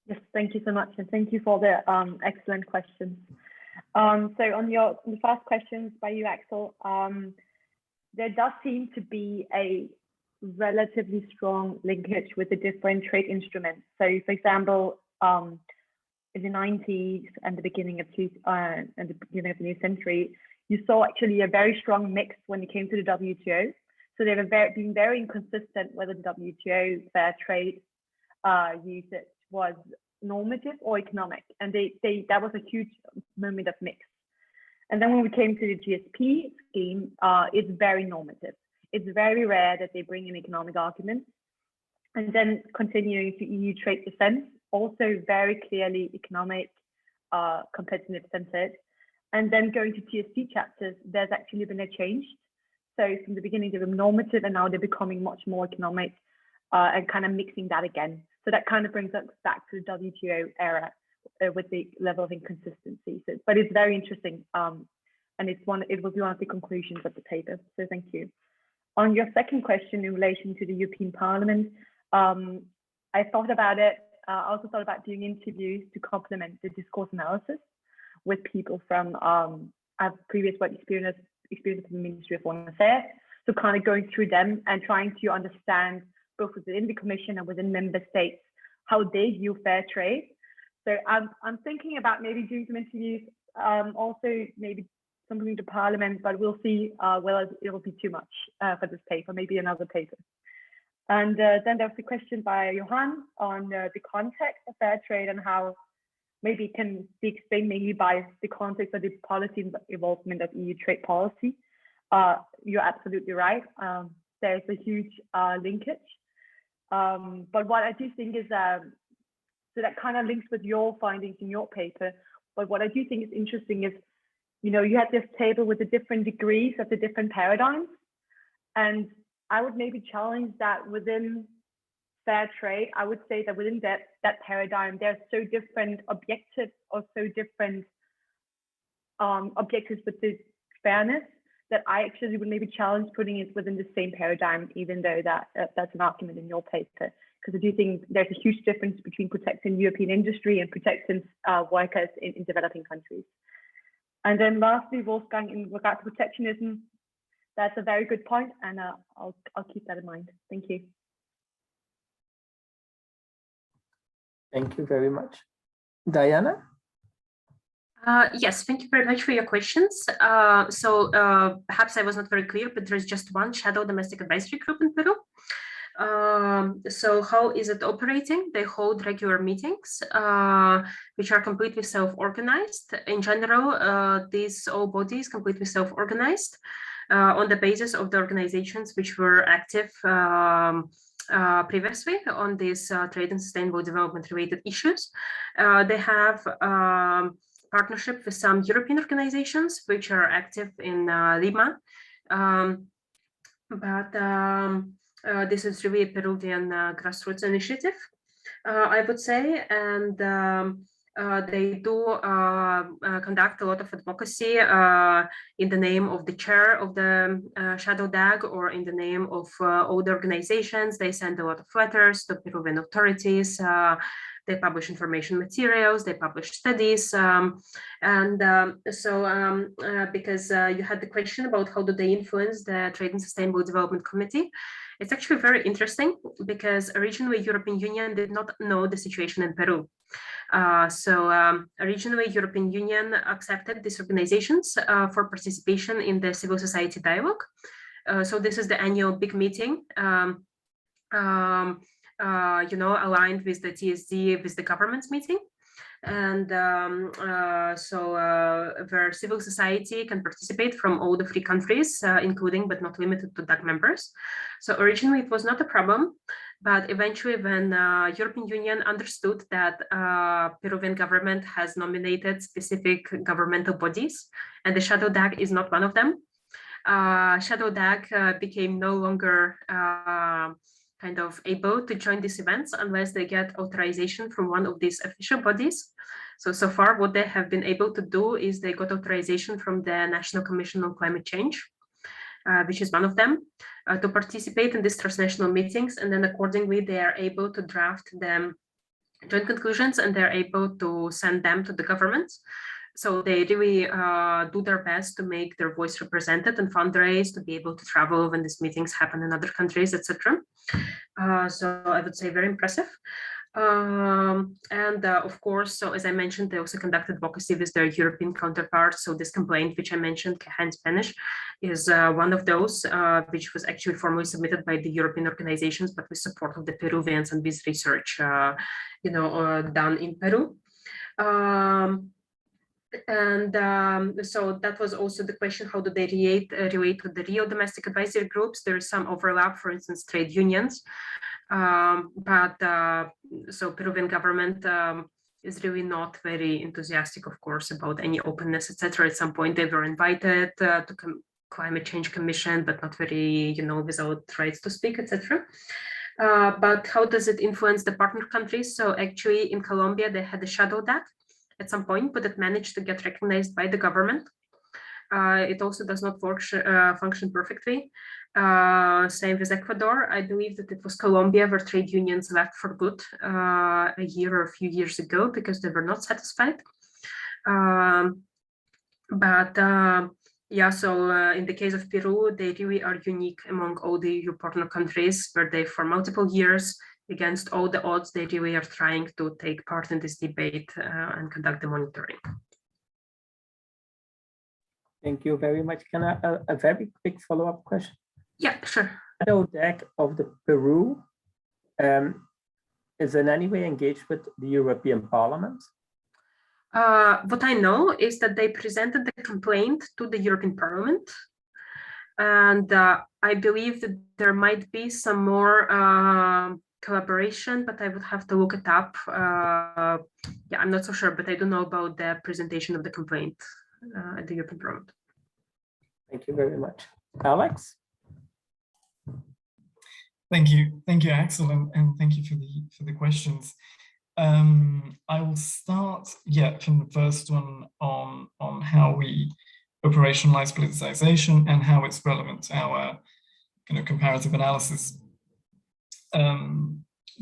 Yes, thank you so much, and thank you for the excellent questions. So on the first questions by you, Axel, there does seem to be a relatively strong linkage with the different trade instruments. So, for example, in the 90s and the beginning of the new century, you saw actually a very strong mix when it came to the WTO. So they were being very inconsistent whether the WTO fair trade usage was normative or economic, and that was a huge moment of mix. And then when we came to the GSP scheme, it's very normative. It's very rare that they bring in economic arguments. And then continuing to EU trade defense, also very clearly economic, competitive centered. And then going to TSD chapters, there's actually been a change. So from the beginning, they were normative, and now they're becoming much more economic and kind of mixing that again. So that kind of brings us back to the WTO era with the level of inconsistency. So, but it's very interesting, and it will be one of the conclusions of the paper. So thank you. On your second question in relation to the European Parliament, I thought about it. I also thought about doing interviews to complement the discourse analysis with people from I've previous work experience experience of the Ministry of Foreign Affairs. So kind of going through them and trying to understand both within the Commission and within member states how they view fair trade. So I'm thinking about maybe doing some interviews, also maybe something to Parliament, but we'll see whether it'll be too much for this paper, maybe another paper. And then there was a question by Johan on the context of fair trade and how maybe it can be explained mainly by the context of the policy involvement of EU trade policy. You're absolutely right. There's a huge linkage. But what I do think is, so that kind of links with your findings in your paper. But what I do think is interesting is, you know, you had this table with the different degrees of the different paradigms. And I would maybe challenge that within fair trade. I would say that within that paradigm, there's so different objectives or so different objectives with the fairness that I actually would maybe challenge putting it within the same paradigm, even though that's an argument in your paper. Because I do think there's a huge difference between protecting European industry and protecting workers in developing countries. And then lastly, Wolfgang, in regard to protectionism, that's a very good point, and I'll keep that in mind. Thank you. Thank you very much. Diana? Yes, thank you very much for your questions. Perhaps I was not very clear, but there's just one shadow domestic advisory group in Peru. So how is it operating? They hold regular meetings, which are completely self-organized. In general, these all bodies completely self-organized on the basis of the organizations which were active previously on these trade and sustainable development related issues. They have partnership with some European organizations which are active in Lima. This is really a Peruvian grassroots initiative, I would say, and they do conduct a lot of advocacy in the name of the chair of the Shadow DAG or in the name of all the organizations. They send a lot of letters to Peruvian authorities. They publish information materials, they publish studies. Because you had the question about how do they influence the Trade and Sustainable Development Committee, it's actually very interesting because originally European Union did not know the situation in Peru. Originally European Union accepted these organizations for participation in the civil society dialogue. So this is the annual big meeting, aligned with the TSD, with the government's meeting. And where civil society can participate from all the 3 countries, including but not limited to DAC members. So originally it was not a problem, but eventually when European Union understood that Peruvian government has nominated specific governmental bodies, and the Shadow DAG is not one of them, Shadow DAG became no longer kind of able to join these events unless they get authorization from one of these official bodies. So far, what they have been able to do is they got authorization from the National Commission on Climate Change, which is one of them, to participate in these transnational meetings. And then accordingly, they are able to draft them joint conclusions and they're able to send them to the government. So they really do their best to make their voice represented and fundraise to be able to travel when these meetings happen in other countries, etc. So I would say very impressive. Of course, so as I mentioned, they also conduct advocacy with their European counterparts. So this complaint, which I mentioned, Queja in Spanish, is one of those, which was actually formally submitted by the European organizations, but with support of the Peruvians and with research, done in Peru. So that was also the question, how do they relate to the real domestic advisory groups? There is some overlap, for instance, trade unions. So Peruvian government is really not very enthusiastic, of course, about any openness, etc. At some point they were invited to Climate Change Commission, but not very, without rights to speak, etc. But how does it influence the partner countries? So actually in Colombia, they had a shadow DAC at some point, but it managed to get recognized by the government. It also does not function perfectly. Same with Ecuador. I believe that it was Colombia where trade unions left for good a year or a few years ago because they were not satisfied. Yeah, so in the case of Peru, they really are unique among all the EU partner countries, where they, for multiple years, against all the odds, they really are trying to take part in this debate and conduct the monitoring. Thank you very much. Can I a very quick follow-up question? Yeah, sure. Shadow deck of the Peru is in any way engaged with the European Parliament? What I know is that they presented the complaint to the European Parliament, and I believe that there might be some more collaboration, but I would have to look it up. Yeah, I'm not so sure, but I don't know about the presentation of the complaint at the European Parliament. Thank you very much. Alex? Thank you, Axel, and thank you for the questions. I will start, from the first one on how we operationalize politicization and how it's relevant to our comparative analysis.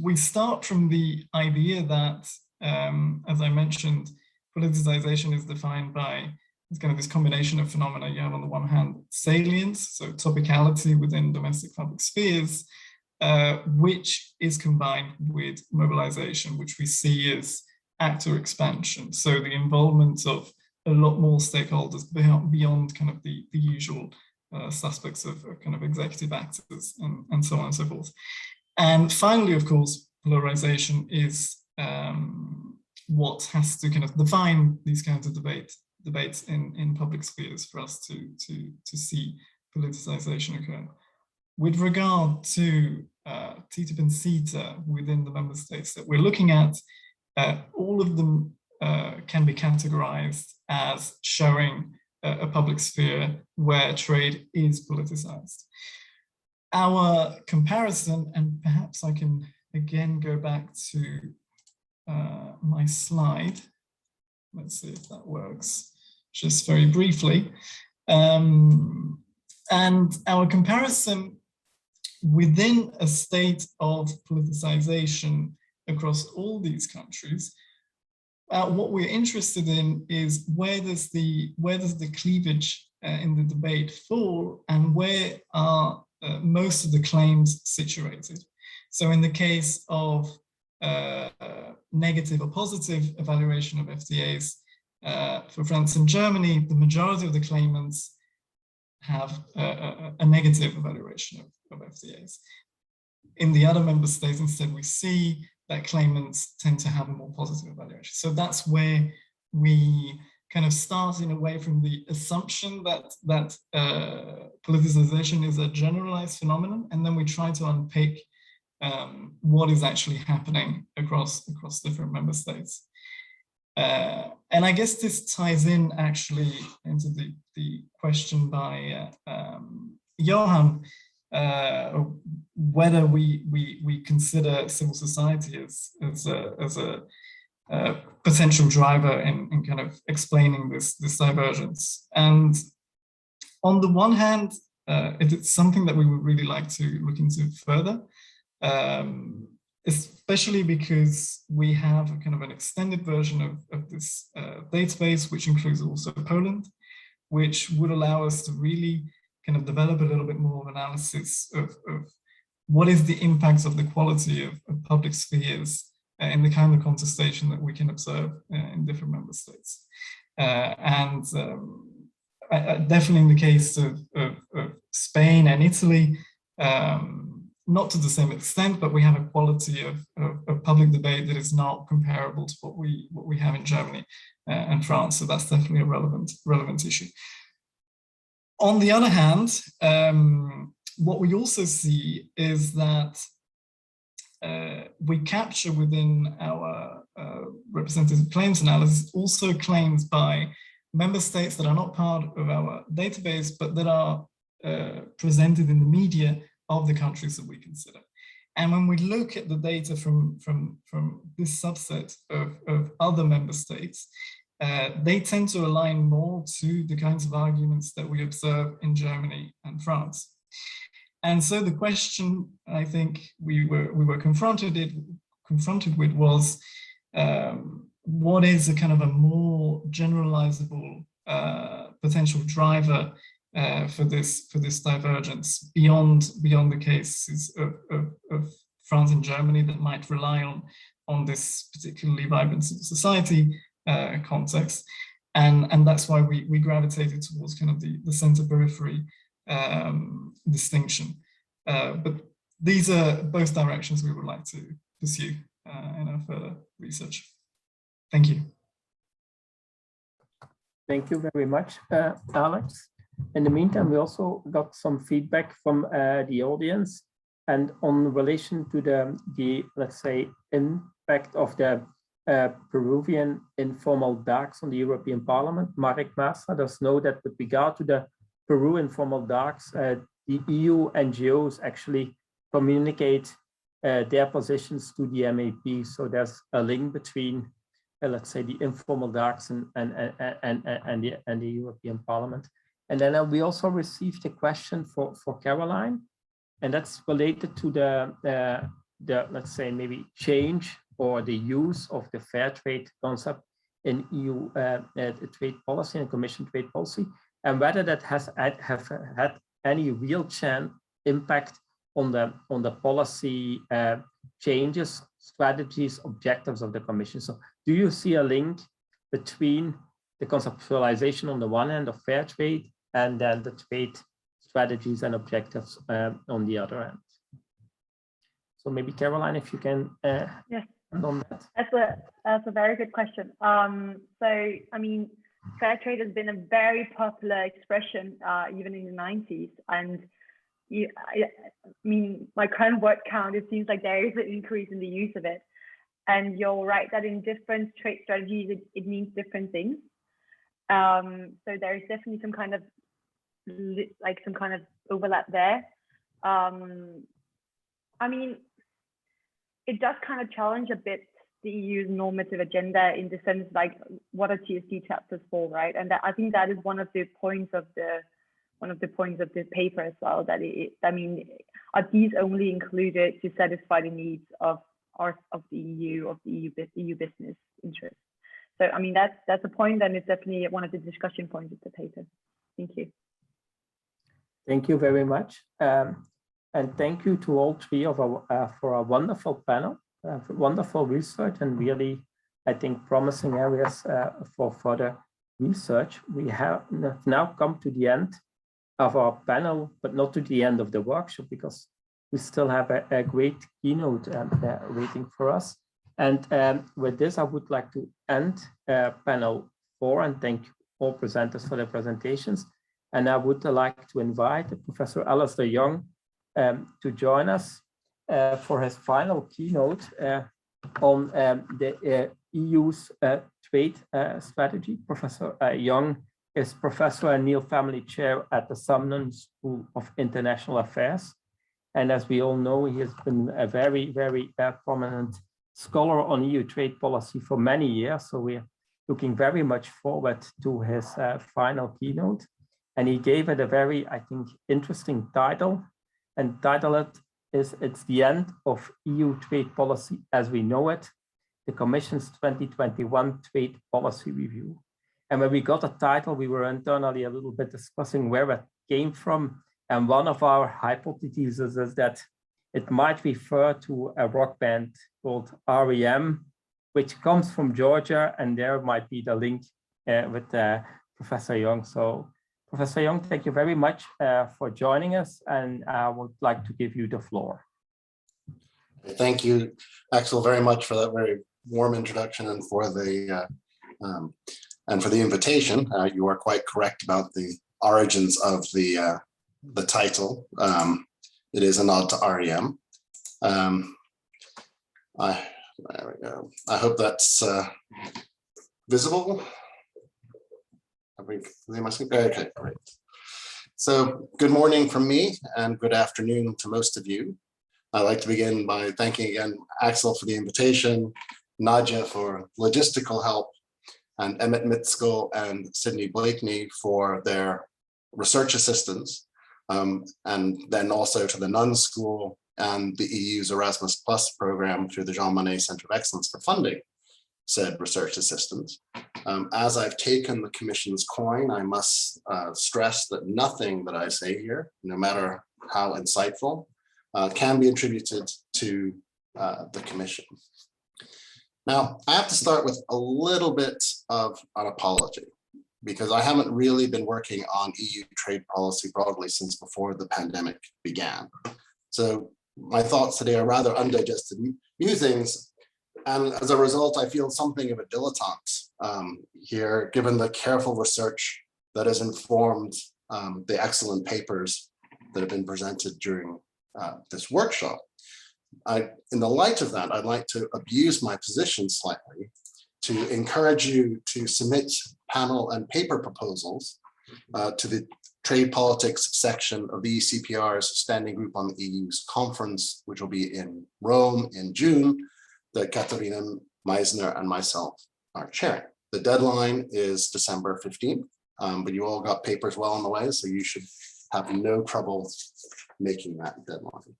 We start from the idea that, as I mentioned, politicization is defined by this combination of phenomena. You have on the one hand salience, so topicality within domestic public spheres, which is combined with mobilization, which we see as actor expansion. So the involvement of a lot more stakeholders beyond the usual suspects of executive actors and so on and so forth. And finally, of course, polarization is what has to define these kinds of debates in public spheres for us to see politicization occur. With regard to TTIP and CETA within the member states that we're looking at, all of them can be categorized as showing a public sphere where trade is politicized. Our comparison, and perhaps I can again go back to my slide. Let's see if that works, just very briefly. And our comparison within a state of politicization across all these countries, what we're interested in is where does the cleavage in the debate fall, and where are most of the claims situated. So in the case of negative or positive evaluation of FTAs for France and Germany, the majority of the claimants have a negative evaluation of FTAs. In the other member states, instead, we see that claimants tend to have a more positive evaluation. So that's where we start in a way from the assumption that politicization is a generalized phenomenon, and then we try to unpick what is actually happening across different member states. And I guess this ties in actually into the question by Johan, whether we consider civil society as a potential driver in explaining this divergence. And on the one hand, it's something that we would really like to look into further, especially because we have an extended version of this database, which includes also Poland, which would allow us to really develop a little bit more of analysis of what is the impact of the quality of public spheres in the kind of contestation that we can observe in different member states. And definitely in the case of Spain and Italy, not to the same extent, but we have a quality of public debate that is not comparable to what we have in Germany and France. So that's definitely a relevant issue. On the other hand, what we also see is that we capture within our representative claims analysis also claims by member states that are not part of our database, but that are presented in the media of the countries that we consider. And when we look at the data from this subset of other member states, they tend to align more to the kinds of arguments that we observe in Germany and France. And so the question I think we were confronted with was, what is a more generalizable potential driver for this divergence beyond the cases of France and Germany that might rely on this particularly vibrant civil society context, and that's why we gravitated towards kind of the center periphery distinction. But these are both directions we would like to pursue in our further research. Thank you. Thank you very much, Alex. In the meantime, we also got some feedback from the audience, and on relation to the let's say impact of the Peruvian informal darks on the European Parliament. Marek Massa does know that with regard to the Peru informal darks, the EU NGOs actually communicate their positions to the MEP. So there's a link between, let's say, the informal darks and the European Parliament. And then we also received a question for Caroline, and that's related to the let's say maybe change or the use of the fair trade concept in EU trade policy and Commission trade policy, and whether that have had any real impact on the policy changes, strategies, objectives of the Commission. So do you see a link between the conceptualization on the one hand of fair trade and then the trade strategies and objectives on the other hand? So maybe Caroline, if you can yes. On that. That's a very good question. So I mean, fair trade has been a very popular expression even in the 90s, and I mean, my current word count, it seems like there is an increase in the use of it. And you're right that in different trade strategies, it means different things. So there is definitely some kind of overlap there. I mean, it does kind of challenge a bit the EU's normative agenda in the sense, like, what are TSD chapters for, right? And I think that is one of the points of the paper as well. That I mean, are these only included to satisfy the needs of the EU business interests? So I mean, that's a point, and it's definitely one of the discussion points of the paper. Thank you. Thank you very much. And thank you to all three of our for a wonderful panel, wonderful research, and really, I think, promising areas for further research. We have now come to the end of our panel, but not to the end of the workshop, because we still have a great keynote waiting for us. And with this, I would like to end panel 4 and thank all presenters for their presentations. And I would like to invite Professor Alistair Young to join us for his final keynote on the EU's trade strategy. Professor Young is Professor and Neil Family Chair at the Sumner School of International Affairs. And as we all know, he has been a very, very prominent scholar on EU trade policy for many years. So we're looking very much forward to his final keynote. And he gave it a very, I think, interesting title. And title it is "It's the End of EU Trade Policy as We Know It, the Commission's 2021 Trade Policy Review." And when we got the title, we were internally a little bit discussing where it came from. And one of our hypotheses is that it might refer to a rock band called REM, which comes from Georgia, and there might be the link with Professor Young. So Professor Young, thank you very much for joining us, and I would like to give you the floor. Thank you, Axel, very much for that very warm introduction and for the invitation. You are quite correct about the origins of the title. It is a nod to REM. There we go. I hope that's visible. Okay, great. So good morning from me and good afternoon to most of you. I'd like to begin by thanking again Axel for the invitation, Nadia for logistical help, and Emmett Mitskell and Sydney Blakeney for their research assistance, and then also to the Nunn School and the EU's Erasmus Plus program through the Jean Monnet Center of Excellence for funding. said research assistant. As I've taken the Commission's coin, I must stress that nothing that I say here, no matter how insightful, can be attributed to the Commission. Now, I have to start with a little bit of an apology, because I haven't really been working on EU trade policy broadly since before the pandemic began. So my thoughts today are rather undigested musings, and as a result, I feel something of a dilettante here, given the careful research that has informed the excellent papers that have been presented during this workshop. In the light of that, I'd like to abuse my position slightly to encourage you to submit panel and paper proposals to the trade politics section of the ECPR's Standing Group on the EU's conference, which will be in Rome in June, that Katharina Meisner and myself are chairing. The deadline is December 15th, but you all got papers well on the way, so you should have no trouble making that deadline.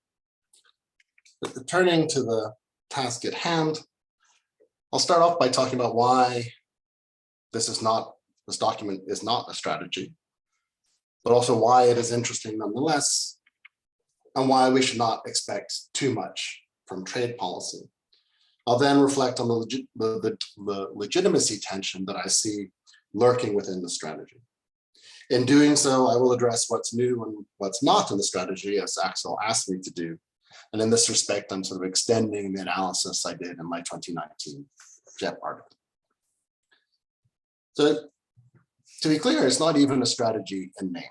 But turning to the task at hand, I'll start off by talking about why this document is not a strategy, but also why it is interesting nonetheless, and why we should not expect too much from trade policy. I'll then reflect on the legitimacy tension that I see lurking within the strategy. In doing so, I will address what's new and what's not in the strategy, as Axel asked me to do. And in this respect, I'm sort of extending the analysis I did in my 2019 Jappe article. So to be clear, it's not even a strategy in name.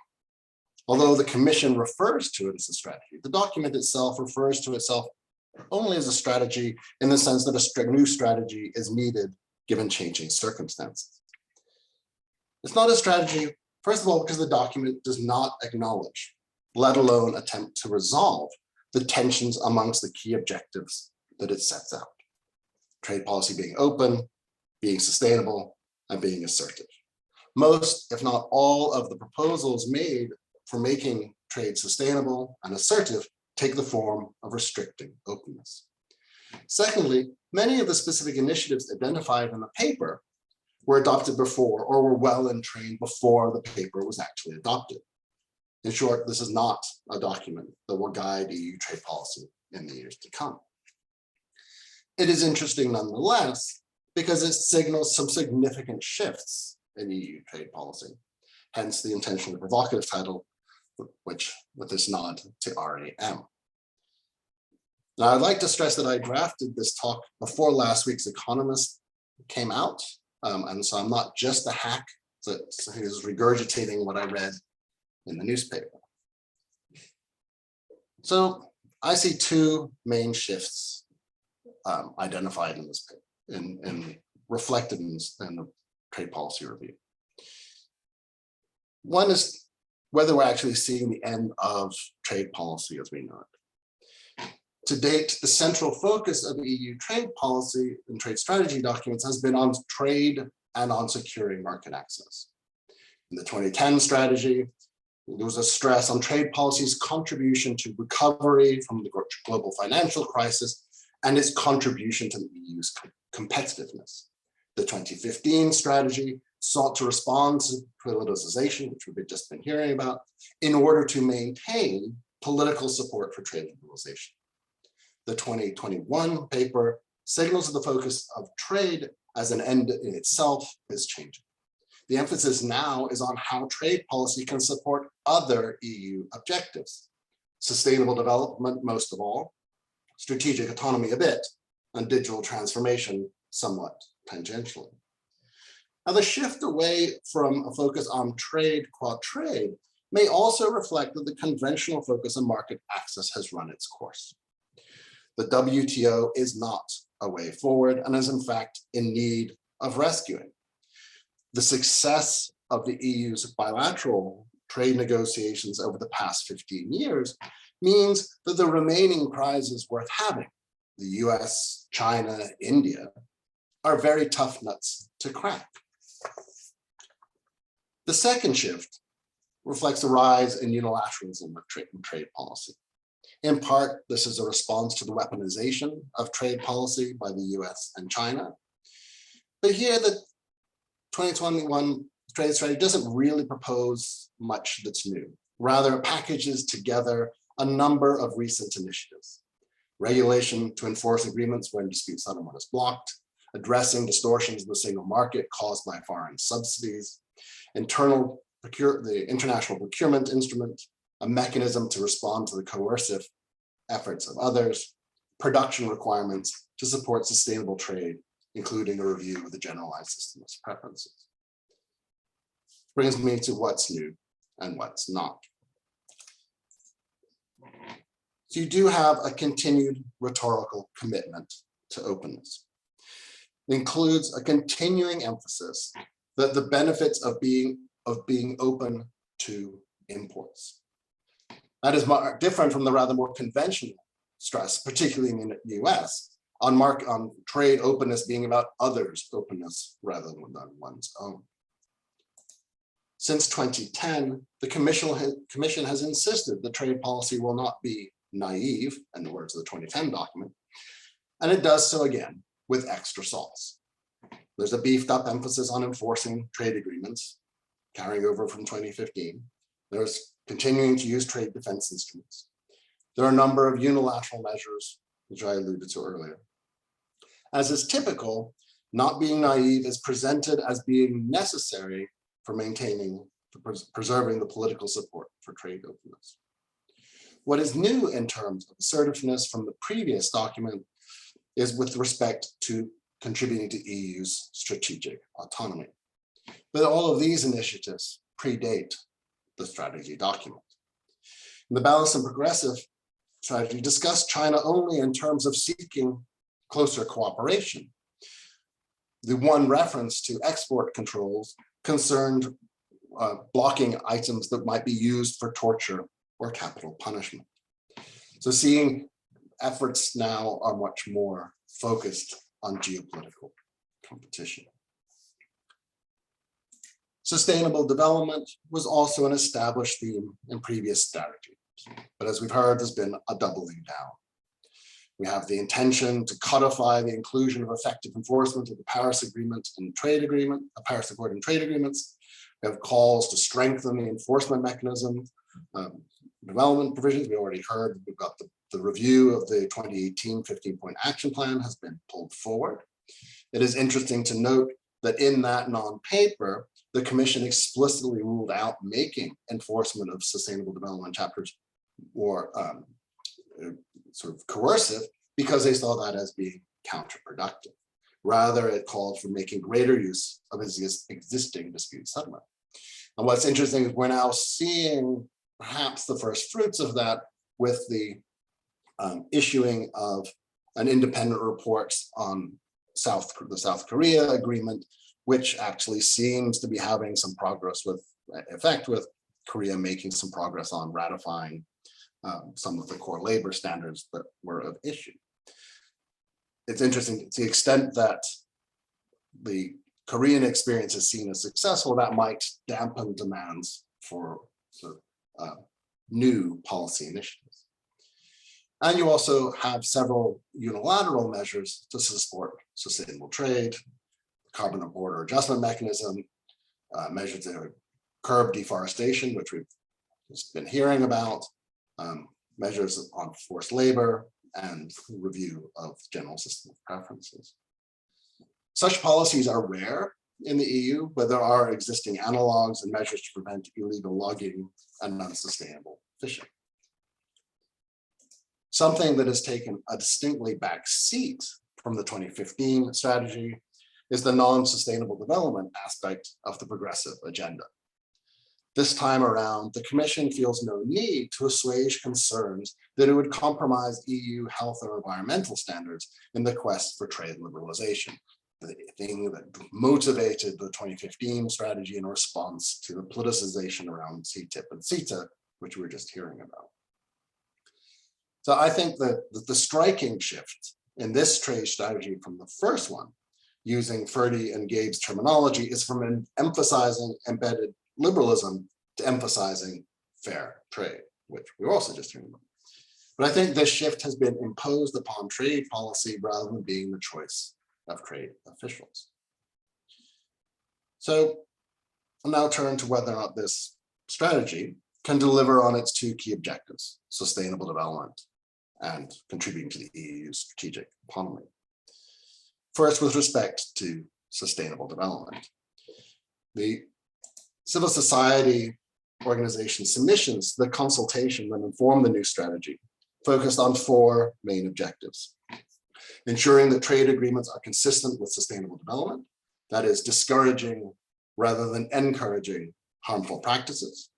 Although the Commission refers to it as a strategy, the document itself refers to itself only as a strategy in the sense that a new strategy is needed given changing circumstances. It's not a strategy, first of all, because the document does not acknowledge, let alone attempt to resolve, the tensions amongst the key objectives that it sets out. Trade policy being open, being sustainable, and being assertive. Most, if not all, of the proposals made for making trade sustainable and assertive take the form of restricting openness. Secondly, many of the specific initiatives identified in the paper were adopted before or were well in train before the paper was actually adopted. In short, this is not a document that will guide EU trade policy in the years to come. It is interesting nonetheless because it signals some significant shifts in EU trade policy, hence the intentionally provocative title, with this nod to REM. Now, I'd like to stress that I drafted this talk before last week's Economist came out, and so I'm not just a hack that is regurgitating what I read in the newspaper. So I see two main shifts identified in this paper, and reflected in the trade policy review. One is whether we're actually seeing the end of trade policy as we know it. To date, the central focus of EU trade policy and trade strategy documents has been on trade and on securing market access. In the 2010 strategy, there was a stress on trade policy's contribution to recovery from the global financial crisis and its contribution to the EU's competitiveness. The 2015 strategy sought to respond to politicization, which we've just been hearing about, in order to maintain political support for trade liberalization. The 2021 paper signals that the focus of trade as an end in itself is changing. The emphasis now is on how trade policy can support other EU objectives, sustainable development most of all, strategic autonomy a bit, and digital transformation somewhat tangentially. Now, the shift away from a focus on trade qua trade may also reflect that the conventional focus on market access has run its course. The WTO is not a way forward and is in fact in need of rescuing. The success of the EU's bilateral trade negotiations over the past 15 years means that the remaining prizes worth having, the US, China, India, are very tough nuts to crack. The second shift reflects a rise in unilateralism of trade policy. In part, this is a response to the weaponization of trade policy by the US and China. But here the 2021 trade strategy doesn't really propose much that's new. Rather, it packages together a number of recent initiatives. Regulation to enforce agreements when dispute settlement is blocked, addressing distortions in the single market caused by foreign subsidies, the international procurement instrument, a mechanism to respond to the coercive efforts of others, production requirements to support sustainable trade, including a review of the generalized system of preferences. Brings me to what's new and what's not. So you do have a continued rhetorical commitment to openness. It includes a continuing emphasis that the benefits of being open to imports. That is different from the rather more conventional stress, particularly in the US, on trade openness being about others' openness rather than one's own. Since 2010, the Commission has insisted that trade policy will not be naive, in the words of the 2010 document, and it does so again with extra sauce. There's a beefed up emphasis on enforcing trade agreements, carrying over from 2015. There's continuing to use trade defense instruments. There are a number of unilateral measures, which I alluded to earlier. As is typical, not being naive is presented as being necessary for preserving the political support for trade openness. What is new in terms of assertiveness from the previous document is with respect to contributing to EU's strategic autonomy. But all of these initiatives predate the strategy document. And the balanced and progressive strategy discussed China only in terms of seeking closer cooperation. The one reference to export controls concerned blocking items that might be used for torture or capital punishment. So seeing efforts now are much more focused on geopolitical competition. Sustainable development was also an established theme in previous strategies, but as we've heard, there's been a doubling down. We have the intention to codify the inclusion of effective enforcement of the Paris Agreement and trade agreement, Paris Accord and trade agreements. We have calls to strengthen the enforcement mechanism, development provisions. We already heard we've got the review of the 2018 15-point action plan has been pulled forward. It is interesting to note that in that non-paper, the Commission explicitly ruled out making enforcement of sustainable development chapters or sort of coercive because they saw that as being counterproductive. Rather, it called for making greater use of existing dispute settlement. And what's interesting is we're now seeing perhaps the first fruits of that with the issuing of an independent report on the South Korea agreement, which actually seems to be having some progress with Korea making some progress on ratifying some of the core labor standards that were of issue. It's interesting to the extent that the Korean experience is seen as successful, that might dampen demands for sort of, new policy initiatives. And you also have several unilateral measures to support sustainable trade, carbon and border adjustment mechanism, measures to curb deforestation, which we've just been hearing about, measures on forced labor, and review of general system of preferences. Such policies are rare in the EU, but there are existing analogs and measures to prevent illegal logging and unsustainable fishing. Something that has taken a distinctly back seat from the 2015 strategy is the non-sustainable development aspect of the progressive agenda. This time around, the Commission feels no need to assuage concerns that it would compromise EU health or environmental standards in the quest for trade liberalization, the thing that motivated the 2015 strategy in response to the politicization around CTIP and CETA, which we were just hearing about. So I think that the striking shift in this trade strategy from the first one, using Ferdy and Gabe's terminology, is from emphasizing embedded liberalism to emphasizing fair trade, which we were also just hearing about. But I think this shift has been imposed upon trade policy rather than being the choice of trade officials. So I'll now turn to whether or not this strategy can deliver on its two key objectives, sustainable development and contributing to the EU's strategic autonomy. First, with respect to sustainable development. The civil society organization submissions, the consultation that informed the new strategy, focused on four main objectives. Ensuring that trade agreements are consistent with sustainable development, that is, discouraging rather than encouraging harmful practices,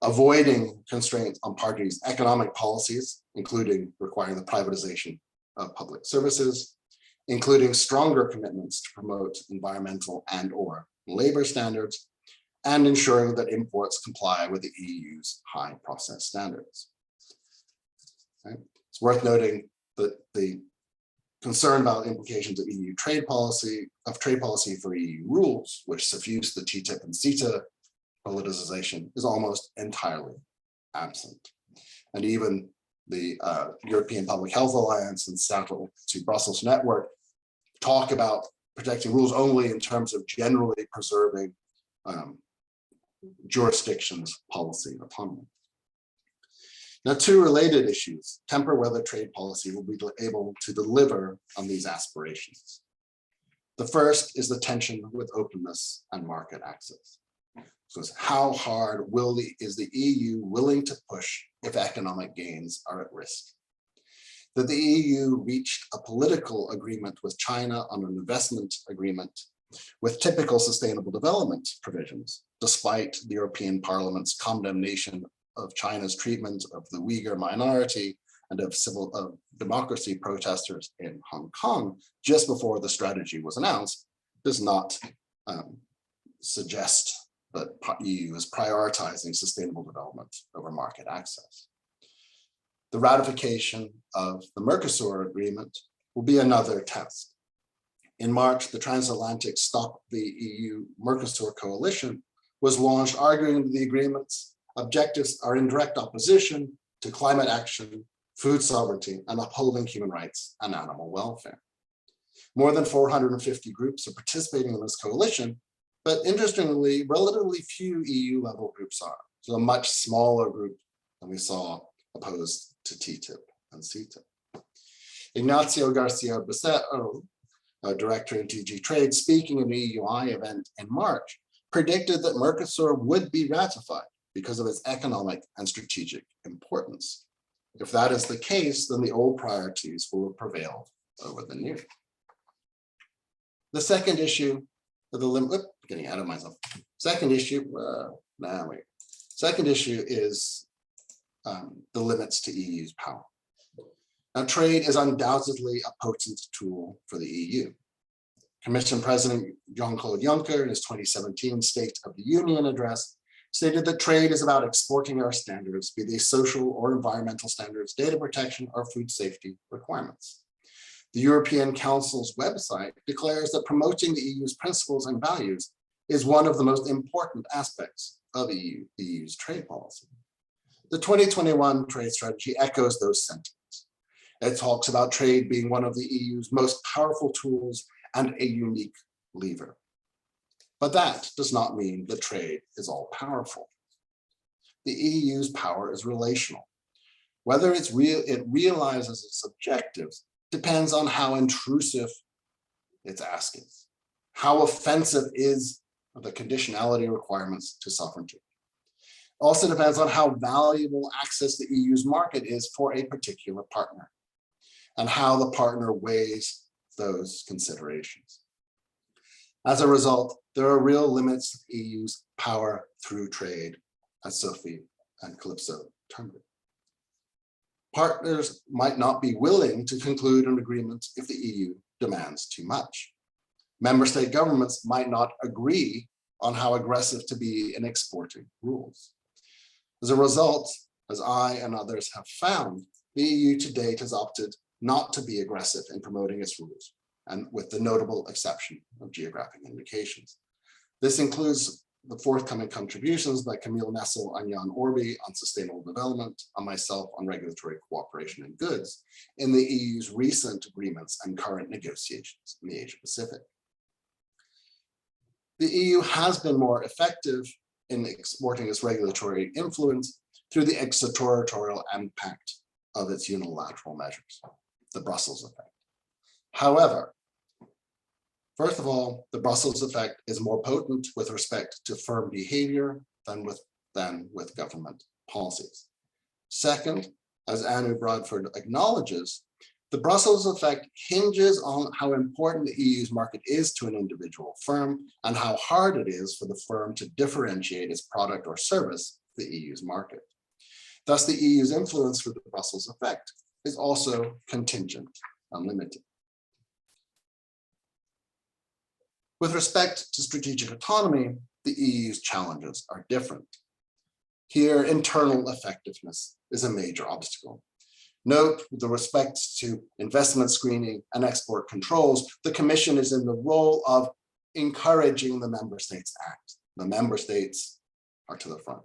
avoiding constraints on parties' economic policies, including requiring the privatization of public services, including stronger commitments to promote environmental and/or labor standards, and ensuring that imports comply with the EU's high process standards. Okay. It's worth noting that the concern about implications of EU trade policy for EU rules, which suffuse the TTIP and CETA politicization, is almost entirely absent. And even the European Public Health Alliance and Settle to Brussels Network talk about protecting rules only in terms of generally preserving jurisdictions' policy autonomy. Now, two related issues temper whether trade policy will be able to deliver on these aspirations. The first is the tension with openness and market access. So it's how hard is the EU willing to push if economic gains are at risk? That the EU reached a political agreement with China on an investment agreement with typical sustainable development provisions, despite the European Parliament's condemnation of China's treatment of the Uyghur minority and of democracy protesters in Hong Kong just before the strategy was announced, does not suggest that EU is prioritizing sustainable development over market access. The ratification of the Mercosur agreement will be another test. In March, the transatlantic Stop the EU Mercosur coalition was launched, arguing that the agreement's objectives are in direct opposition to climate action, food sovereignty, and upholding human rights and animal welfare. More than 450 groups are participating in this coalition, but interestingly, relatively few EU-level groups are. So a much smaller group than we saw opposed to TTIP and CETA. Ignacio Garcia Becerro, director in DG Trade, speaking in the EUI event in March, predicted that Mercosur would be ratified because of its economic and strategic importance. If that is the case, then the old priorities will prevail over the new. The second issue, getting ahead of myself. Second issue is the limits to EU's power. Now, trade is undoubtedly a potent tool for the EU. Commission President Jean-Claude Juncker, in his 2017 State of the Union address, stated that trade is about exporting our standards, be they social or environmental standards, data protection, or food safety requirements. The European Council's website declares that promoting the EU's principles and values is one of the most important aspects of the EU's trade policy. The 2021 trade strategy echoes those sentiments. It talks about trade being one of the EU's most powerful tools and a unique lever. But that does not mean that trade is all powerful. The EU's power is relational. Whether it realizes its objectives depends on how intrusive its ask is, how offensive is the conditionality requirements to sovereignty. It also depends on how valuable access the EU's market is for a particular partner, and how the partner weighs those considerations. As a result, there are real limits to the EU's power through trade, as Sophie and Calypso termed it. Partners might not be willing to conclude an agreement if the EU demands too much. Member state governments might not agree on how aggressive to be in exporting rules. As a result, as I and others have found, the EU to date has opted not to be aggressive in promoting its rules, and with the notable exception of geographic indications. This includes the forthcoming contributions by Camille Nessel and Jan Orby on sustainable development, and myself on regulatory cooperation and goods in the EU's recent agreements and current negotiations in the Asia Pacific. the EU has been more effective in exporting its regulatory influence through the extraterritorial impact of its unilateral measures, the Brussels effect. However, first of all, the Brussels effect is more potent with respect to firm behavior than with government policies. Second, as Anu Bradford acknowledges, the Brussels effect hinges on how important the EU's market is to an individual firm and how hard it is for the firm to differentiate its product or service to the EU's market. Thus, the EU's influence for the Brussels effect is also contingent, unlimited. With respect to strategic autonomy, the EU's challenges are different. Here, internal effectiveness is a major obstacle. Note, with respect to investment screening and export controls, the Commission is in the role of encouraging the member states to act. The member states are to the front.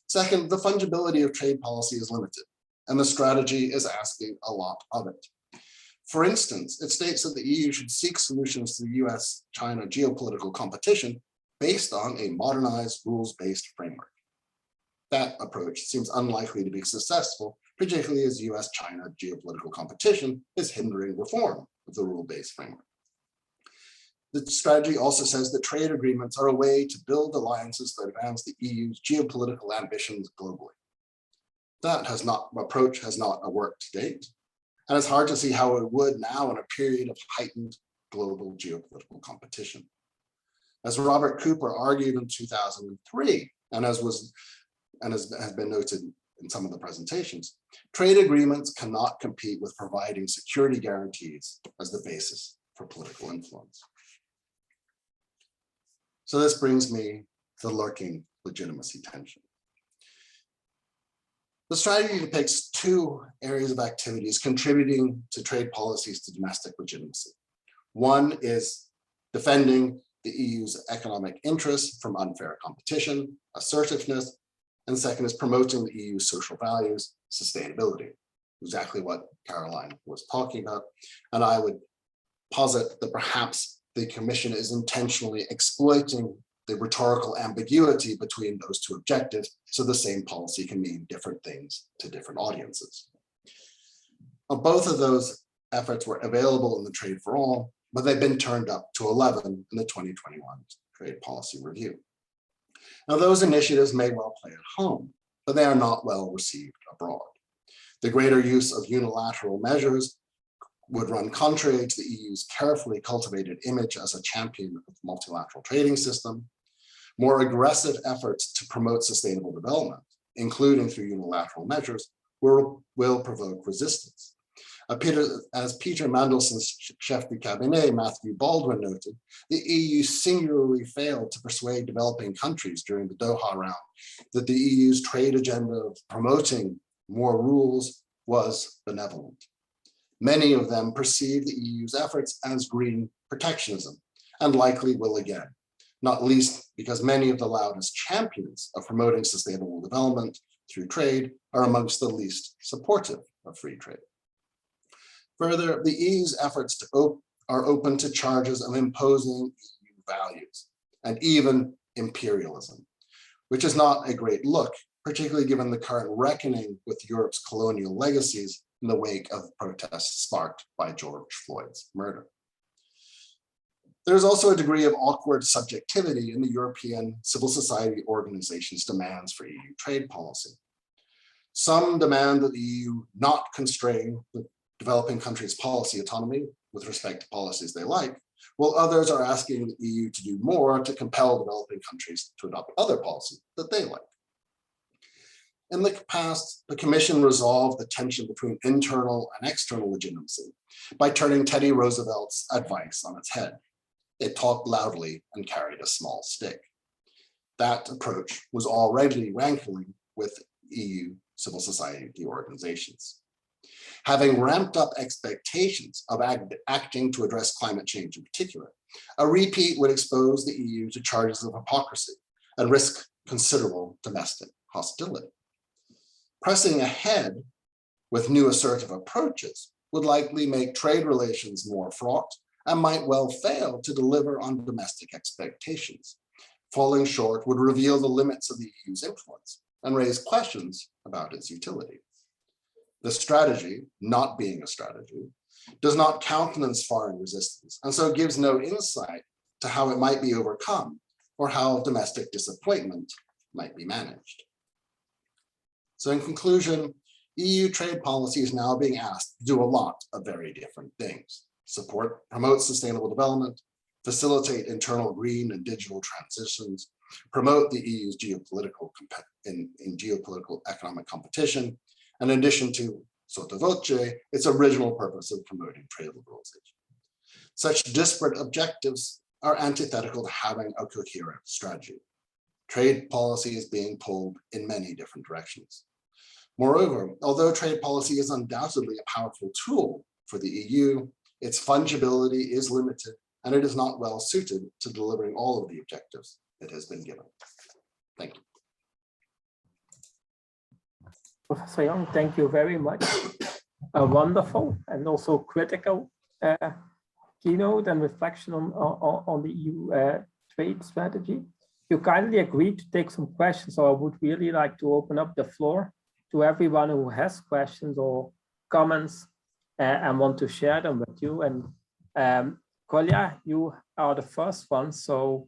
Second, the fungibility of trade policy is limited, and the strategy is asking a lot of it. For instance, it states that the EU should seek solutions to the US-China geopolitical competition based on a modernized rules-based framework. That approach seems unlikely to be successful, particularly as US-China geopolitical competition is hindering reform of the rule-based framework. The strategy also says that trade agreements are a way to build alliances that advance the EU's geopolitical ambitions globally. That approach has not worked to date, and it's hard to see how it would now in a period of heightened global geopolitical competition. As Robert Cooper argued in 2003, and as has been noted in some of the presentations, trade agreements cannot compete with providing security guarantees as the basis for political influence. So this brings me to the lurking legitimacy tension. The strategy depicts two areas of activities contributing to trade policies to domestic legitimacy. One is defending the EU's economic interests from unfair competition, assertiveness, and second is promoting the EU's social values, sustainability, exactly what Caroline was talking about. And I would posit that perhaps the Commission is intentionally exploiting the rhetorical ambiguity between those two objectives, so the same policy can mean different things to different audiences. Both of those efforts were available in the Trade for All, but they've been turned up to 11 in the 2021 Trade Policy Review. Now, those initiatives may well play at home, but they are not well received abroad. The greater use of unilateral measures would run contrary to the EU's carefully cultivated image as a champion of the multilateral trading system. More aggressive efforts to promote sustainable development, including through unilateral measures, will provoke resistance. As Peter Mandelson's chef de cabinet, Matthew Baldwin, noted, the EU singularly failed to persuade developing countries during the Doha round that the EU's trade agenda of promoting more rules was benevolent. Many of them perceive the EU's efforts as green protectionism, and likely will again, not least because many of the loudest champions of promoting sustainable development through trade are amongst the least supportive of free trade. Further, the EU's efforts are open to charges of imposing EU values and even imperialism, which is not a great look, particularly given the current reckoning with Europe's colonial legacies in the wake of protests sparked by George Floyd's murder. There's also a degree of awkward subjectivity in the European civil society organizations' demands for EU trade policy. Some demand that the EU not constrain the developing countries' policy autonomy with respect to policies they like, while others are asking the EU to do more to compel developing countries to adopt other policies that they like. In the past, the Commission resolved the tension between internal and external legitimacy by turning Teddy Roosevelt's advice on its head. It talked loudly and carried a small stick. That approach was already rankling with EU civil society organizations. Having ramped up expectations of acting to address climate change in particular, a repeat would expose the EU to charges of hypocrisy and risk considerable domestic hostility. Pressing ahead with new assertive approaches would likely make trade relations more fraught and might well fail to deliver on domestic expectations. Falling short would reveal the limits of the EU's influence and raise questions about its utility. The strategy, not being a strategy, does not countenance foreign resistance, and so gives no insight to how it might be overcome or how domestic disappointment might be managed. So in conclusion, EU trade policy is now being asked to do a lot of very different things: promote sustainable development, facilitate internal green and digital transitions, promote the EU's geopolitical economic competition, and in addition to sotto voce, its original purpose of promoting trade liberalization. Such disparate objectives are antithetical to having a coherent strategy. Trade policy is being pulled in many different directions. Moreover, although trade policy is undoubtedly a powerful tool for the EU, its fungibility is limited, and it is not well suited to delivering all of the objectives it has been given. Thank you. Professor Young, thank you very much. A wonderful and also critical keynote and reflection on the EU trade strategy. You kindly agreed to take some questions, so I would really like to open up the floor to everyone who has questions or comments and want to share them with you. And Kolja, you are the first one, so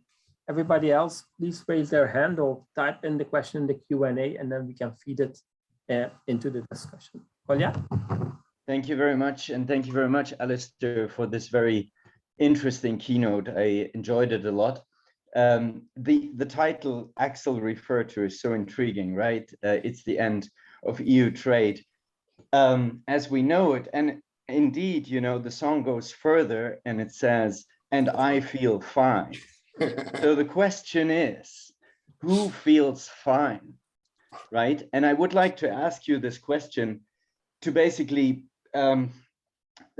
everybody else, please raise their hand or type in the question in the Q&A, and then we can feed it into the discussion. Kolja? Thank you very much, and thank you very much, Alistair, for this very interesting keynote. I enjoyed it a lot. The title Axel referred to is so intriguing, right? It's the end of EU trade as we know it. And indeed, you know, the song goes further and it says, "And I feel fine." So the question is, who feels fine, right? And I would like to ask you this question to basically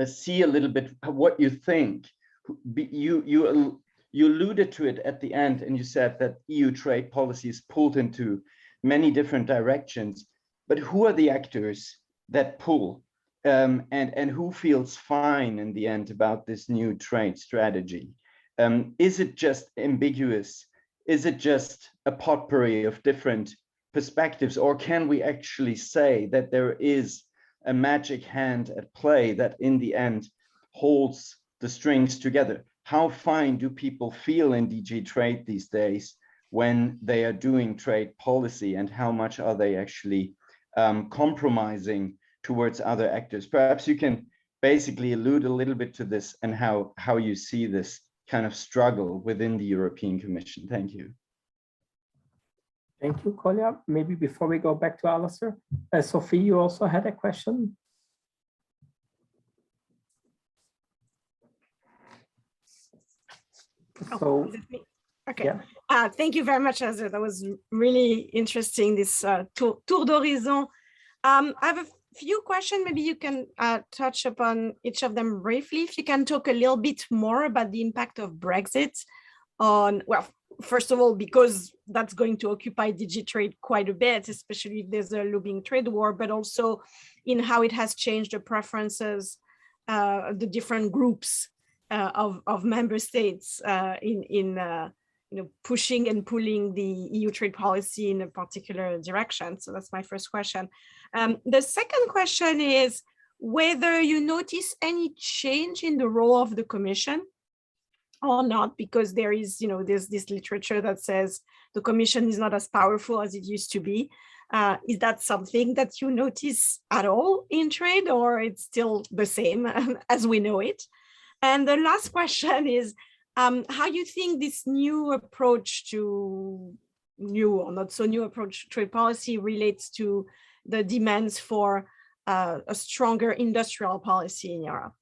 see a little bit what you think. You alluded to it at the end, and you said that EU trade policy is pulled into many different directions, but who are the actors that pull, and who feels fine in the end about this new trade strategy? Is it just ambiguous? Is it just a potpourri of different perspectives, or can we actually say that there is a magic hand at play that in the end holds the strings together? How fine do people feel in DG trade these days when they are doing trade policy, and how much are they actually compromising towards other actors? Perhaps you can basically allude a little bit to this and how you see this kind of struggle within the European Commission. Thank you. Thank you, Kolja. Maybe before we go back to Alistair, Sophie, you also had a question. Oh, is it me? Okay. Yeah. Thank you very much, Azir. That was really interesting, this tour d'horizon. I have a few questions. Maybe you can touch upon each of them briefly. If you can talk a little bit more about the impact of Brexit on, well, first of all, because that's going to occupy DG trade quite a bit, especially if there's a looming trade war, but also in how it has changed the preferences, the different groups of member states in pushing and pulling the EU trade policy in a particular direction. So that's my first question. The second question is whether you notice any change in the role of the Commission or not, because there is, there's this literature that says the Commission is not as powerful as it used to be. Is that something that you notice at all in trade, or it's still the same as we know it? And the last question is how you think this new approach to new or not so new approach to trade policy relates to the demands for a stronger industrial policy in Europe.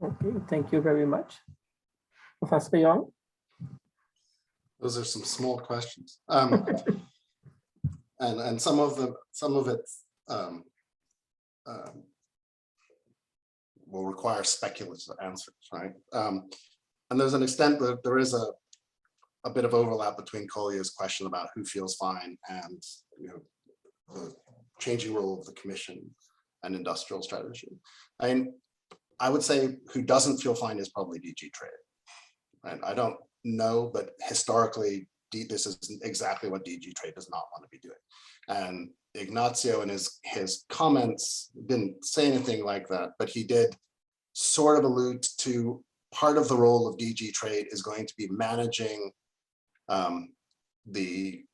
Okay, thank you very much. Professor Young? Those are some small questions. And some of it will require speculative answers, right? And there's an extent that there is a bit of overlap between Kolja's question about who feels fine and the changing role of the Commission and industrial strategy. I mean, I would say who doesn't feel fine is probably DG Trade. Right? I don't know, but historically, this is exactly what DG Trade does not want to be doing. And Ignacio in his comments didn't say anything like that, but he did sort of allude to part of the role of DG Trade is going to be managing the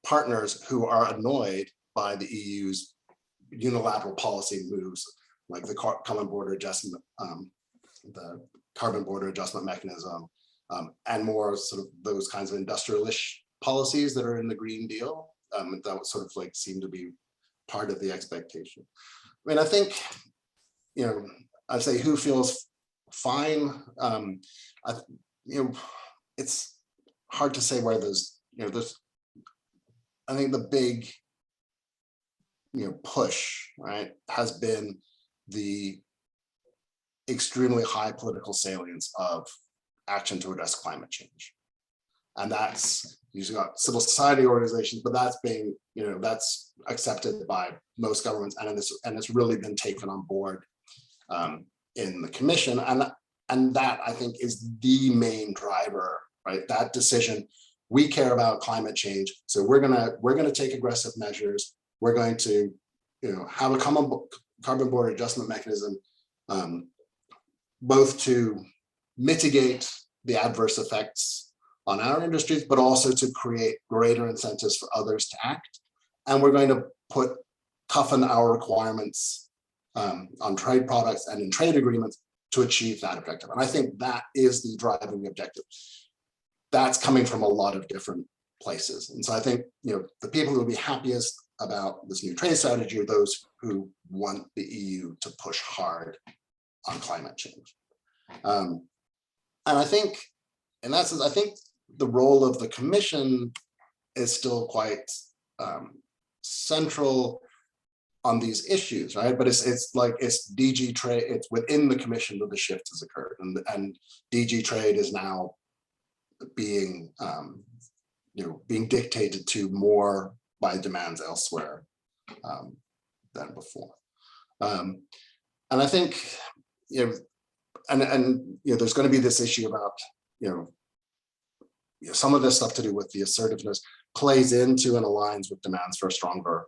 partners who are annoyed by the EU's unilateral policy moves, like the carbon border adjustment, the carbon border adjustment mechanism, and more sort of those kinds of industrialish policies that are in the Green Deal. That would sort of like seem to be part of the expectation. I mean, I think, you know, I'd say who feels fine. It's hard to say where there's, you know, there's, I think the big, you know, push, right, has been the extremely high political salience of action to address climate change. And that's usually got civil society organizations, but that's being, you know, that's accepted by most governments, and it's really been taken on board in the Commission. And that, I think, is the main driver, right? That decision, we care about climate change, so we're gonna take aggressive measures. We're going to, you know, have a common carbon border adjustment mechanism, both to mitigate the adverse effects on our industries, but also to create greater incentives for others to act. And we're going to toughen our requirements on trade products and in trade agreements to achieve that objective. And I think that is the driving objective. That's coming from a lot of different places. And so I think, you know, the people who will be happiest about this new trade strategy are those who want the EU to push hard on climate change. And I think, in that sense, I think the role of the Commission is still quite central on these issues, right? But it's like, it's DG Trade, it's within the Commission that the shift has occurred, and DG Trade is now being, you know, being dictated to more by demands elsewhere than before. And I think, you know, and you know, there's going to be this issue about, you know, some of this stuff to do with the assertiveness plays into and aligns with demands for a stronger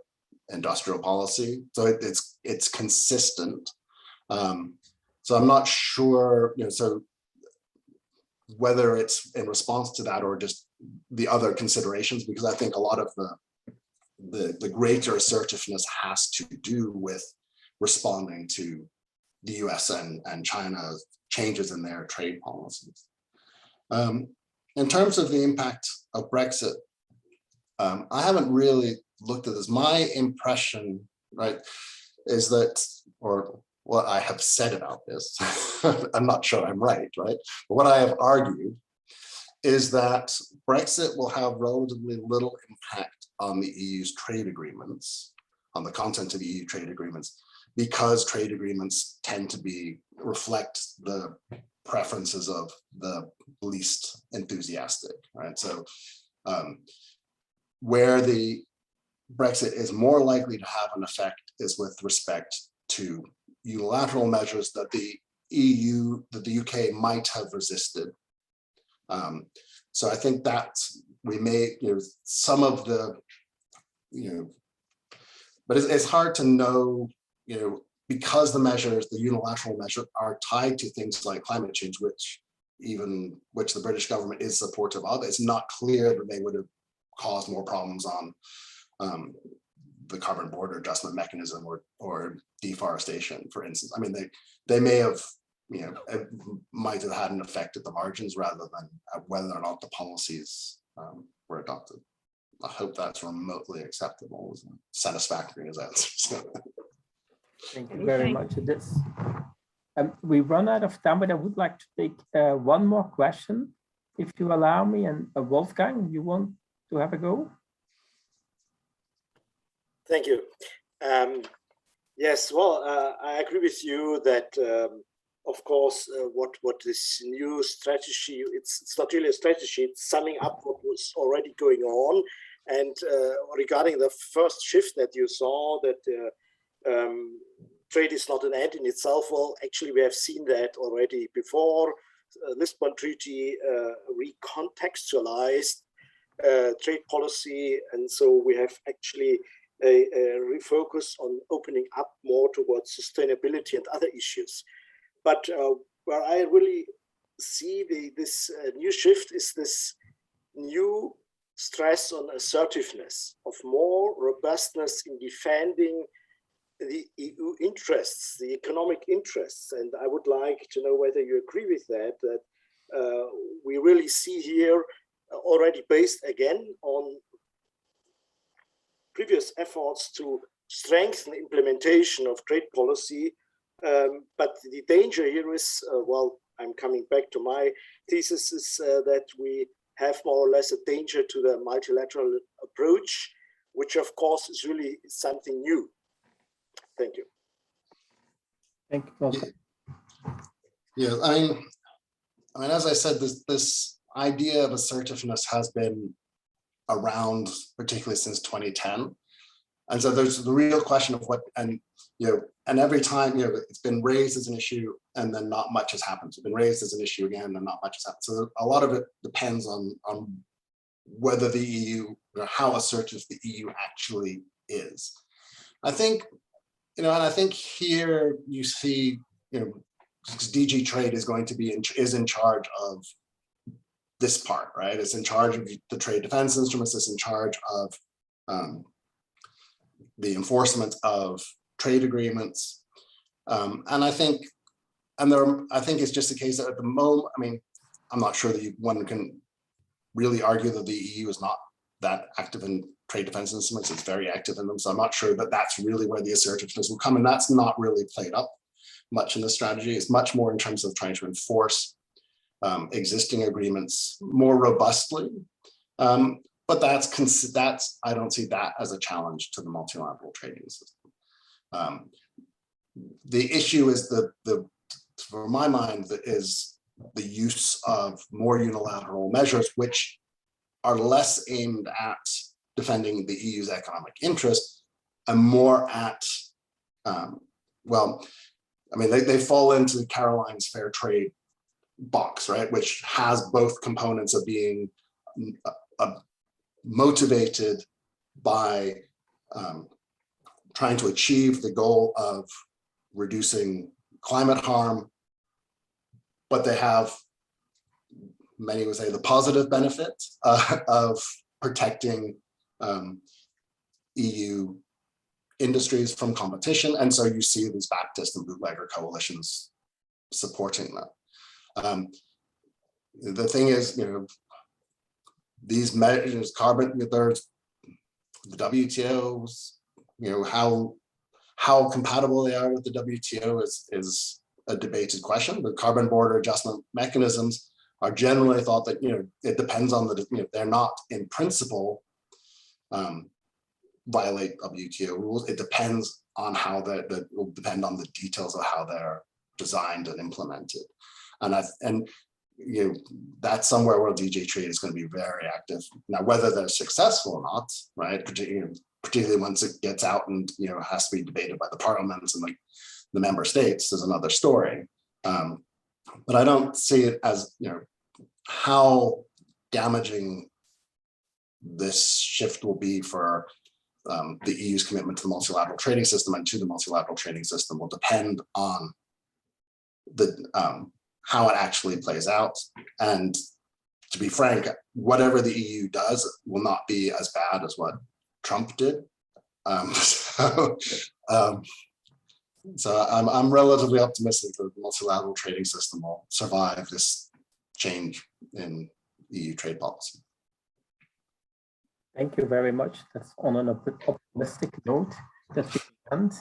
industrial policy. So it's consistent. So I'm not sure, you know, so whether it's in response to that or just the other considerations, because I think a lot of the greater assertiveness has to do with responding to the US and China's changes in their trade policies. In terms of the impact of Brexit, I haven't really looked at this. My impression, right, is that, or what I have said about this, I'm not sure I'm right, right? But what I have argued is that Brexit will have relatively little impact on the EU's trade agreements, on the content of the EU trade agreements, because trade agreements tend to reflect the preferences of the least enthusiastic, right? So where the Brexit is more likely to have an effect is with respect to unilateral measures that the UK might have resisted. So I think that we may, you know, some of the, you know, but it's hard to know, you know, because the measures, the unilateral measures, are tied to things like climate change, which the British government is supportive of. It's not clear that they would have caused more problems on the carbon border adjustment mechanism or deforestation, for instance. I mean, they may have, you know, it might have had an effect at the margins rather than whether or not the policies were adopted. I hope that's remotely acceptable, as satisfactory as answers. Thank you very much for this. We run out of time, but I would like to take one more question, if you allow me. And Wolfgang, you want to have a go? Thank you. Yes, well, I agree with you that, of course, what this new strategy, it's not really a strategy, it's summing up what was already going on. And regarding the first shift that you saw, that trade is not an end in itself. Well, actually, we have seen that already before. Lisbon Treaty recontextualized trade policy, and so we have actually a refocus on opening up more towards sustainability and other issues. But where I really see this new shift is this new stress on assertiveness, of more robustness in defending the EU interests, the economic interests. And I would like to know whether you agree with that, that we really see here already based again on previous efforts to strengthen implementation of trade policy. But the danger here is, well, I'm coming back to my thesis, is that we have more or less a danger to the multilateral approach, which of course is really something new. Thank you. Thank you. Yeah, I mean, as I said, this idea of assertiveness has been around, particularly since 2010. And so there's the real question of what, and every time, it's been raised as an issue and then not much has happened. It's been raised as an issue again and not much has happened. So a lot of it depends on whether the EU, how assertive the EU actually is. I think, and I think here you see, DG Trade is going to be is in charge of this part, right? It's in charge of the trade defense instruments. It's in charge of the enforcement of trade agreements, and I think, I think it's just a case that at the moment, I mean, I'm not sure that one can really argue that the EU is not that active in trade defense instruments. It's very active in them, so I'm not sure that that's really where the assertiveness will come, and that's not really played up much in the strategy. It's much more in terms of trying to enforce existing agreements more robustly. But that's I don't see that as a challenge to the multilateral trading system. The issue is for my mind, is the use of more unilateral measures, which are less aimed at defending the EU's economic interest and more at, well, I mean, they fall into Caroline's fair trade box, right? Which has both components of being motivated by trying to achieve the goal of reducing climate harm, but they have, many would say, the positive benefit of protecting EU industries from competition. And so you see these Baptist and bootlegger coalitions supporting that. The thing is, these measures, the WTO's, how compatible they are with the WTO is a debated question. The carbon border adjustment mechanisms are generally thought that, it depends on they're not in principle violate WTO rules. It depends on how that will depend on the details of how they're designed and implemented. And that's somewhere where DG Trade is going to be very active. Now, whether they're successful or not, right? Particularly once it gets out and has to be debated by the parliaments and the member states, is another story. But I don't see it as how damaging this shift will be for the EU's commitment to the multilateral trading system and to the multilateral trading system will depend on the how it actually plays out. And to be frank, whatever the EU does will not be as bad as what Trump did. So I'm relatively optimistic that the multilateral trading system will survive this change in EU trade policy. Thank you very much. That's on an optimistic note that we end.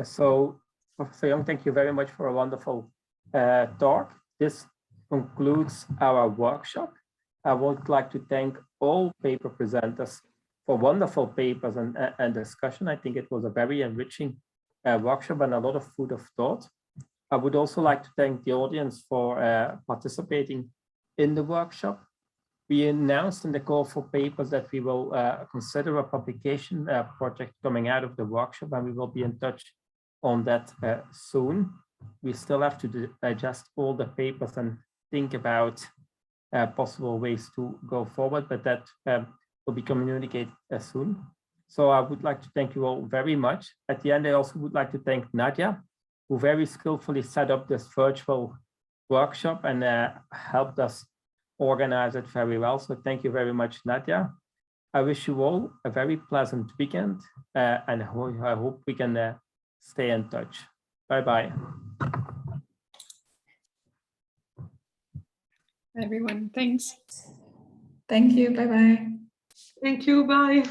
So Professor Young, thank you very much for a wonderful talk. This concludes our workshop. I would like to thank all paper presenters for wonderful papers and discussion. I think it was a very enriching workshop and a lot of food of thought. I would also like to thank the audience for participating in the workshop. We announced in the call for papers that we will consider a publication project coming out of the workshop, and we will be in touch on that soon. We still have to digest all the papers and think about possible ways to go forward, but that will be communicated soon. So I would like to thank you all very much. At the end, I also would like to thank Nadia, who very skillfully set up this virtual workshop and helped us organize it very well. So thank you very much, Nadia. I wish you all a very pleasant weekend, and I hope we can stay in touch. Bye-bye. Everyone, thanks. Thank you. Bye-bye. Thank you. Bye.